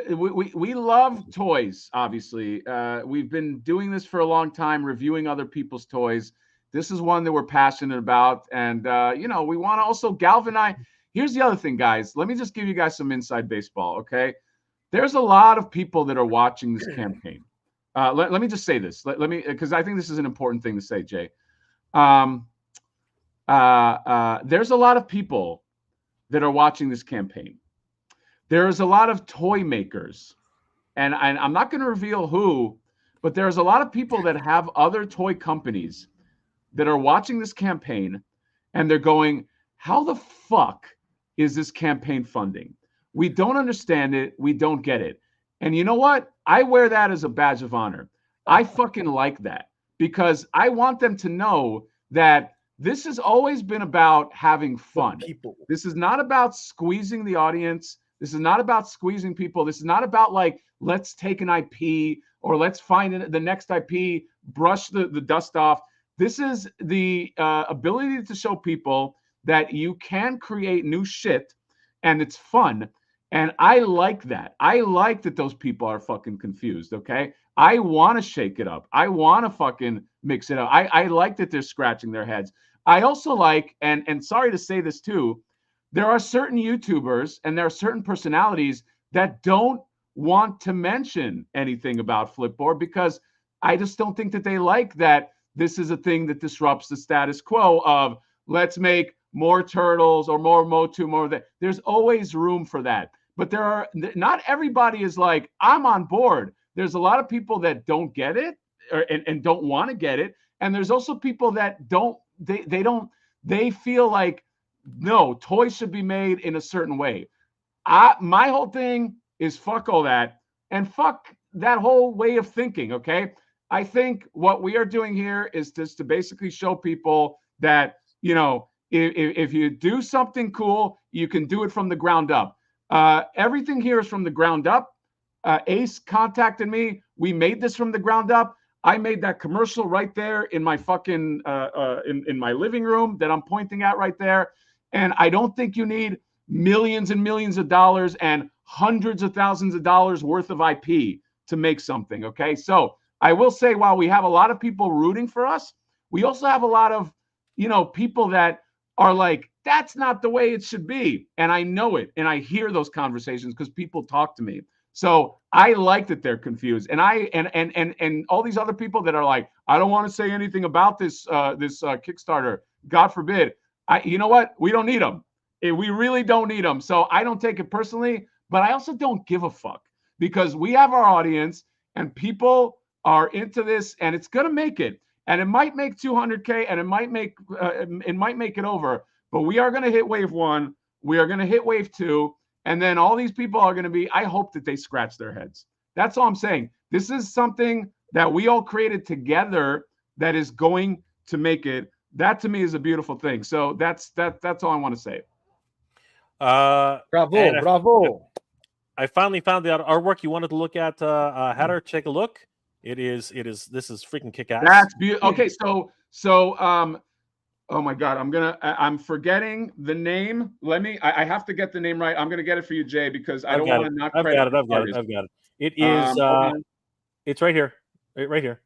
We love toys. Obviously, we've been doing this for a long time, reviewing other people's toys. This is one that we're passionate about, and we want to also galvanize. Here's the other thing, guys. Let me just give you guys some inside baseball, okay? There's a lot of people that are watching this campaign. let me just say this. Let me, because I think this is an important thing to say, Jay. There's a lot of people that are watching this campaign. There's a lot of toy makers, and I'm not going to reveal who, but there's a lot of people that have other toy companies that are watching this campaign, and they're going, how the fuck is this campaign funding? We don't understand it. We don't get it. And you know what? I wear that as a badge of honor. I fucking like that, because I want them to know that this has always been about having fun. People. This is not about squeezing the audience. This is not about squeezing people. This is not about like, let's take an IP or let's find the next IP, brush the dust off. This is the ability to show people that you can create new shit and it's fun. And I like that. I like that those people are fucking confused, okay? I want to shake it up. I want to fucking mix it up. I like that they're scratching their heads. I also like, and sorry to say this too, there are certain YouTubers and there are certain personalities that don't want to mention anything about Flipboard because I just don't think that they like that this is a thing that disrupts the status quo of let's make more turtles or more Motu, more of that. There's always room for that. But there are not everybody is like, I'm on board. There's a lot of people that don't get it and don't want to get it. And there's also people that don't, they feel like, no, toys should be made in a certain way. My whole thing is fuck all that and fuck that whole way of thinking, okay? I think what we are doing here is just to basically show people that, you know, if you do something cool, you can do it from the ground up. Everything here is from the ground up. Ace contacted me. We made this from the ground up. I made that commercial right there in my fucking in my living room that I'm pointing at right there. And I don't think you need millions and millions of dollars and hundreds of thousands of dollars worth of IP to make something. Okay, so I will say, while we have a lot of people rooting for us, we also have a lot of, you know, people that are like, that's not the way it should be. And I know it. And I hear those conversations because people talk to me. So I like that they're confused. And and all these other people that are like, I don't want to say anything about this Kickstarter. God forbid. You know what? We don't need them. We really don't need them. So I don't take it personally, but I also don't give a fuck because we have our audience and people are into this and it's going to make it. And it might make 200K and it might make it over, but we are going to hit wave 1. We are going to hit wave 2. And then all these people are going to be, I hope that they scratch their heads. That's all I'm saying. This is something that we all created together that is going to make it. That to me is a beautiful thing. So that's all I want to say. Bravo. I finally found the artwork you wanted to look at. Hatter, take a look. This is freaking kick-ass. That's beautiful. Okay, so oh my God, I'm forgetting the name. I have to get the name right. I'm gonna get it for you, Jay, because I don't want to not credit. I've got it. It is it's right here. Right here.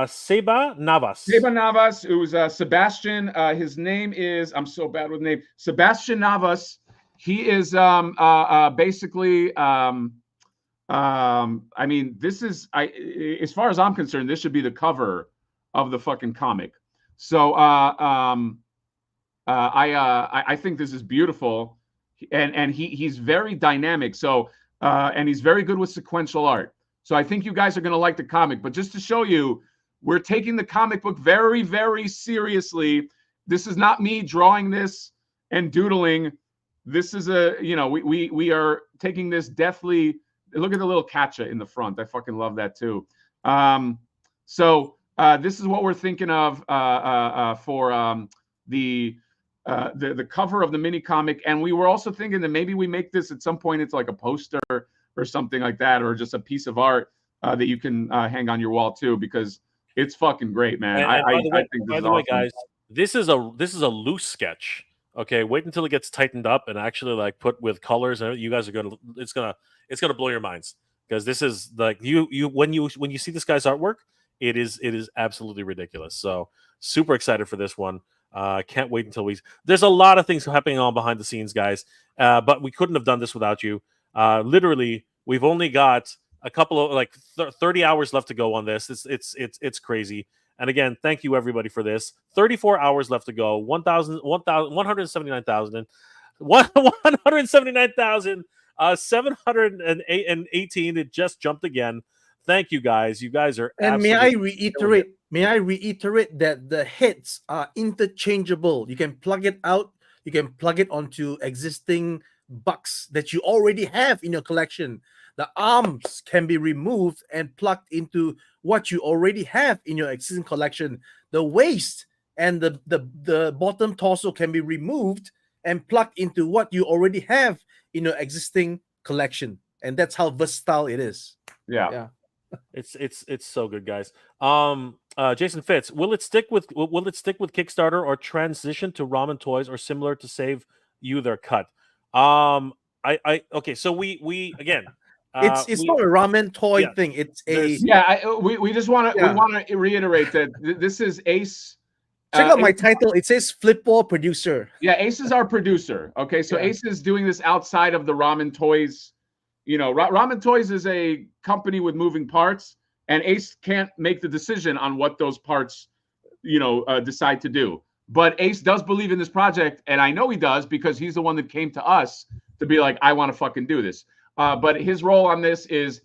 Seba Navas, who's Sebastian. His name is, I'm so bad with name, Sebastian Navas. He is basically I mean, this is, as far as I'm concerned, this should be the cover of the fucking comic. So I think this is beautiful, and he's very dynamic. So and he's very good with sequential art. So I think you guys are going to like the comic. But just to show you, we're taking the comic book very, very seriously. This is not me drawing this and doodling. This is we are taking this deathly. Look at the little catcha in the front. I fucking love that too. So this is what we're thinking of for the cover of the mini comic. And we were also thinking that maybe we make this at some point. It's like a poster or something like that, or just a piece of art that you can hang on your wall too, because it's fucking great, man. I think this is awesome. Guys, this is a loose sketch. Okay, wait until it gets tightened up and actually like put with colors, and you guys are it's gonna blow your minds, because this is like when you see this guy's artwork, it is absolutely ridiculous. So super excited for this one. Can't wait until there's a lot of things happening on behind the scenes, guys. But we couldn't have done this without you. Literally, we've only got a couple of like 30 hours left to go on this. It's crazy. And again, thank you everybody for this. 34 hours left to go. 179,000 718. It just jumped again. Thank you guys. You guys are And absolutely may I reiterate that the heads are interchangeable. You can plug it out, you can plug it onto existing bucks that you already have in your collection. The arms can be removed and plugged into what you already have in your existing collection. The waist and the bottom torso can be removed and plugged into what you already have in your existing collection. And that's how versatile it is. Yeah. It's so good, guys. Jason Fitz, will it stick with Kickstarter or transition to Ramen Toys or similar to save you their cut? Okay, so we again, it's not a Ramen Toy thing. It's a we just want to reiterate that this is Ace. Check out my title. It says Flipboard producer. Yeah, Ace is our producer. Okay, so Ace is doing this outside of the Ramen Toys. You know, Ramen Toys is a company with moving parts, and Ace can't make the decision on what those parts, decide to do. But Ace does believe in this project, and I know he does because he's the one that came to us to be like, I want to fucking do this. But his role on this is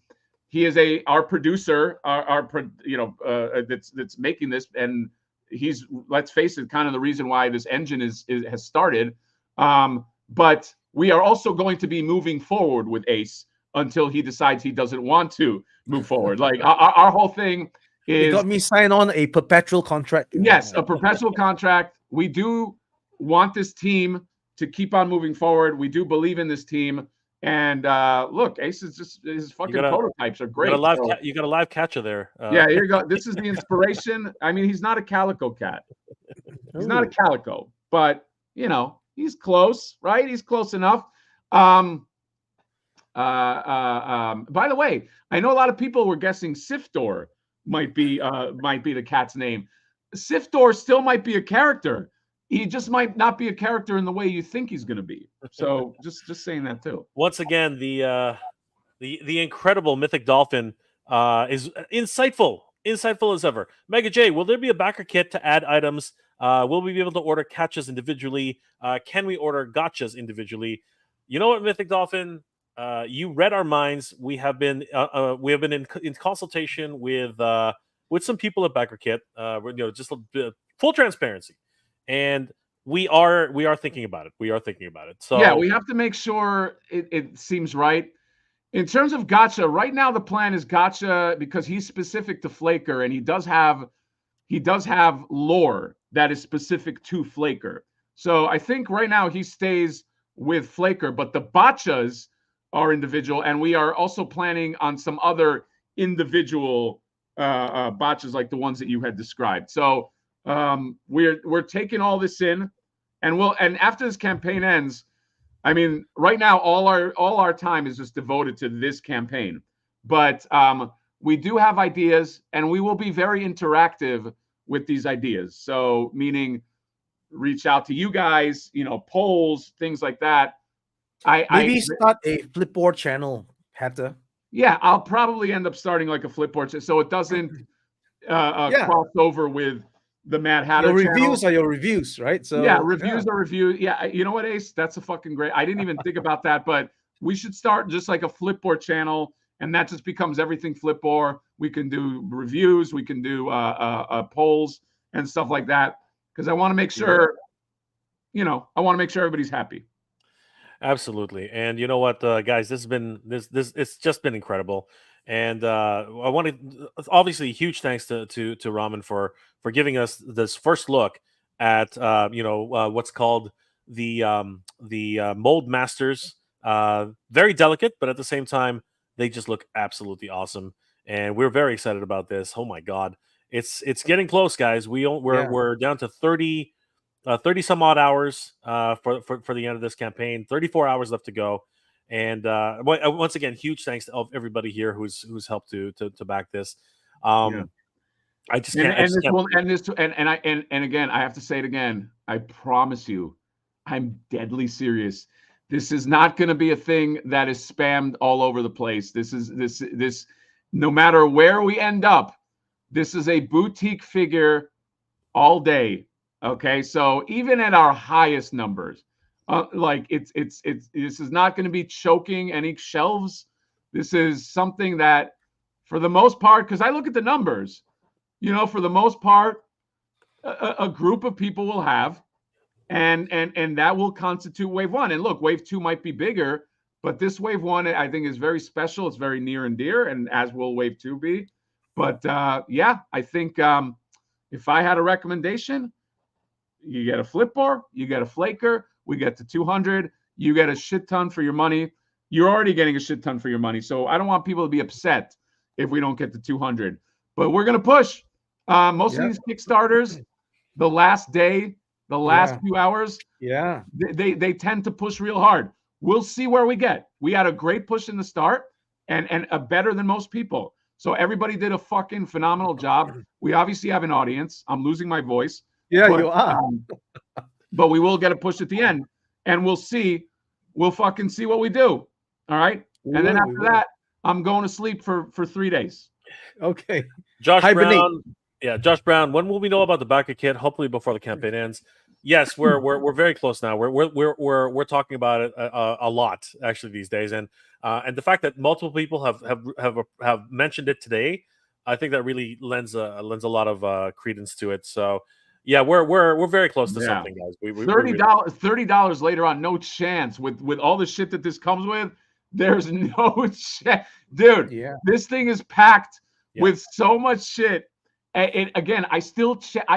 he is our producer, that's making this, and he's, let's face it, kind of the reason why this engine has started. But we are also going to be moving forward with Ace until he decides he doesn't want to move forward. Like our whole thing is, you got me sign on a perpetual contract. Yes, a perpetual contract. We do want this team to keep on moving forward. We do believe in this team. And look, Ace is just, his fucking prototypes are great. You got a live catcher there. Yeah, here you go. This is the inspiration. I mean, he's not a calico cat. He's not a calico, but he's close, right? He's close enough. By the way, I know a lot of people were guessing Sifdor might be the cat's name. Sifdor still might be a character. He just might not be a character in the way you think he's going to be. So just saying that too. Once again, the incredible Mythic Dolphin is insightful as ever. Mega J, will there be a backer kit to add items? Will we be able to order catches individually? Can we order gotchas individually? You know what, Mythic Dolphin? You read our minds. We have been in consultation with some people at Backer Kit. Just full transparency, and we are thinking about it. So yeah, we have to make sure it seems right. In terms of gotcha, right now the plan is gotcha because he's specific to Flaker, and he does have lore that is specific to Flaker. So I think right now he stays with Flaker, but the botchas are individual, and we are also planning on some other individual botchas like the ones that you had described. So we're taking all this in, and after this campaign ends, I mean, right now all our time is just devoted to this campaign. But we do have ideas, and we will be very interactive with these ideas. So meaning reach out to you guys, polls, things like that. Maybe start a Flipboard channel, Hatter. Yeah, I'll probably end up starting like a Flipboard so it doesn't cross over with the Mad Hatter Your channel. Reviews are your reviews, right? So yeah, reviews are reviews. Yeah, you know what, Ace? That's a fucking great. I didn't even think about that, but we should start just like a Flipboard channel, and that just becomes everything Flipboard. We can do reviews, we can do polls and stuff like that, because I want to make sure, everybody's happy. Absolutely. And you know what, guys, this has been it's just been incredible. And I want to obviously huge thanks to Ramen for giving us this first look at what's called the Mold Masters. Very delicate, but at the same time they just look absolutely awesome, and we're very excited about this. Oh my god, it's getting close, guys. We're down to 30 some odd hours for the end of this campaign. 34 hours left to go, and once again, huge thanks to everybody here who's helped to back this. I just can't. And again, I have to say it again. I promise you, I'm deadly serious. This is not going to be a thing that is spammed all over the place. This no matter where we end up, this is a boutique figure all day. Okay, so even at our highest numbers, like it's this is not going to be choking any shelves. This is something that, for the most part, because I look at the numbers, you know, for the most part, a group of people will have, and that will constitute wave one. And look, wave two might be bigger, but this wave one I think is very special. It's very near and dear, and as will wave two be. But yeah, I think if I had a recommendation, you get a Flipboard, you get a Flaker, we get to 200, you get a shit ton for your money. You're already getting a shit ton for your money, so I don't want people to be upset if we don't get to 200. But we're gonna push. Most of these Kickstarters, the last day, the last few hours, they tend to push real hard. We'll see where we get. We had a great push in the start, and a better than most people. So everybody did a fucking phenomenal job. We obviously have an audience. I'm losing my voice. Yeah, but, you are. But we will get a push at the end, and we'll see. We'll fucking see what we do. All right. And then after that, I'm going to sleep for 3 days. Okay. Josh Brown. Yeah, Josh Brown. When will we know about the backer kit? Hopefully before the campaign ends. Yes, we're very close now. We're talking about it a lot actually these days, and the fact that multiple people have mentioned it today, I think that really lends a lot of credence to it. So yeah, we're very close to something, guys. $30 later on, no chance with all the shit that this comes with. There's no chance, dude. Yeah. This thing is packed with so much shit. And again, I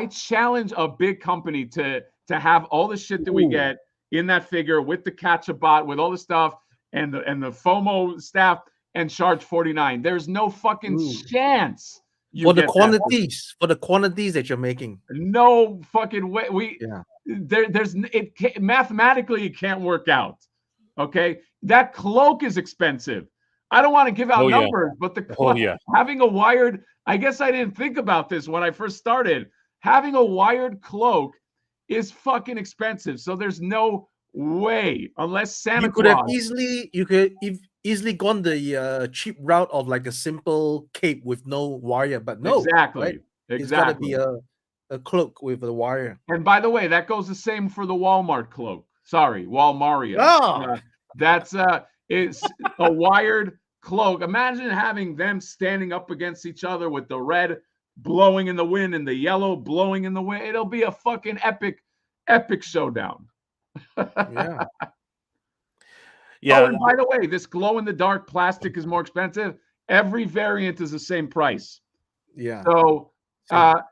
challenge a big company to have all the shit that we get in that figure with the catch-up bot, with all the stuff and the FOMO staff, and charge $49. There's no fucking chance for the quantities that you're making. No fucking way. Mathematically it can't work out. Okay, that cloak is expensive. I don't want to give out numbers, but the cloak, having a wired, I guess I didn't think about this when I first started. Having a wired cloak is fucking expensive. So there's no way, unless Santa Claus. You could have easily gone the cheap route of like a simple cape with no wire, but no. Exactly. Right? It's got to be a cloak with a wire. And by the way, that goes the same for the Walmart cloak. Sorry, Walmaria. Oh. That's it's a wired cloak. Imagine having them standing up against each other with the red blowing in the wind and the yellow blowing in the wind. It'll be a fucking epic showdown. Yeah. Oh, and by the way, this glow in the dark plastic is more expensive. Every variant is the same price. Yeah. So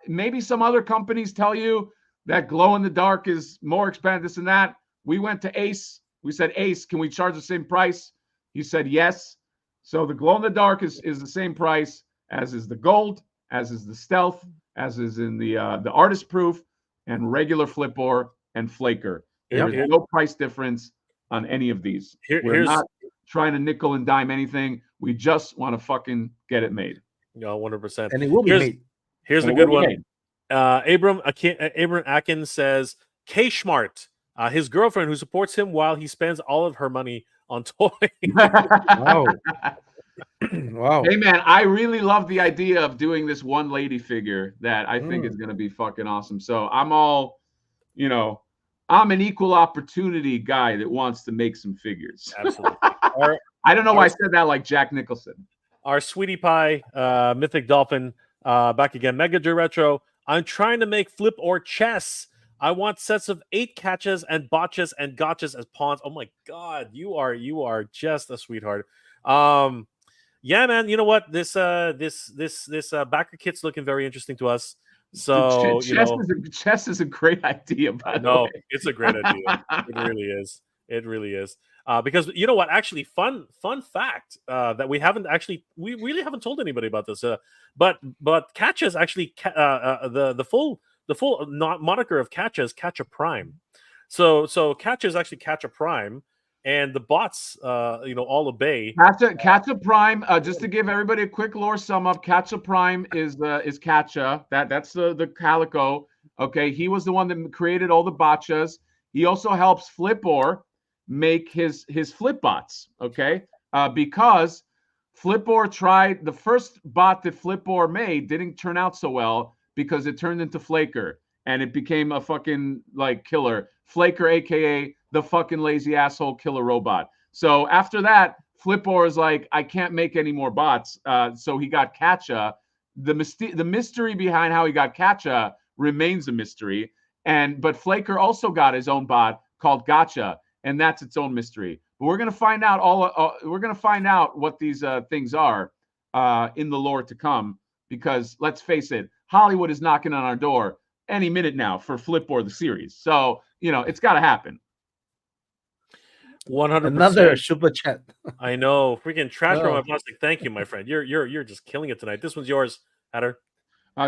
maybe some other companies tell you that glow in the dark is more expensive, this and that. We went to Ace. We said, Ace, can we charge the same price? He said yes. So the glow in the dark is the same price as is the gold, as is the stealth, as is in the artist proof, and regular Flipboard and Flaker. There is no price difference on any of these. We're not trying to nickel and dime anything. We just want to fucking get it made. No, 100%. And it will be made. Here's a good one. Abram Atkins says, K-Schmart, his girlfriend who supports him while he spends all of her money on toys. Wow. Wow. Hey, man, I really love the idea of doing this one lady figure that I think is going to be fucking awesome. So I'm all, I'm an equal opportunity guy that wants to make some figures. Absolutely. I don't know why I said that like Jack Nicholson. Our sweetie pie, Mythic Dolphin, back again. Mega Retro. I'm trying to make flip or chess. I want sets of 8 catches and botches and gotchas as pawns. Oh my god, you are just a sweetheart. Yeah, man. You know what? This backer kit's looking very interesting to us. So chess is a great idea. It's a great idea. It really is. It really is. Because you know what? Actually, fun fact that we really haven't told anybody about this. But catches actually the full moniker of Catcha is Catcha Prime. So Catcha is actually Catcha Prime, and the bots all obey. Catcha Prime. Just to give everybody a quick lore sum up, Catcha Prime is Catcha. That's the Calico. Okay, he was the one that created all the botchas. He also helps Flipboard make his flip bots. Okay, because Flipboard tried the first bot that Flipboard made didn't turn out so well because it turned into Flaker and it became a fucking like killer. Flaker, aka the fucking lazy asshole killer robot. So after that, Flipboard is like, I can't make any more bots. So he got Katcha. The mystery behind how he got Katcha remains a mystery. But Flaker also got his own bot called Gotcha, and that's its own mystery. But we're gonna find out we're gonna find out what these things are in the lore to come. Because let's face it, Hollywood is knocking on our door any minute now for Flipboard the series. So it's got to happen. 100%. Another super chat. I know, freaking Trash Roman Plastic. Thank you, my friend. You're just killing it tonight. This one's yours, Hatter.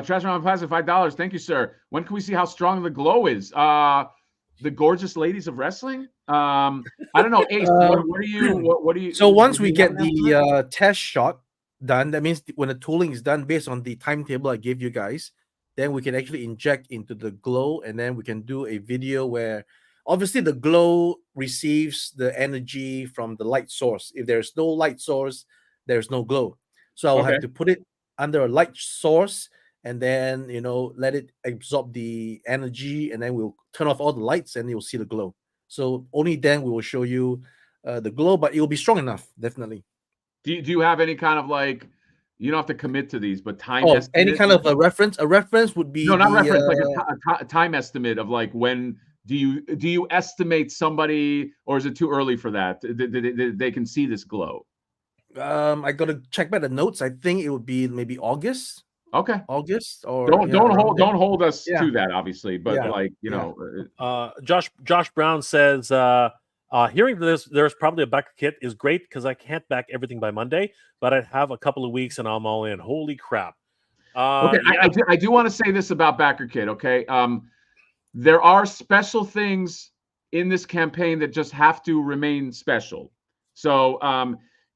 Trash Roman Plastic, $5. Thank you, sir. When can we see how strong the glow is? The gorgeous ladies of wrestling. I don't know, Ace. What do you? So once we get the test shot done, that means when the tooling is done based on the timetable I gave you guys, then we can actually inject into the glow, and then we can do a video where obviously the glow receives the energy from the light source. If there's no light source, there's no glow. So I'll have to put it under a light source and then let it absorb the energy, and then we'll turn off all the lights and you'll see the glow. So only then we will show you the glow, but it will be strong enough, definitely. Do you have any kind of like, you don't have to commit to these, but time estimate? Any kind of a reference? A reference would be not reference, like a time estimate of like when do you estimate somebody, or is it too early for that? They can see this glow. I got to check back the notes. I think it would be maybe August. Okay. August, or don't hold us to that, obviously, but Josh Brown says hearing there's probably a backer kit is great because I can't back everything by Monday, but I'd have a couple of weeks and I'm all in. Holy crap. I do want to say this about backer kit. Okay. There are special things in this campaign that just have to remain special. So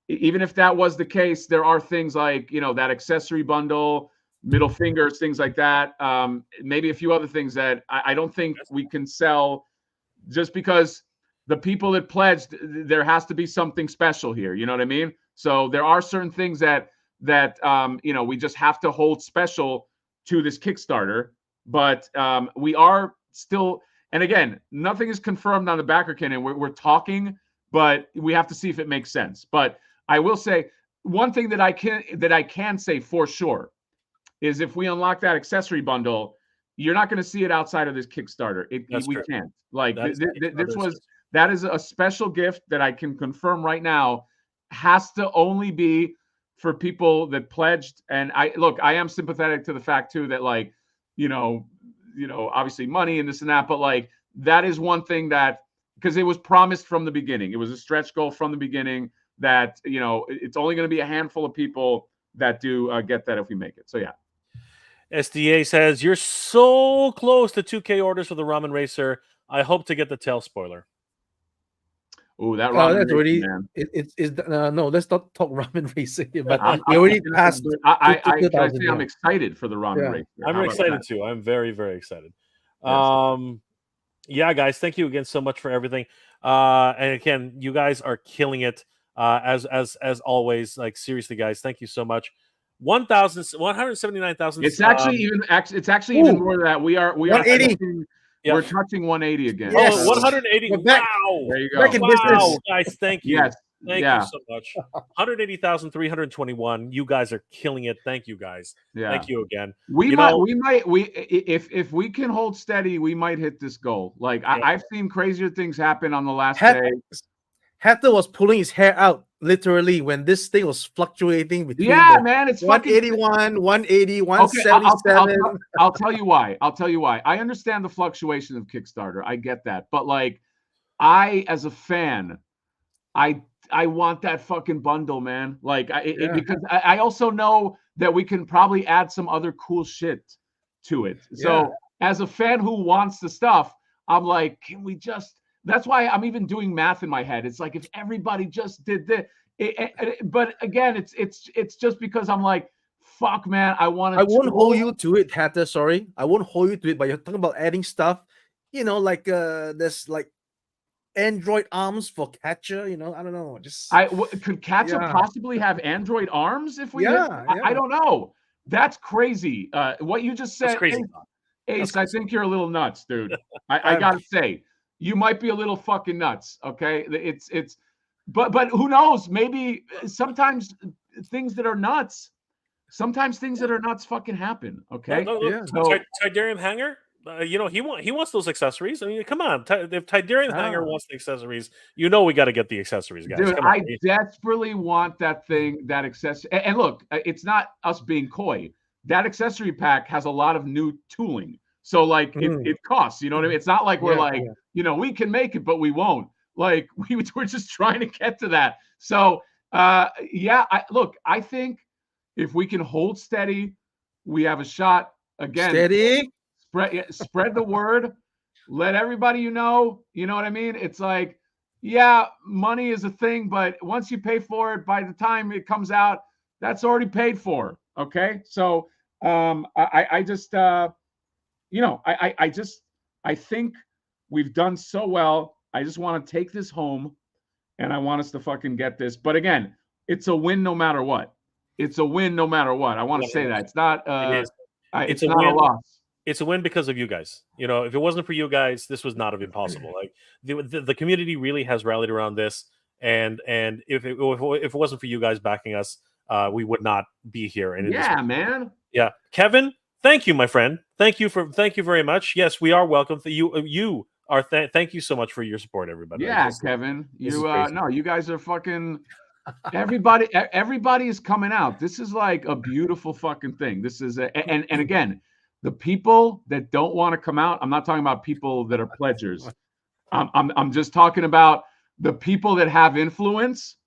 even if that was the case, there are things like that accessory bundle, middle fingers, things like that. Maybe a few other things that I don't think we can sell just because the people that pledged, there has to be something special here. You know what I mean? So there are certain things that we just have to hold special to this Kickstarter. But we are still, and again, nothing is confirmed on the backer kit, and we're talking, but we have to see if it makes sense. But I will say one thing that I can say for sure is if we unlock that accessory bundle, you're not going to see it outside of this Kickstarter. We can't. Like that is a special gift that I can confirm right now has to only be for people that pledged. And I am sympathetic to the fact too that like, obviously money and this and that, but like that is one thing that, because it was promised from the beginning, it was a stretch goal from the beginning that it's only going to be a handful of people that do get that if we make it. So yeah. SDA says you're so close to 2K orders for the Ramen Racer. I hope to get the tail spoiler. Oh, that Ramen that's already man. No, let's not talk Ramen Racing. But we already passed. I'm excited for the Ramen Racer. I'm excited too. I'm very, very excited. Yeah, guys, thank you again so much for everything. And again, you guys are killing it as always. Like seriously, guys, thank you so much. 179,000. It's actually even more than that. We are 180. We're touching 180 again. Yes. Oh, 180. Wow. There you go. Back in business. Guys, thank you. Yes. Thank you so much. 180,321. You guys are killing it. Thank you, guys. Yeah. Thank you again. If we can hold steady, we might hit this goal. Like I've seen crazier things happen on the last day. Hatter was pulling his hair out literally when this thing was fluctuating between man, it's 181, 180, 177. I'll tell you why. I understand the fluctuation of Kickstarter. I get that. But like I, as a fan, I want that fucking bundle, man. Like because I also know that we can probably add some other cool shit to it. So as a fan who wants the stuff, I'm like, can we just? That's why I'm even doing math in my head. It's like if everybody just did this, but again, it's just because I'm like, fuck, man, I won't hold you to it, Hatter. Sorry, I won't hold you to it. But you're talking about adding stuff, like there's like Android arms for catcher. You know, I don't know. Just Could Catcher Yeah. possibly have Android arms if we? Yeah, I don't know. That's crazy. What you just That's said, crazy. Ace, I think you're a little nuts, dude. I gotta say, you might be a little fucking nuts. Okay, but who knows? Maybe sometimes things that are nuts fucking happen. Okay. No, Yeah. look, Tidarium Hanger, you know, he wants those accessories. I mean, come on, if Tidarium Hanger wants the accessories, you know, we got to get the accessories, guys. Dude, Come on. I desperately want that thing, that accessory. And look, it's not us being coy. That accessory pack has a lot of new tooling. So like it costs, you know what I mean? It's not like we're like, you know, we can make it, but we won't. Like we're just trying to get to that. So yeah, I think if we can hold steady, we have a shot. Again, Steady. Spread the word. Let everybody you know what I mean? It's like, yeah, money is a thing, but once you pay for it, by the time it comes out, that's already paid for. Okay. So I just you know, I think we've done so well. I just want to take this home and I want us to fucking get this. But again, it's a win no matter what. It's a win no matter what. I want to say that. It's not it's not a loss. It's a win because of you guys. You know, if it wasn't for you guys, this was not have been possible. Like the community really has rallied around this, and if it wasn't for you guys backing us, we would not be here. And yeah, man. Yeah, Kevin, thank you, my friend. Thank you very much. Yes, we are welcome. You are. Thank you so much for your support, everybody. Yeah, Kevin. You guys are fucking. Everybody is coming out. This is like a beautiful fucking thing. This is and again. The people that don't want to come out, I'm not talking about people that are pledgers. I'm just talking about the people that have influence.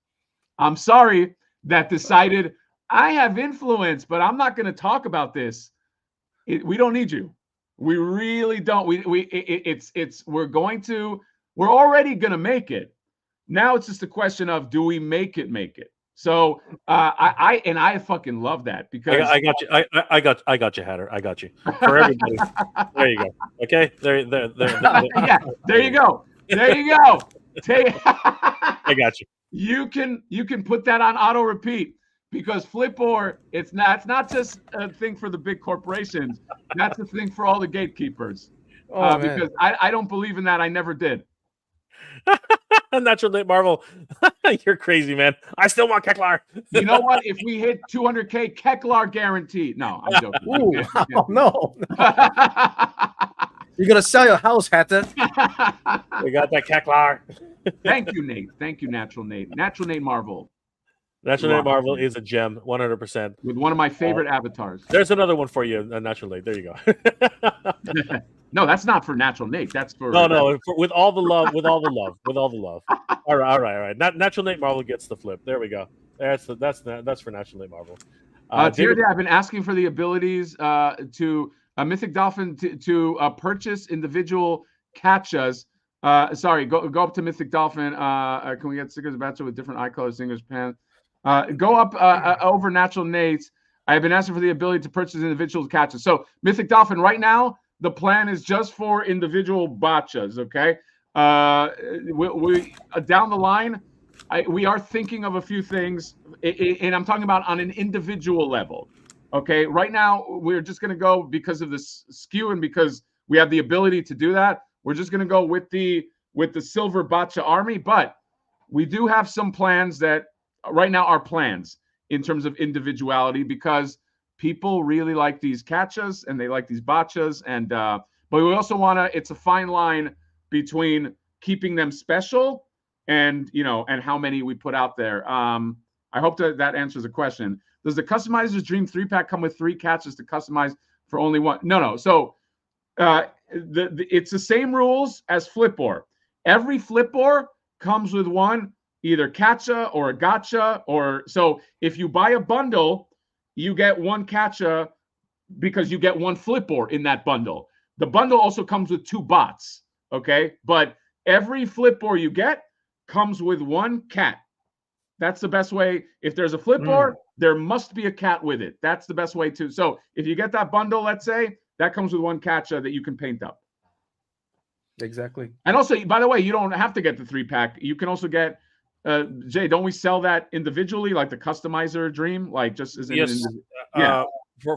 I'm sorry, that decided I have influence, but I'm not going to talk about this. We don't need you. We really don't. We're already going to make it. Now it's just a question of, do we make it? So I fucking love that because I got you. I got you, Hatter. I got you. For everybody. There you go. Okay. There. Yeah. There you go. There you go. I got you. You can put that on auto repeat because Flipboard, it's not just a thing for the big corporations. That's a thing for all the gatekeepers. Because I don't believe in that. I never did. Natural Nate Marvel, you're crazy, man. I still want Keklar. You know what? If we hit 200K, Keklar guaranteed. No, I'm joking. Ooh, no. You're gonna sell your house, Hatter. We got that Keklar. Thank you, Nate. Thank you, Natural Nate. Natural Nate Marvel. Natural Nate Marvel is a gem, 100%. With one of my favorite avatars. There's another one for you, Natural Nate. There you go. No, that's not for Natural Nate. That's for with all the love. All right. Natural Nate Marvel gets the flip. There we go. That's for Natural Nate Marvel. I've been asking for the abilities to Mythic Dolphin to purchase individual catchas. Sorry, go up to Mythic Dolphin. Can we get stickers batch with different eye colors, singers, pants? Go up over Natural Nate's. I've been asking for the ability to purchase individual catchas. So Mythic Dolphin, right now, the plan is just for individual bachas, okay? We down the line, we are thinking of a few things, and I'm talking about on an individual level, okay? Right now, we're just going to go because of the skew and because we have the ability to do that. We're just going to go with the silver bacha army, but we do have some plans that right now are plans in terms of individuality because people really like these catchas and they like these bachas, and but we also want to. It's a fine line between keeping them special and and how many we put out there. I hope that answers the question. Does the Customizer's Dream 3-pack come with 3 catchas to customize for only one? No. So it's the same rules as Flipboard. Every Flipboard comes with one, either catcha or a gotcha, or so if you buy a bundle, you get one catcha because you get one Flipboard in that bundle. The bundle also comes with 2 bots, okay? But every Flipboard you get comes with one cat. That's the best way. If there's a Flipboard, there must be a cat with it. That's the best way to. So if you get that bundle, let's say, that comes with one catcha that you can paint up. Exactly. And also, by the way, you don't have to get the 3-pack. You can also get, Jay, don't we sell that individually, like the customizer dream? Like just as Yes. yeah.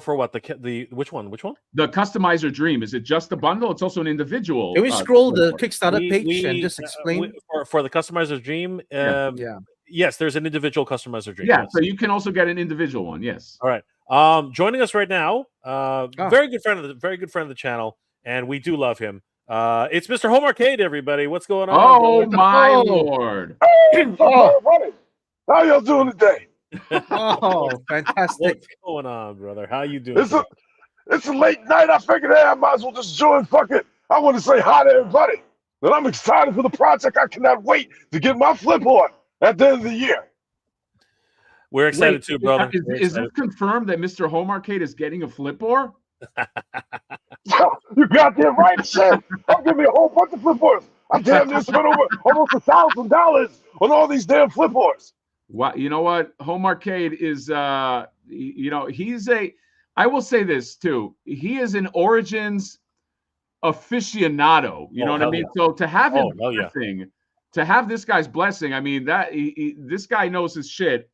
For what? The which one? Which one? The customizer dream. Is it just a bundle? It's also an individual. Can we scroll the Kickstarter page and just explain? For the customizer's dream, Yeah. yes, there's an individual customizer dream. Yeah, yes. so you can also get an individual one. Yes. All right. Joining us right now, very good friend of the channel, and we do love him. It's Mr. Home Arcade, everybody. What's going on? Oh my lord! Hey, how y'all doing today? Oh, fantastic! What's going on, brother? How you doing? It's a late night. I figured, hey, I might as well just join. Fuck it. I want to say hi to everybody. And I'm excited for the project. I cannot wait to get my flip on at the end of the year. We're excited too, brother. Is this confirmed that Mr. Home Arcade is getting a flipboard? You goddamn right, shit. I'll give me a whole bunch of flipboards. I damn near spent over almost $1,000 on all these damn flipboards. Wow, you know what? Home Arcade is, he's I will say this too. He is an Origins aficionado. You know what I mean? Yeah. So to have his blessing, to have this guy's blessing, I mean this guy knows his shit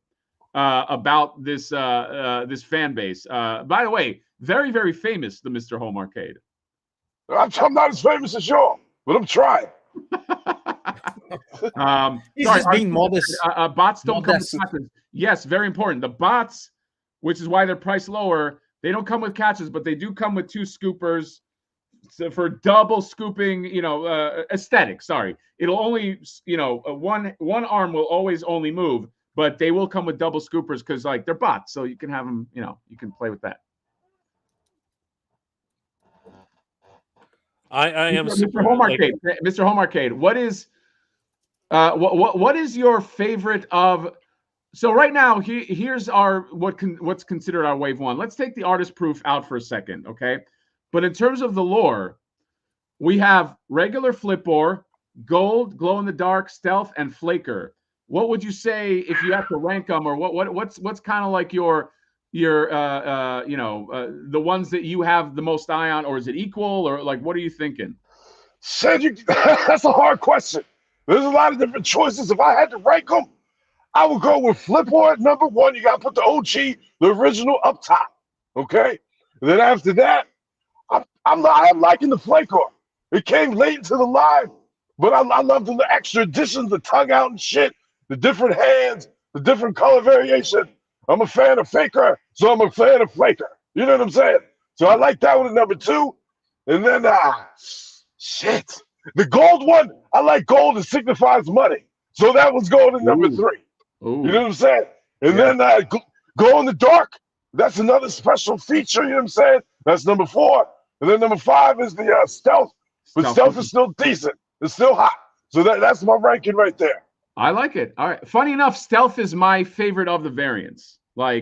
about this this fan base. By the way, very, very famous, the Mr. Home Arcade. I'm not as famous as y'all, but I'm trying. He's just being modest. Bots don't come with catches. Yes, very important. The bots, which is why they're priced lower, they don't come with catches, but they do come with 2 scoopers for double scooping. Aesthetic. Sorry, it'll only one arm will always only move, but they will come with double scoopers because like they're bots, so you can have them. You can play with that. I am Mr. Home Arcade. Mr. Home Arcade, what is your favorite of? So right now, here's our what's considered our wave 1. Let's take the artist proof out for a second, okay? But in terms of the lore, we have regular flipboard, gold, glow in the dark, stealth, and flaker. What would you say if you have to rank them, or what's kind of like your the ones that you have the most eye on, or is it equal, or like what are you thinking? That's a hard question. There's a lot of different choices. If I had to rank them, I would go with flipboard number 1. You got to put the OG, the original, up top. Okay. And then after that, I'm liking the flaker. It came late into the line, but I love the extra additions, the tug out and shit, the different hands, the different color variation. I'm a fan of faker, so I'm a fan of flaker. You know what I'm saying? So I like that one at number 2. And then, shit. The gold one, I like gold. It signifies money. So that one's going to number 3. Ooh. You know what I'm saying? And then glow in the dark, that's another special feature. You know what I'm saying? That's number 4. And then number 5 is the stealth. But stealth is still decent. It's still hot. So that's my ranking right there. I like it. All right. Funny enough, stealth is my favorite of the variants. I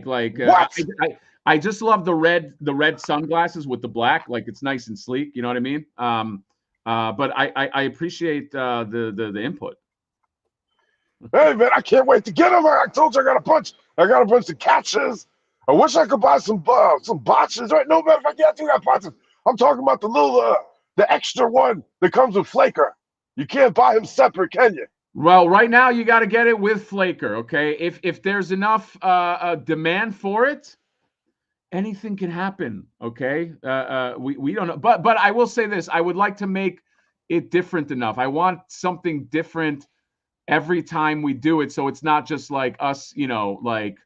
just love the red sunglasses with the black. Like it's nice and sleek. You know what I mean? But I appreciate the input. Hey man, I can't wait to get them. I told you I got a bunch of catches. I wish I could buy some botches. Right? No matter if I got botches. I'm talking about the little the extra one that comes with flaker. You can't buy him separate, can you? Well, right now you got to get it with flaker. Okay, if there's enough demand for it, anything can happen. Okay, we don't know, but I will say this: I would like to make it different enough. I want something different every time we do it, so it's not just like us, like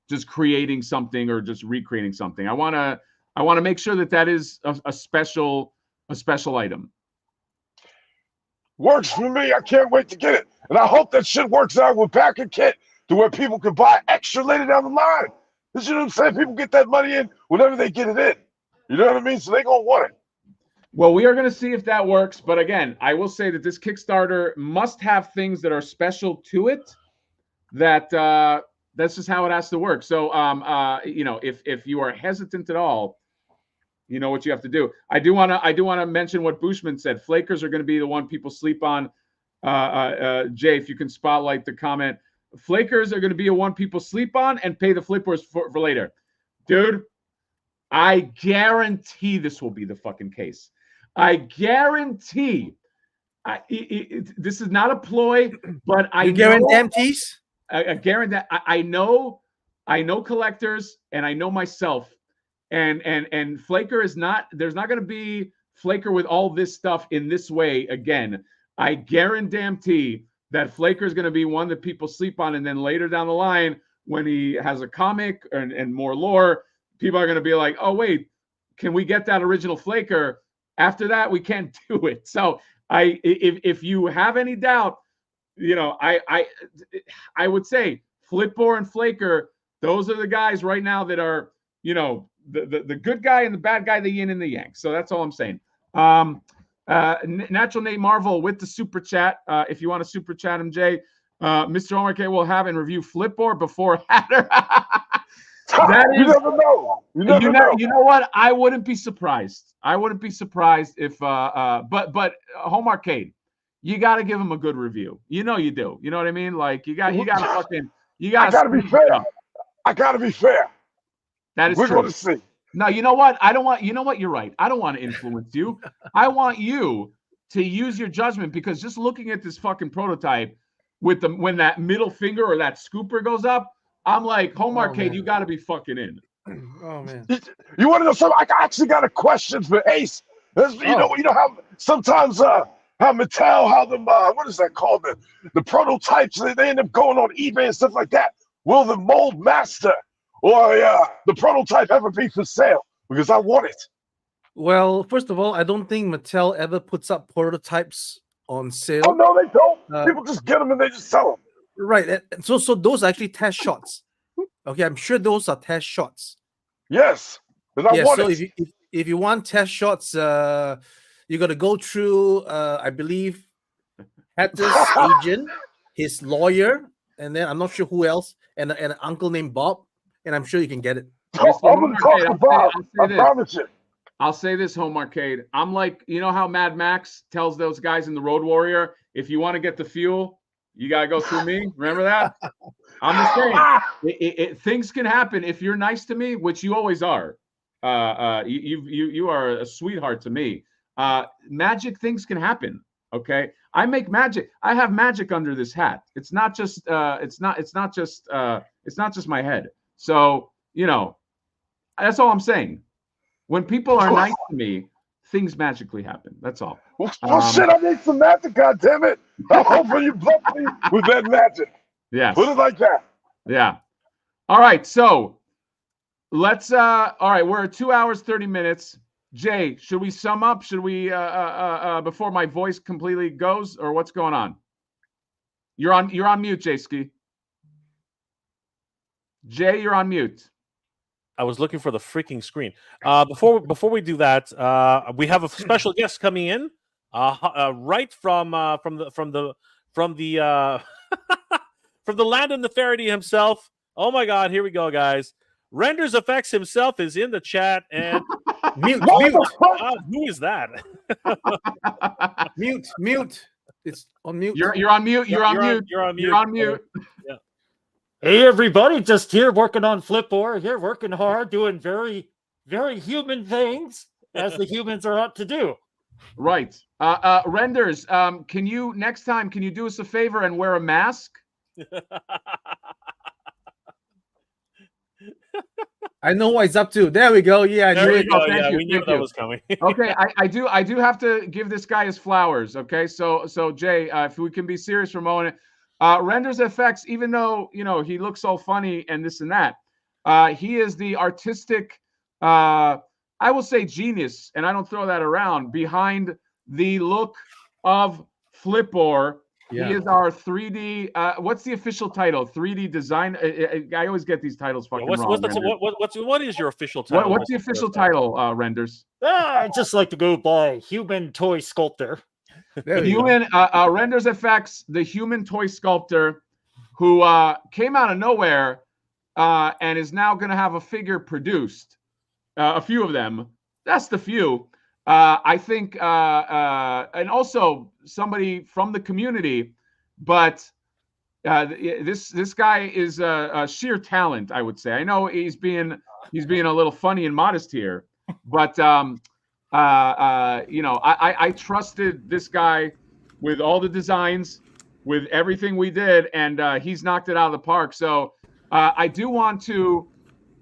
just creating something or just recreating something. I want to make sure that is a special item. Works for me. I can't wait to get it, and I hope that shit works out with Pack and Kit to where people can buy extra later down the line. You know what I'm saying? People get that money in whenever they get it in. You know what I mean? So they gonna want it. Well, we are going to see if that works. But again, I will say that this Kickstarter must have things that are special to it. That's just how it has to work. So, if you are hesitant at all, you know what you have to do. I do want to mention what Bushman said. Flakers are going to be the one people sleep on. Jay, if you can spotlight the comment. Flakers are going to be a one people sleep on and pay the flippers for later. Dude, I guarantee this will be the fucking case. I guarantee This is not a ploy, but I guarantees. I guarantee. I know collectors, and I know myself, and Flaker is not. There's not going to be Flaker with all this stuff in this way again. I guarantee that Flaker is going to be one that people sleep on, and then later down the line, when he has a comic and more lore, people are going to be like, "Oh wait, can we get that original Flaker?" After that, we can't do it. So if you have any doubt, I would say Flipboard and Flaker, those are the guys right now that are, the good guy and the bad guy, the yin and the yang. So that's all I'm saying. Natural Nate Marvel with the super chat. If you want to super chat him, Jay, Mr. Omar K will have and review Flipboard before Hatter. You never know. You know what? I wouldn't be surprised. If but Home Arcade, you got to give him a good review. You do. You know what I mean? Like you got to I got to be fair. I got to be fair. That is We're true. going to see. No, you know what? I don't want. You know what? You're right. I don't want to influence you. I want you to use your judgment, because just looking at this fucking prototype with when that middle finger or that scooper goes up, I'm like, Home Arcade, you got to be fucking in. Oh man. You want to know something? I actually got a question for Ace. You know how sometimes how Mattel, how them what is that called, the prototypes, they end up going on eBay and stuff like that. Will the mold master or the prototype ever be for sale? Because I want it. Well, first of all, I don't think Mattel ever puts up prototypes on sale. Oh no, they don't. People just get them and they just sell them. Right. So those are actually test shots. Okay, I'm sure those are test shots. Yes. I want so it. if you want test shots, you got to go through, I believe, Hatter's agent, his lawyer, and then I'm not sure who else, and an uncle named Bob, and I'm sure you can get it. I'm going to talk to Bob. I promise you. I'll say this, Home Arcade. I'm like, you know how Mad Max tells those guys in the Road Warrior, if you want to get the fuel, you got to go through me. Remember that? I'm just saying, things can happen if you're nice to me, which you always are. You are a sweetheart to me. Magic things can happen. Okay, I make magic. I have magic under this hat. It's not just. It's not just my head. So that's all I'm saying. When people are nice to me, things magically happen. That's all. Well, shit, I need some magic, goddammit. I'm hoping you bluff me with that magic. Yeah. Put it like that. Yeah. All right. So let's all right, we're at 2 hours, 30 minutes. Jay, should we sum up? Should we before my voice completely goes, or what's going on? You're on mute, Jayski. Jay, you're on mute. I was looking for the freaking screen. Before we do that, we have a special guest coming in, right from the from the land of Nefertiti himself. Oh my God! Here we go, guys. Renders Effects himself is in the chat, and mute. Who is that? Mute. It's on mute. You're on mute. You're on mute. You're on mute. You're on mute. Yeah. Hey everybody, just here working on Flipboard, here working hard, doing very, very human things as the humans are up to do. Right. Renders, can you next time do us a favor and wear a mask? I know what he's up to. There we go. Yeah, we knew that was coming. Okay, I do have to give this guy his flowers. Okay, so Jay, if we can be serious for a moment. Renders Effects, even though he looks all funny and this and that, he is the artistic, I will say, genius, and I don't throw that around, behind the look of Flipboard. Yeah. He is our 3D. What's the official title? 3D design. I always get these titles fucking wrong. What is your official title? What's the official title, Renders? I just like to go by Human Toy Sculptor. Renders Effects, the human toy sculptor, who came out of nowhere and is now going to have a figure produced. A few of them. That's the few. I think, and also somebody from the community, but this guy is a sheer talent, I would say. I know he's being a little funny and modest here, but I trusted this guy with all the designs, with everything we did, and he's knocked it out of the park. So I do want to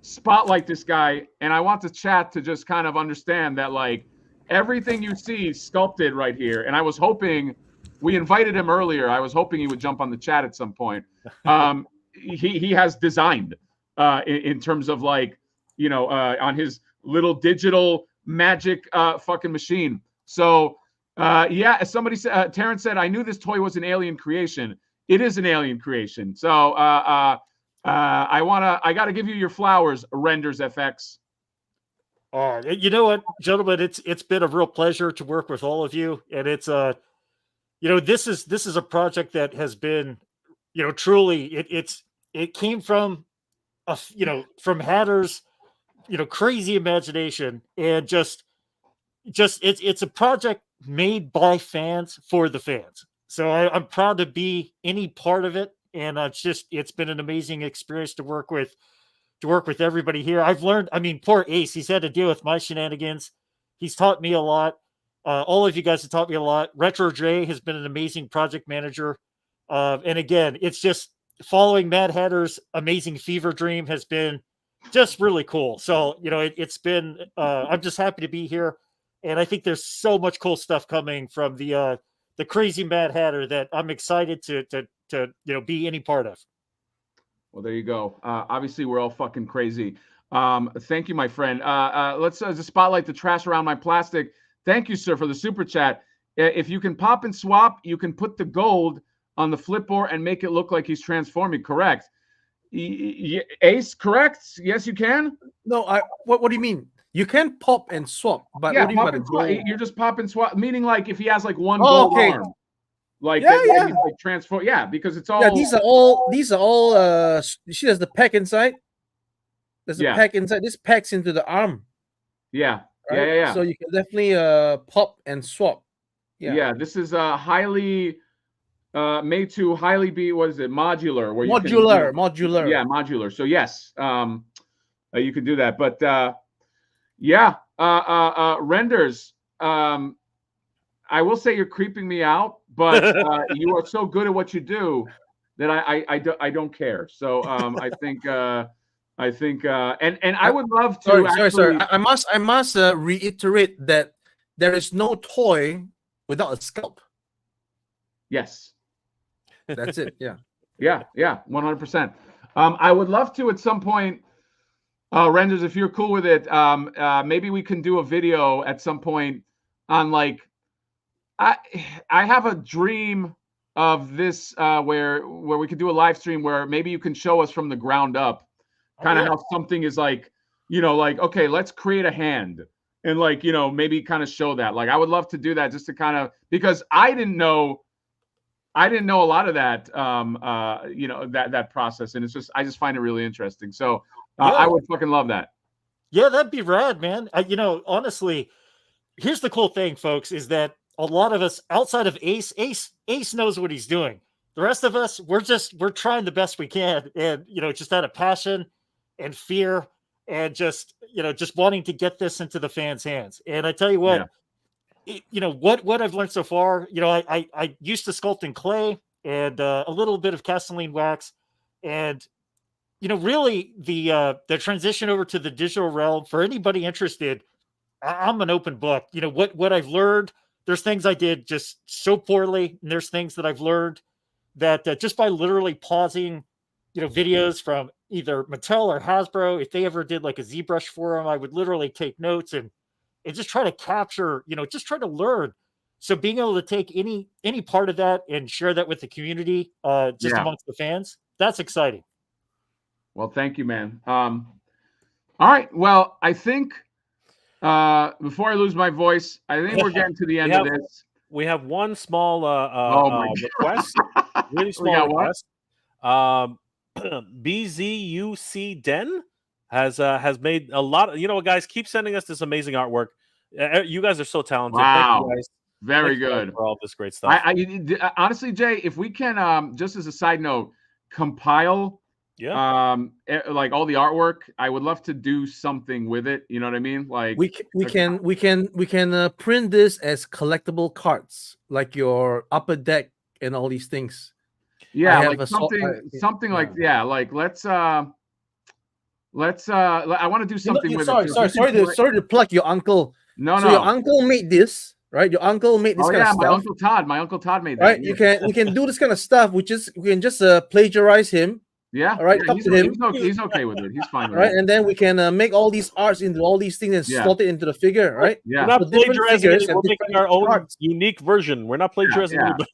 spotlight this guy, and I want the chat to just kind of understand that, like, everything you see sculpted right here. And I was hoping, we invited him earlier, I was hoping he would jump on the chat at some point. He has designed in terms of, like, you know, on his little digital magic fucking machine. So yeah, as somebody said, Terrence said, I knew this toy was an alien creation. It is an alien creation. So I got to give you your flowers, Renders FX. You know what, gentlemen, it's been a real pleasure to work with all of you, and it's you know, this is a project that has been, you know, truly it came from from Hatter's, you know, crazy imagination, and just it's a project made by fans for the fans. So I'm proud to be any part of it, and it's been an amazing experience to work with everybody here. I've learned, I mean, poor Ace, he's had to deal with my shenanigans. He's taught me a lot. All of you guys have taught me a lot. Retro J has been an amazing project manager. And again, it's just following Mad Hatter's amazing fever dream has been just really cool. So, you know, it's been, I'm just happy to be here. And I think there's so much cool stuff coming from the crazy Mad Hatter that I'm excited to you know, be any part of. Well, there you go. Obviously, we're all fucking crazy. Thank you, my friend. Let's just spotlight the trash around my plastic. Thank you, sir, for the super chat. If you can pop and swap, you can put the gold on the flipboard and make it look like he's transforming. Correct. Ace, correct? Yes, you can. No, what do you mean? You can pop and swap, but Yeah, what do you mean pop by and the swap. gold? You're just pop and swap, meaning like if he has like one Oh, gold okay. arm, like Yeah, that, yeah. he's like transform. Yeah, because it's all. Yeah, these are all you see, there's the pack inside. There's a pack inside. This packs into the arm. Yeah. Right? Yeah. So you can definitely pop and swap. Yeah. This is highly made to highly be, what is it, modular, where modular. Yeah, modular. So yes, you can do that. But yeah, Renders, I will say you're creeping me out, but you are so good at what you do that I don't care. So I think and I would love to. Sorry. I must reiterate that there is no toy without a scalp. Yes. That's it. Yeah. Yeah. 100%. I would love to at some point, Renders, if you're cool with it, maybe we can do a video at some point on, like, I have a dream of this where we could do a live stream where maybe you can show us from the ground up kind of how something is, like, you know, like, okay, let's create a hand and, like, you know, maybe kind of show that. Like, I would love to do that just to kind of, because I didn't know a lot of that, you know, that process. And it's just, I just find it really interesting. So I would fucking love that. Yeah, that'd be rad, man. You know, honestly, here's the cool thing, folks, is that a lot of us outside of Ace knows what he's doing. The rest of us, we're trying the best we can. And, you know, just out of passion and fear and just, you know, just wanting to get this into the fans' hands. And I tell you what, you know, what I've learned so far, you know, I used to sculpt in clay and a little bit of Castelline wax, and, you know, really the transition over to the digital realm, for anybody interested, I'm an open book. You know, what I've learned, there's things I did just so poorly, and there's things that I've learned that just by literally pausing, you know, videos from either Mattel or Hasbro, if they ever did like a ZBrush forum, I would literally take notes and just try to capture, you know, just try to learn. So being able to take any part of that and share that with the community, just amongst the fans, that's exciting. Well, thank you, man. All right. Well, I think before I lose my voice, I think we're getting to the end of this. We have one small request. Really small request. BZUC Den has made a lot of, you know, guys, keep sending us this amazing artwork. You guys are so talented. Wow. Thank you guys. Very Thank you good for all this great stuff. I honestly, Jay, if we can, just as a side note, compile Like all the artwork. I would love to do something with it. You know what I mean? Like we can print this as collectible cards, like your upper deck and all these things. Yeah, have like a so- something yeah. like like let's I want to do something with it. Sorry to plug your uncle. No, So your uncle made this, right? Your uncle made this kind of stuff. My uncle Todd made that. Right? Yeah. We can do this kind of stuff. We can just plagiarize him. Yeah. All right. Yeah, Talk to him. He's okay with it. He's fine with Right, it. and then we can make all these arts into all these things and slot it into the figure, right? Yeah. We're not So different plagiarizing figures it. We're and making different our own cards. unique version. We're not plagiarizing anybody.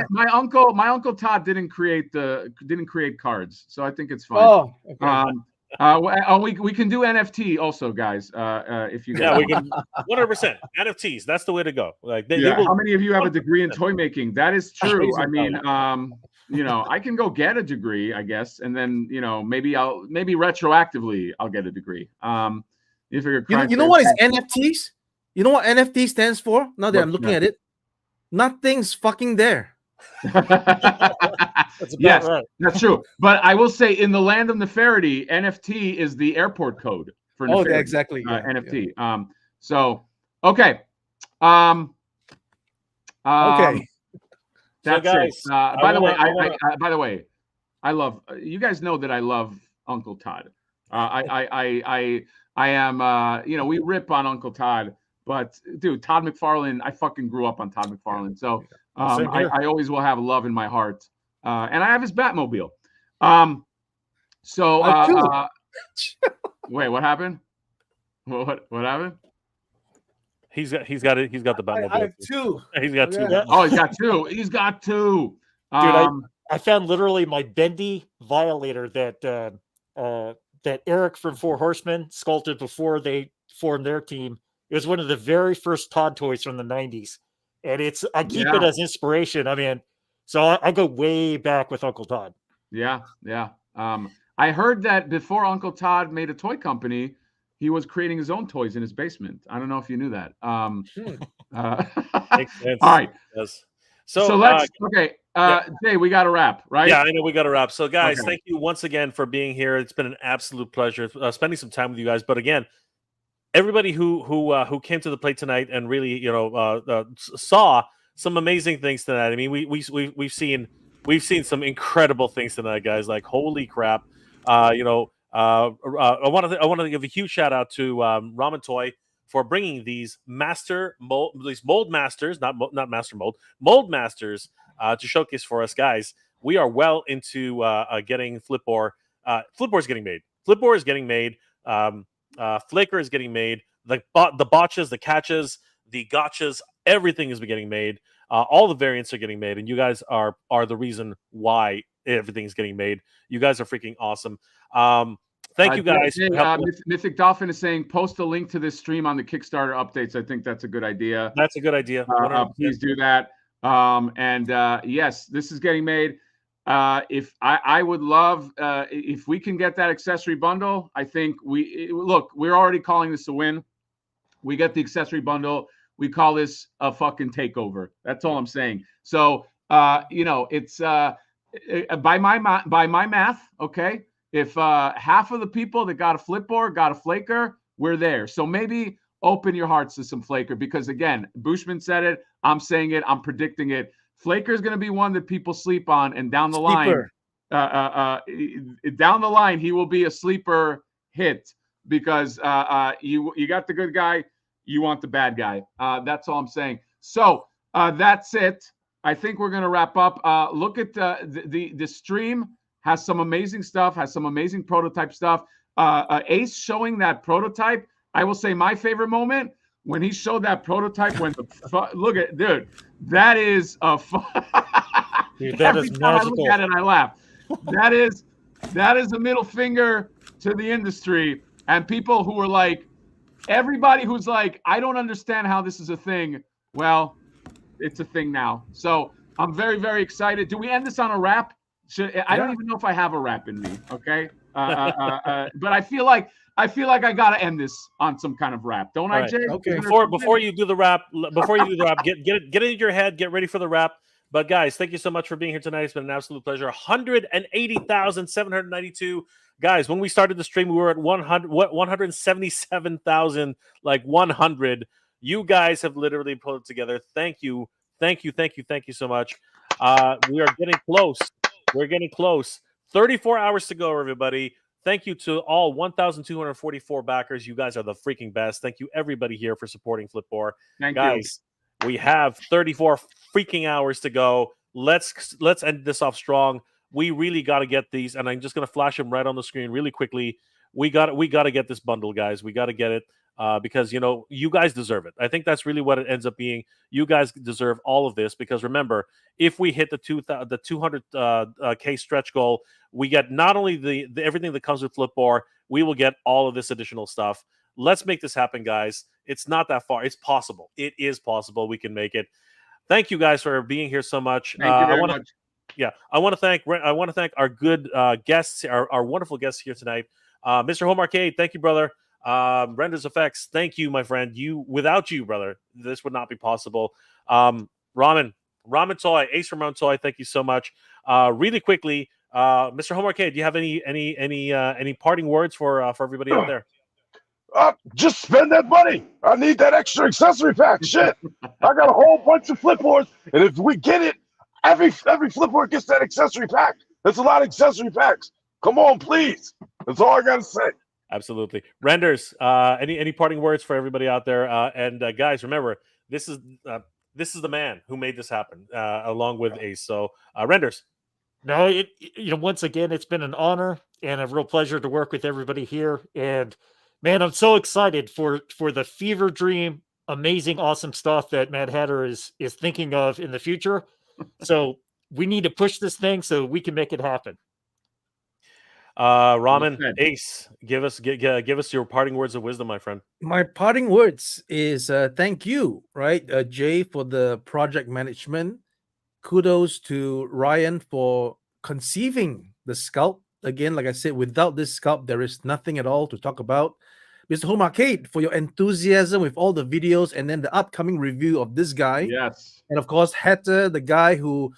My uncle Todd didn't create cards, so I think it's fine. Oh, okay. We can do NFT also, guys. If you Yeah, we can 100% NFTs. That's the way to go. Like how many of you have a degree in toy making? That is true. I mean, I can go get a degree, I guess, and then maybe retroactively I'll get a degree. If you're you know what is NFTs? You know what NFT stands for? Now that I'm looking at it, nothing's fucking there. Yes, right. that's true. But I will say, in the land of Neferity, NFT is the airport code for Neferity. Oh, exactly. NFT. Yeah. So okay. Okay. That's so guys, it. By the way, I love. You guys know that I love Uncle Todd. I am. We rip on Uncle Todd, but dude, Todd McFarlane. I fucking grew up on Todd McFarlane, so I always will have love in my heart. And I have his Batmobile. Wait, what happened? What happened? He's got the Batmobile. I have two. He's got two. Yeah. Oh, he's got two. He's got two. Dude, I found literally my bendy violator that Eric from Four Horsemen sculpted before they formed their team. It was one of the very first Todd toys from the 90s. And I keep it as inspiration. I mean, so I go way back with Uncle Todd. Yeah. I heard that before Uncle Todd made a toy company, he was creating his own toys in his basement. I don't know if you knew that. Makes sense. All right. Yes. So let's Jay, we got to wrap, right? Yeah, I know we got to wrap. So guys, thank you once again for being here. It's been an absolute pleasure spending some time with you guys. But again, everybody who came to the plate tonight and really saw some amazing things tonight. I mean, we've seen some incredible things tonight, guys. Like holy crap! I want to give a huge shout out to Ramen Toy for bringing these mold masters, not master mold masters to showcase for us, guys. We are well into getting Flipboard. Flipboard is getting made. Flipboard is getting made. Flaker is getting made. The botches, the catches, the gotchas, everything is getting made. All the variants are getting made, and you guys are the reason why everything's getting made. You guys are freaking awesome. Thank you guys. Mythic Dolphin is saying post a link to this stream on the Kickstarter updates. I think that's a good idea. That's a good idea. Please do that. Yes, this is getting made. If I would love if we can get that accessory bundle. I think we're already calling this a win. We get the accessory bundle. We call this a fucking takeover. That's all I'm saying. So it's by my math. Okay, if half of the people that got a Flipboard got a Flaker, we're there. So maybe open your hearts to some Flaker, because again, Bushman said it. I'm saying it. I'm predicting it. Flaker is going to be one that people sleep on, and down the line, he will be a sleeper hit, because you got the good guy, you want the bad guy. That's all I'm saying. So that's it. I think we're going to wrap up. Look at the stream. Has some amazing stuff. Has some amazing prototype stuff. Ace showing that prototype. I will say my favorite moment when he showed that prototype. When look at dude, that is a fun. Dude, that is magical. I look at it, I laugh. That is a middle finger to the industry and people who are like, everybody who's like, I don't understand how this is a thing. Well, it's a thing now. So I'm very, very excited. Do we end this on a wrap? I don't even know if I have a wrap in me. Okay. But I feel like I gotta end this on some kind of wrap, don't I, Jay? Okay. Before you do the wrap, get it in your head. Get ready for the wrap. But guys, thank you so much for being here tonight. It's been an absolute pleasure. 180,792 guys. When we started the stream, we were at 177,000, like 100. You guys have literally pulled it together. Thank you so much. We are getting close. We're getting close. 34 hours to go, everybody. Thank you to all 1,244 backers. You guys are the freaking best. Thank you, everybody here, for supporting Flipboard. Thank Guys, we have 34 freaking hours to go. Let's end this off strong. We really got to get these, and I'm just going to flash them right on the screen really quickly. We got to get this bundle, guys. We got to get it. Because you guys deserve it. I think that's really what it ends up being. You guys deserve all of this because remember, if we hit the 200K stretch goal, we get not only the everything that comes with Flipboard, we will get all of this additional stuff. Let's make this happen, guys. It's not that far. It's possible. It is possible. We can make it. Thank you guys for being here so much. Thank you very much. Yeah, I want to thank our good guests, our wonderful guests here tonight. Mr. Home Arcade, thank you, brother. Renders Effects, thank you, my friend. Without you, brother, this would not be possible. Ramen Toy, Ace Ramen Toy, thank you so much. Really quickly, Mr. Home Arcade, do you have any parting words for everybody out there? Just spend that money. I need that extra accessory pack. Shit, I got a whole bunch of Flipboards, and if we get it, every Flipboard gets that accessory pack. That's a lot of accessory packs. Come on, please. That's all I gotta say. Absolutely. Renders, any parting words for everybody out there? And guys, remember, this is the man who made this happen, along with Ace. So, Renders. No, once again, it's been an honor and a real pleasure to work with everybody here. And man, I'm so excited for the fever dream, amazing, awesome stuff that Mad Hatter is thinking of in the future. So we need to push this thing so we can make it happen. Ramen, Ace, give us your parting words of wisdom, my friend. My parting words is thank you, right, Jay, for the project management. Kudos to Ryan for conceiving the sculpt. Again, like I said, without this sculpt, there is nothing at all to talk about. Mr. Home Arcade, for your enthusiasm with all the videos and then the upcoming review of this guy. Yes. And of course, Hatter, the guy who,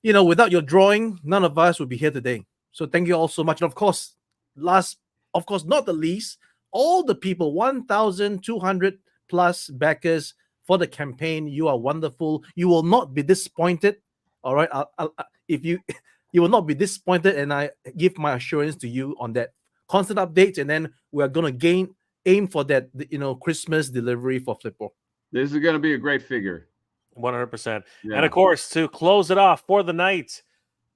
without your drawing, none of us would be here today. So thank you all so much. And of course, not the least, all the people, 1,200 plus backers for the campaign. You are wonderful. You will not be disappointed. All right. If you will not be disappointed, and I give my assurance to you on that. Constant updates, and then we are going to aim for that, Christmas delivery for Flipboard. This is going to be a great figure. 100%. Yeah. And of course, to close it off for the night,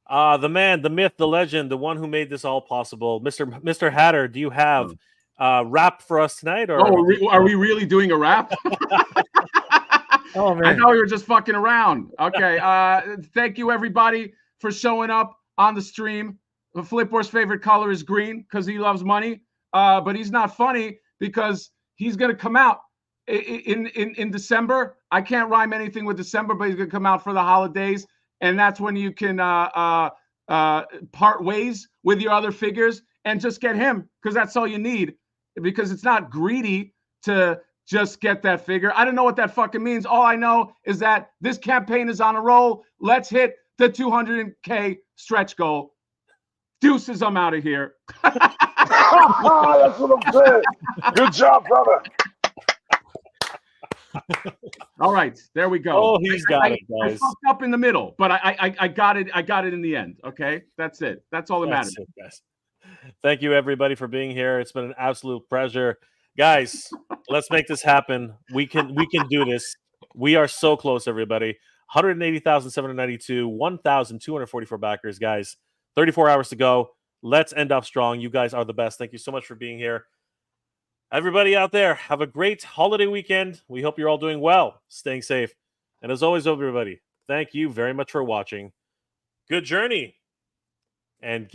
the man, the myth, the legend, the one who made this all possible, Mr. Hatter, do you have rap for us tonight? Or are we really doing a rap? Oh man, I know you're just fucking around. Okay. Thank you, everybody, for showing up on the stream. Flipboard's favorite color is green because he loves money. But he's not funny because he's gonna come out in December. I can't rhyme anything with December, but he's gonna come out for the holidays. And that's when you can part ways with your other figures and just get him, because that's all you need. Because it's not greedy to just get that figure. I don't know what that fucking means. All I know is that this campaign is on a roll. Let's hit the 200K stretch goal. Deuces, I'm out of here. That's what I'm saying. Good job, brother. All right, there we go. Oh, he's got it, guys. I fucked up in the middle, but I got it. I got it in the end. Okay, that's it. That's all that matters. It, guys. Thank you, everybody, for being here. It's been an absolute pleasure, guys. Let's make this happen. We can do this. We are so close, everybody. 180,792, 1,244 backers, guys. 34 hours to go. Let's end up strong. You guys are the best. Thank you so much for being here. Everybody out there, have a great holiday weekend. We hope you're all doing well, staying safe. And as always, everybody, thank you very much for watching. Good journey. And